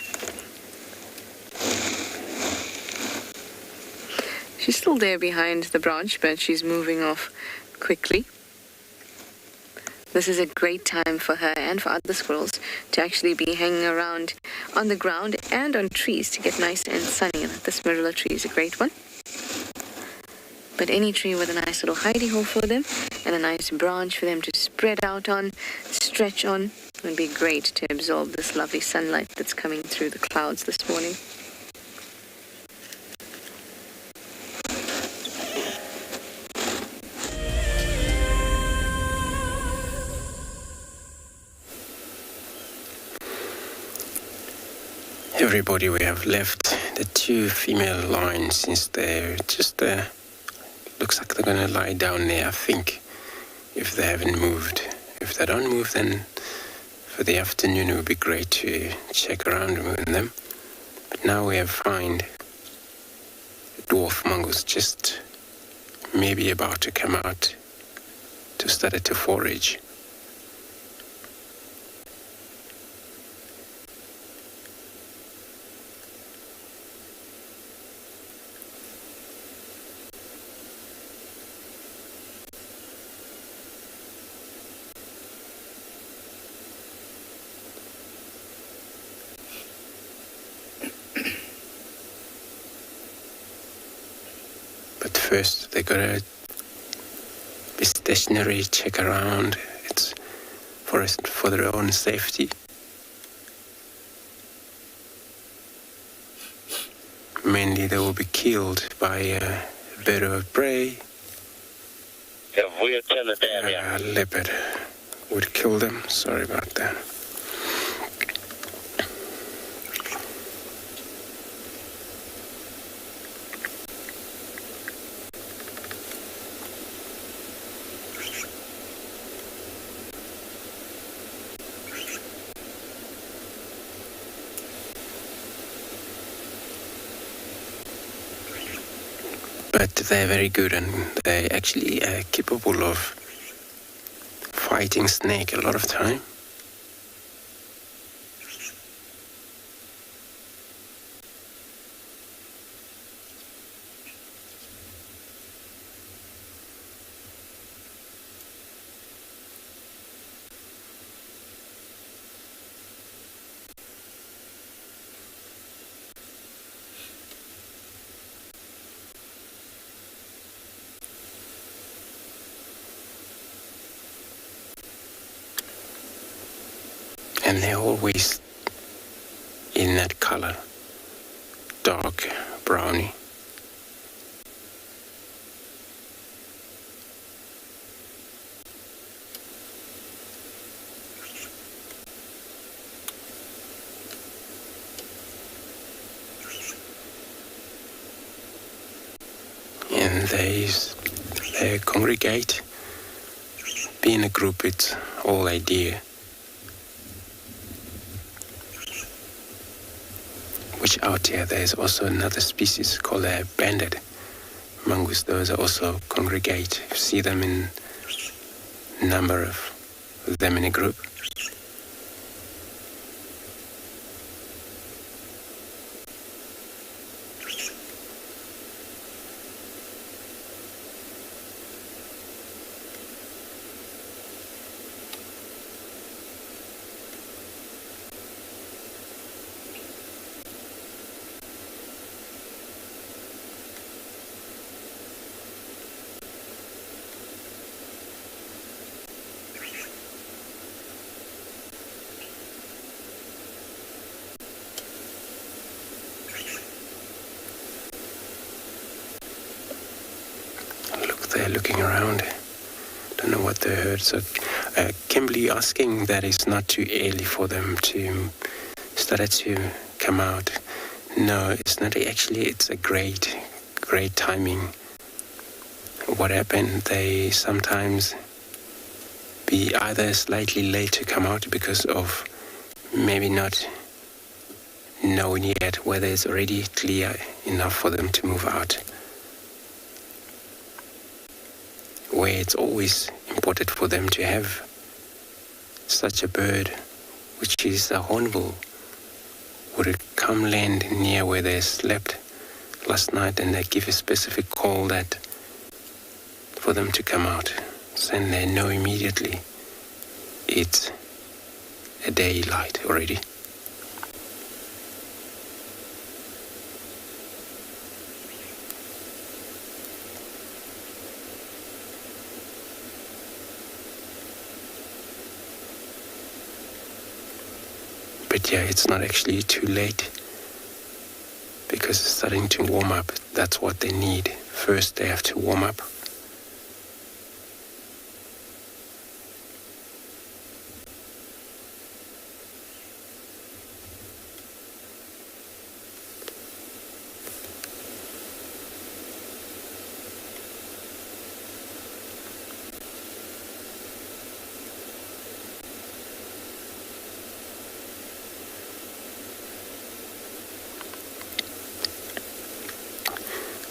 She's still there behind the branch, but she's moving off quickly. This is a great time for her and for other squirrels to actually be hanging around on the ground and on trees to get nice and sunny. This marula tree is a great one. But any tree with a nice little hidey hole for them and a nice branch for them to spread out on, stretch on, would be great to absorb this lovely sunlight that's coming through the clouds this morning. Everybody, we have left the two female lions since they're just looks like they're gonna lie down there, I think, if they haven't moved. If they don't move, then for the afternoon it would be great to check around with them. But now we have found the dwarf mongoose just maybe about to come out to start to forage. But first, they gotta be stationary, check around. It's for their own safety. Mainly, they will be killed by a bird of prey. A leopard would kill them. Sorry about that. But they're very good, and they're actually capable of fighting snake a lot of time. and they're always in that color, dark browny. And they congregate, be in a group, it's all idea. Which out here, there's also another species called a banded mongoose. Those also congregate. You see them in a number of them in a group. They're looking around. Don't know what they heard. So, Kimberly asking that it's not too early for them to start to come out. No, it's not actually. It's a great timing. What happened? They sometimes be either slightly late to come out because of maybe not knowing yet whether it's already clear enough for them to move out. Where it's always important for them to have such a bird, which is a hornbill, would come land near where they slept last night, and they give a specific call that for them to come out. So then they know immediately it's a daylight already. But yeah, it's not actually too late because it's starting to warm up. That's what they need. First, they have to warm up.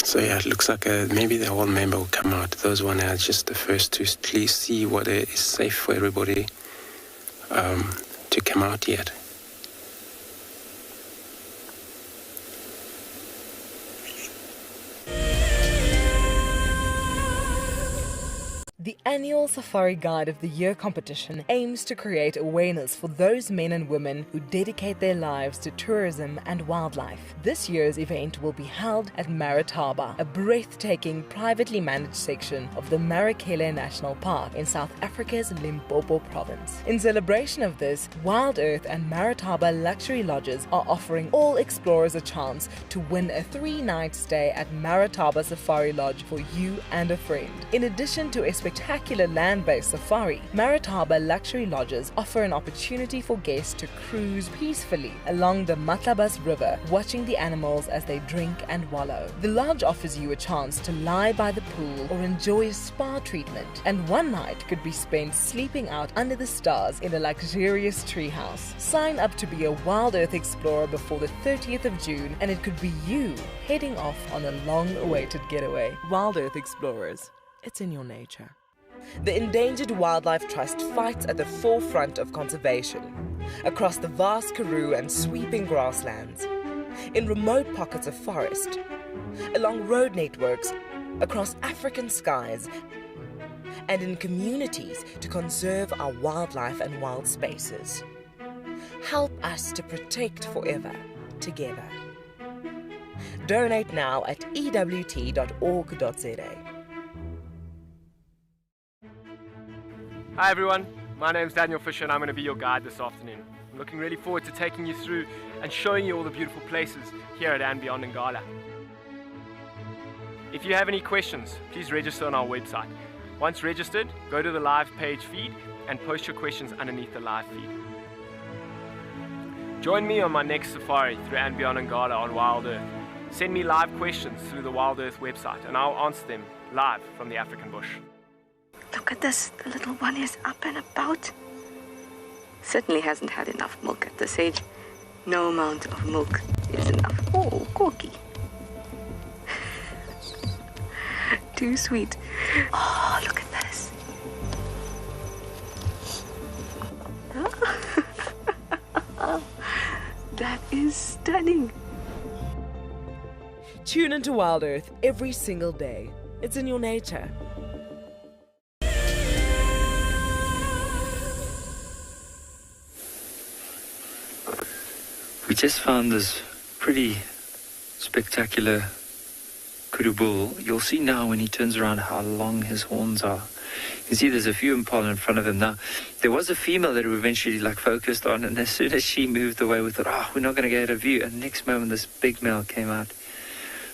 So yeah, it looks like maybe the whole member will come out. Those one are just the first to please see what is safe for everybody to come out yet. The annual Safari Guide of the Year competition aims to create awareness for those men and women who dedicate their lives to tourism and wildlife. This year's event will be held at Marataba, a breathtaking privately managed section of the Meerkat National Park in South Africa's Limpopo province. In celebration of this, WildEarth and Marataba Luxury Lodges are offering all explorers a chance to win a 3-night stay at Marataba Safari Lodge for you and a friend. In addition to a spectacular land-based safari, Marataba Luxury Lodges offer an opportunity for guests to cruise peacefully along the Matlabas River, watching the animals as they drink and wallow. The lodge offers you a chance to lie by the pool or enjoy a spa treatment, and one night could be spent sleeping out under the stars in a luxurious treehouse. Sign up to be a WildEarth explorer before the 30th of June, and it could be you heading off on a long-awaited getaway. WildEarth Explorers. It's in your nature. The Endangered Wildlife Trust fights at the forefront of conservation, across the vast Karoo and sweeping grasslands, in remote pockets of forest, along road networks, across African skies, and in communities to conserve our wildlife and wild spaces. Help us to protect forever, together. Donate now at ewt.org.za. Hi everyone, my name's Daniel Fisher and I'm going to be your guide this afternoon. I'm looking really forward to taking you through and showing you all the beautiful places here at andBeyond in Ngala. If you have any questions, please register on our website. Once registered, go to the live page feed and post your questions underneath the live feed. Join me on my next safari through andBeyond in Ngala on WildEarth. Send me live questions through the WildEarth website and I'll answer them live from the African bush. Look at this, the little one is up and about. Certainly hasn't had enough milk at this age. No amount of milk is enough. Oh, corky. Too sweet. Oh, look at this. That is stunning. Tune into WildEarth every single day. It's in your nature. We just found this pretty spectacular kudu bull. You'll see now when he turns around how long his horns are. You can see there's a few impala in front of him. Now, there was a female that we eventually focused on, and as soon as she moved away, we thought, oh, we're not going to get a view. And the next moment, this big male came out.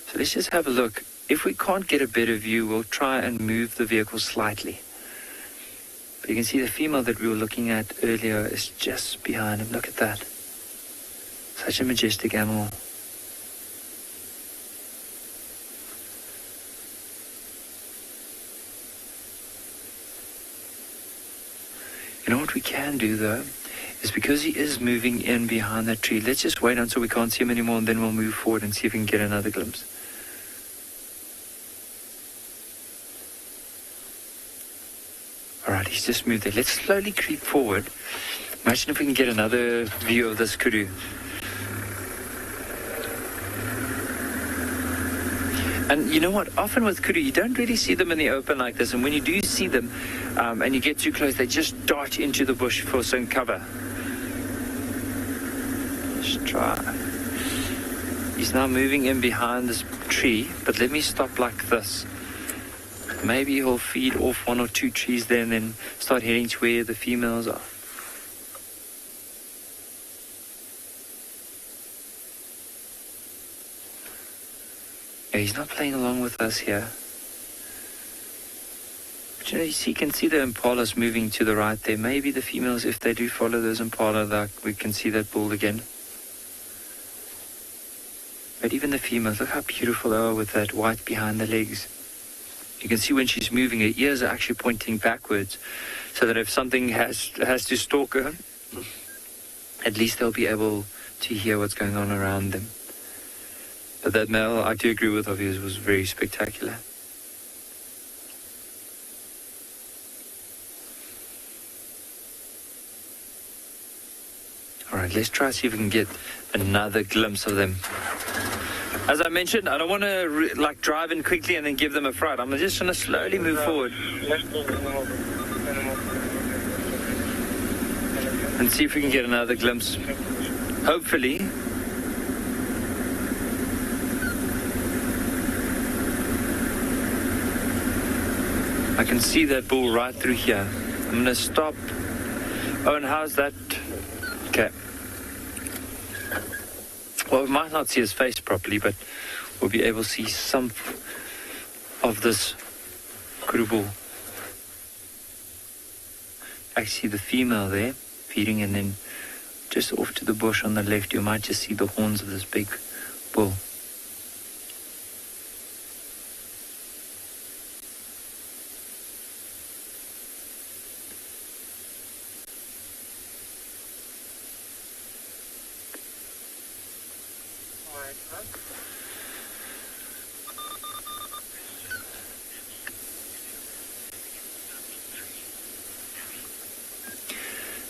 So let's just have a look. If we can't get a better view, we'll try and move the vehicle slightly. But you can see the female that we were looking at earlier is just behind him. Look at that. Such a majestic animal. You know what we can do though, is because he is moving in behind that tree, let's just wait until we can't see him anymore and then we'll move forward and see if we can get another glimpse. Alright, he's just moved there. Let's slowly creep forward. Imagine if we can get another view of this kudu. And you know what? Often with kudu, you don't really see them in the open like this. And when you do see them, and you get too close, they just dart into the bush for some cover. Let's try. He's now moving in behind this tree, but let me stop like this. Maybe he'll feed off one or two trees there and then start heading to where the females are. He's not playing along with us here. But you know, you can see the impalas moving to the right there. Maybe the females, if they do follow those impala, we can see that bull again. But even the females, look how beautiful they are with that white behind the legs. You can see when she's moving, her ears are actually pointing backwards, so that if something has to stalk her, at least they'll be able to hear what's going on around them. But that male, I do agree with of his, was very spectacular. Alright, let's try to see if we can get another glimpse of them. As I mentioned, I don't want to drive in quickly and then give them a fright. I'm just going to slowly move forward and see if we can get another glimpse. Hopefully. I can see that bull right through here. I'm going to stop. Oh, and how's that? Okay. Well, we might not see his face properly, but we'll be able to see some of this kudu bull. I see the female there feeding, and then just off to the bush on the left, you might just see the horns of this big bull.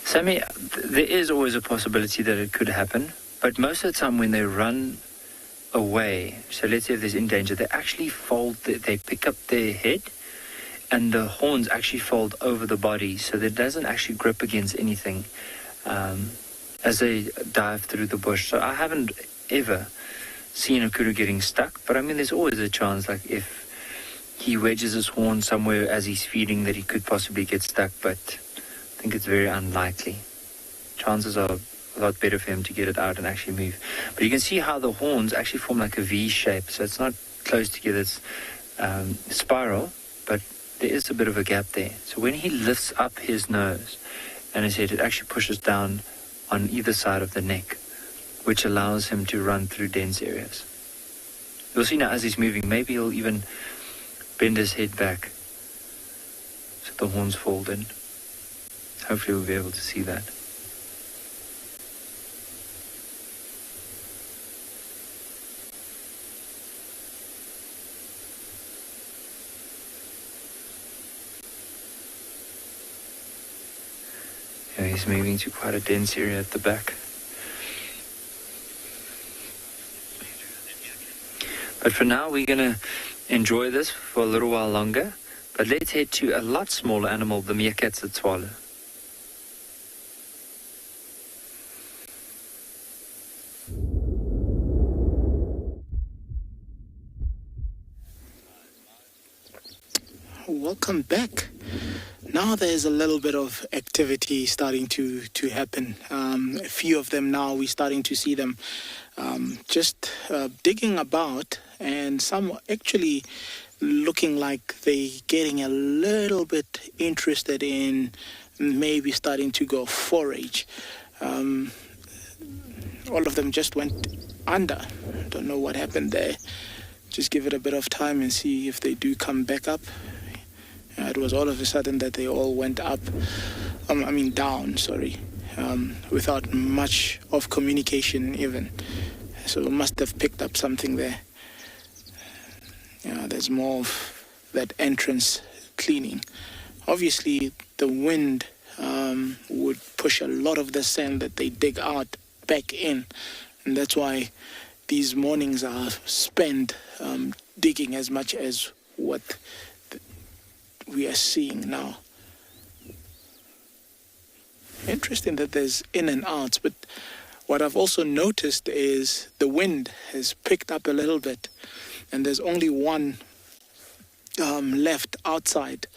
Sammy, there is always a possibility that it could happen, but most of the time when they run away, so let's say if there's in danger, they actually fold, they pick up their head and the horns actually fold over the body, so that it doesn't actually grip against anything as they dive through the bush. So I haven't ever seen a kudu getting stuck, but I mean there's always a chance, like if he wedges his horn somewhere as he's feeding, that he could possibly get stuck, but I think it's very unlikely. Chances are a lot better for him to get it out and actually move. But you can see how the horns actually form like a V shape, so it's not close together, it's spiral, but there is a bit of a gap there. So when he lifts up his nose and his head, it actually pushes down on either side of the neck, which allows him to run through dense areas. You'll see now as he's moving, maybe he'll even bend his head back so the horns fold in. Hopefully we'll be able to see that. Yeah, he's moving to quite a dense area at the back. But for now, we're going to enjoy this for a little while longer. But let's head to a lot smaller animal, the Meerkat at Tswalu. Welcome back. Now there's a little bit of activity starting to happen. A few of them now, we're starting to see them just digging about, and some actually looking like they're getting a little bit interested in maybe starting to go forage. All of them just went under. Don't know what happened there. Just give it a bit of time and see if they do come back up. It was all of a sudden that they all went up, down, without much of communication even. So it must have picked up something there. There's more of that entrance cleaning. Obviously, the wind would push a lot of the sand that they dig out back in. And that's why these mornings are spent digging as much as what we are seeing now. Interesting that there's in and outs, but what I've also noticed is the wind has picked up a little bit, and there's only one left outside.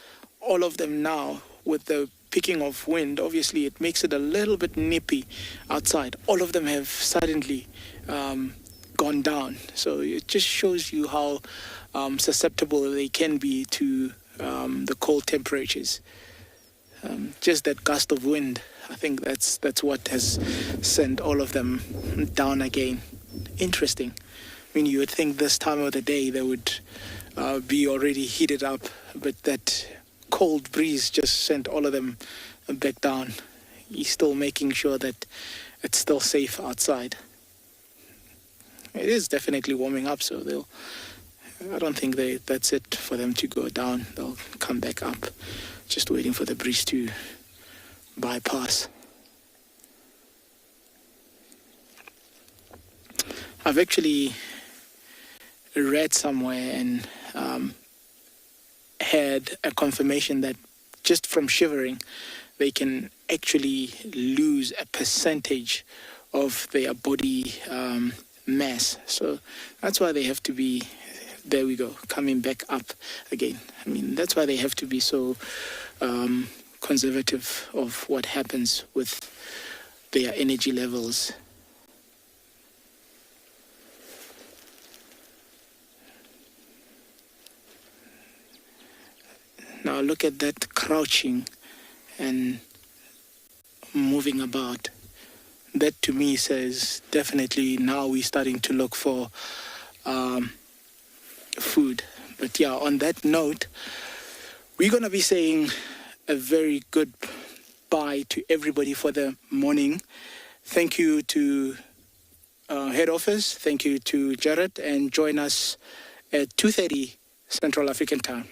All of them now, with the picking of wind, obviously it makes it a little bit nippy outside. All of them have suddenly gone down. So it just shows you how susceptible they can be to the cold temperatures. Just that gust of wind, I think that's what has sent all of them down again. Interesting. I mean, you would think this time of the day they would be already heated up, but that cold breeze just sent all of them back down. He's still making sure that it's still safe outside. It is definitely warming up, so I don't think that's it for them to go down. They'll come back up, just waiting for the breeze to bypass. I've actually read somewhere and had a confirmation that just from shivering, they can actually lose a percentage of their body mass. So that's why they have to be, there we go, coming back up again. I mean, that's why they have to be so conservative of what happens with their energy levels. Now look at that crouching and moving about. That to me says definitely now we're starting to look for food. But yeah, on that note, we're going to be saying a very good bye to everybody for the morning. Thank you to head office. Thank you to Jared, and join us at 2:30 Central African time.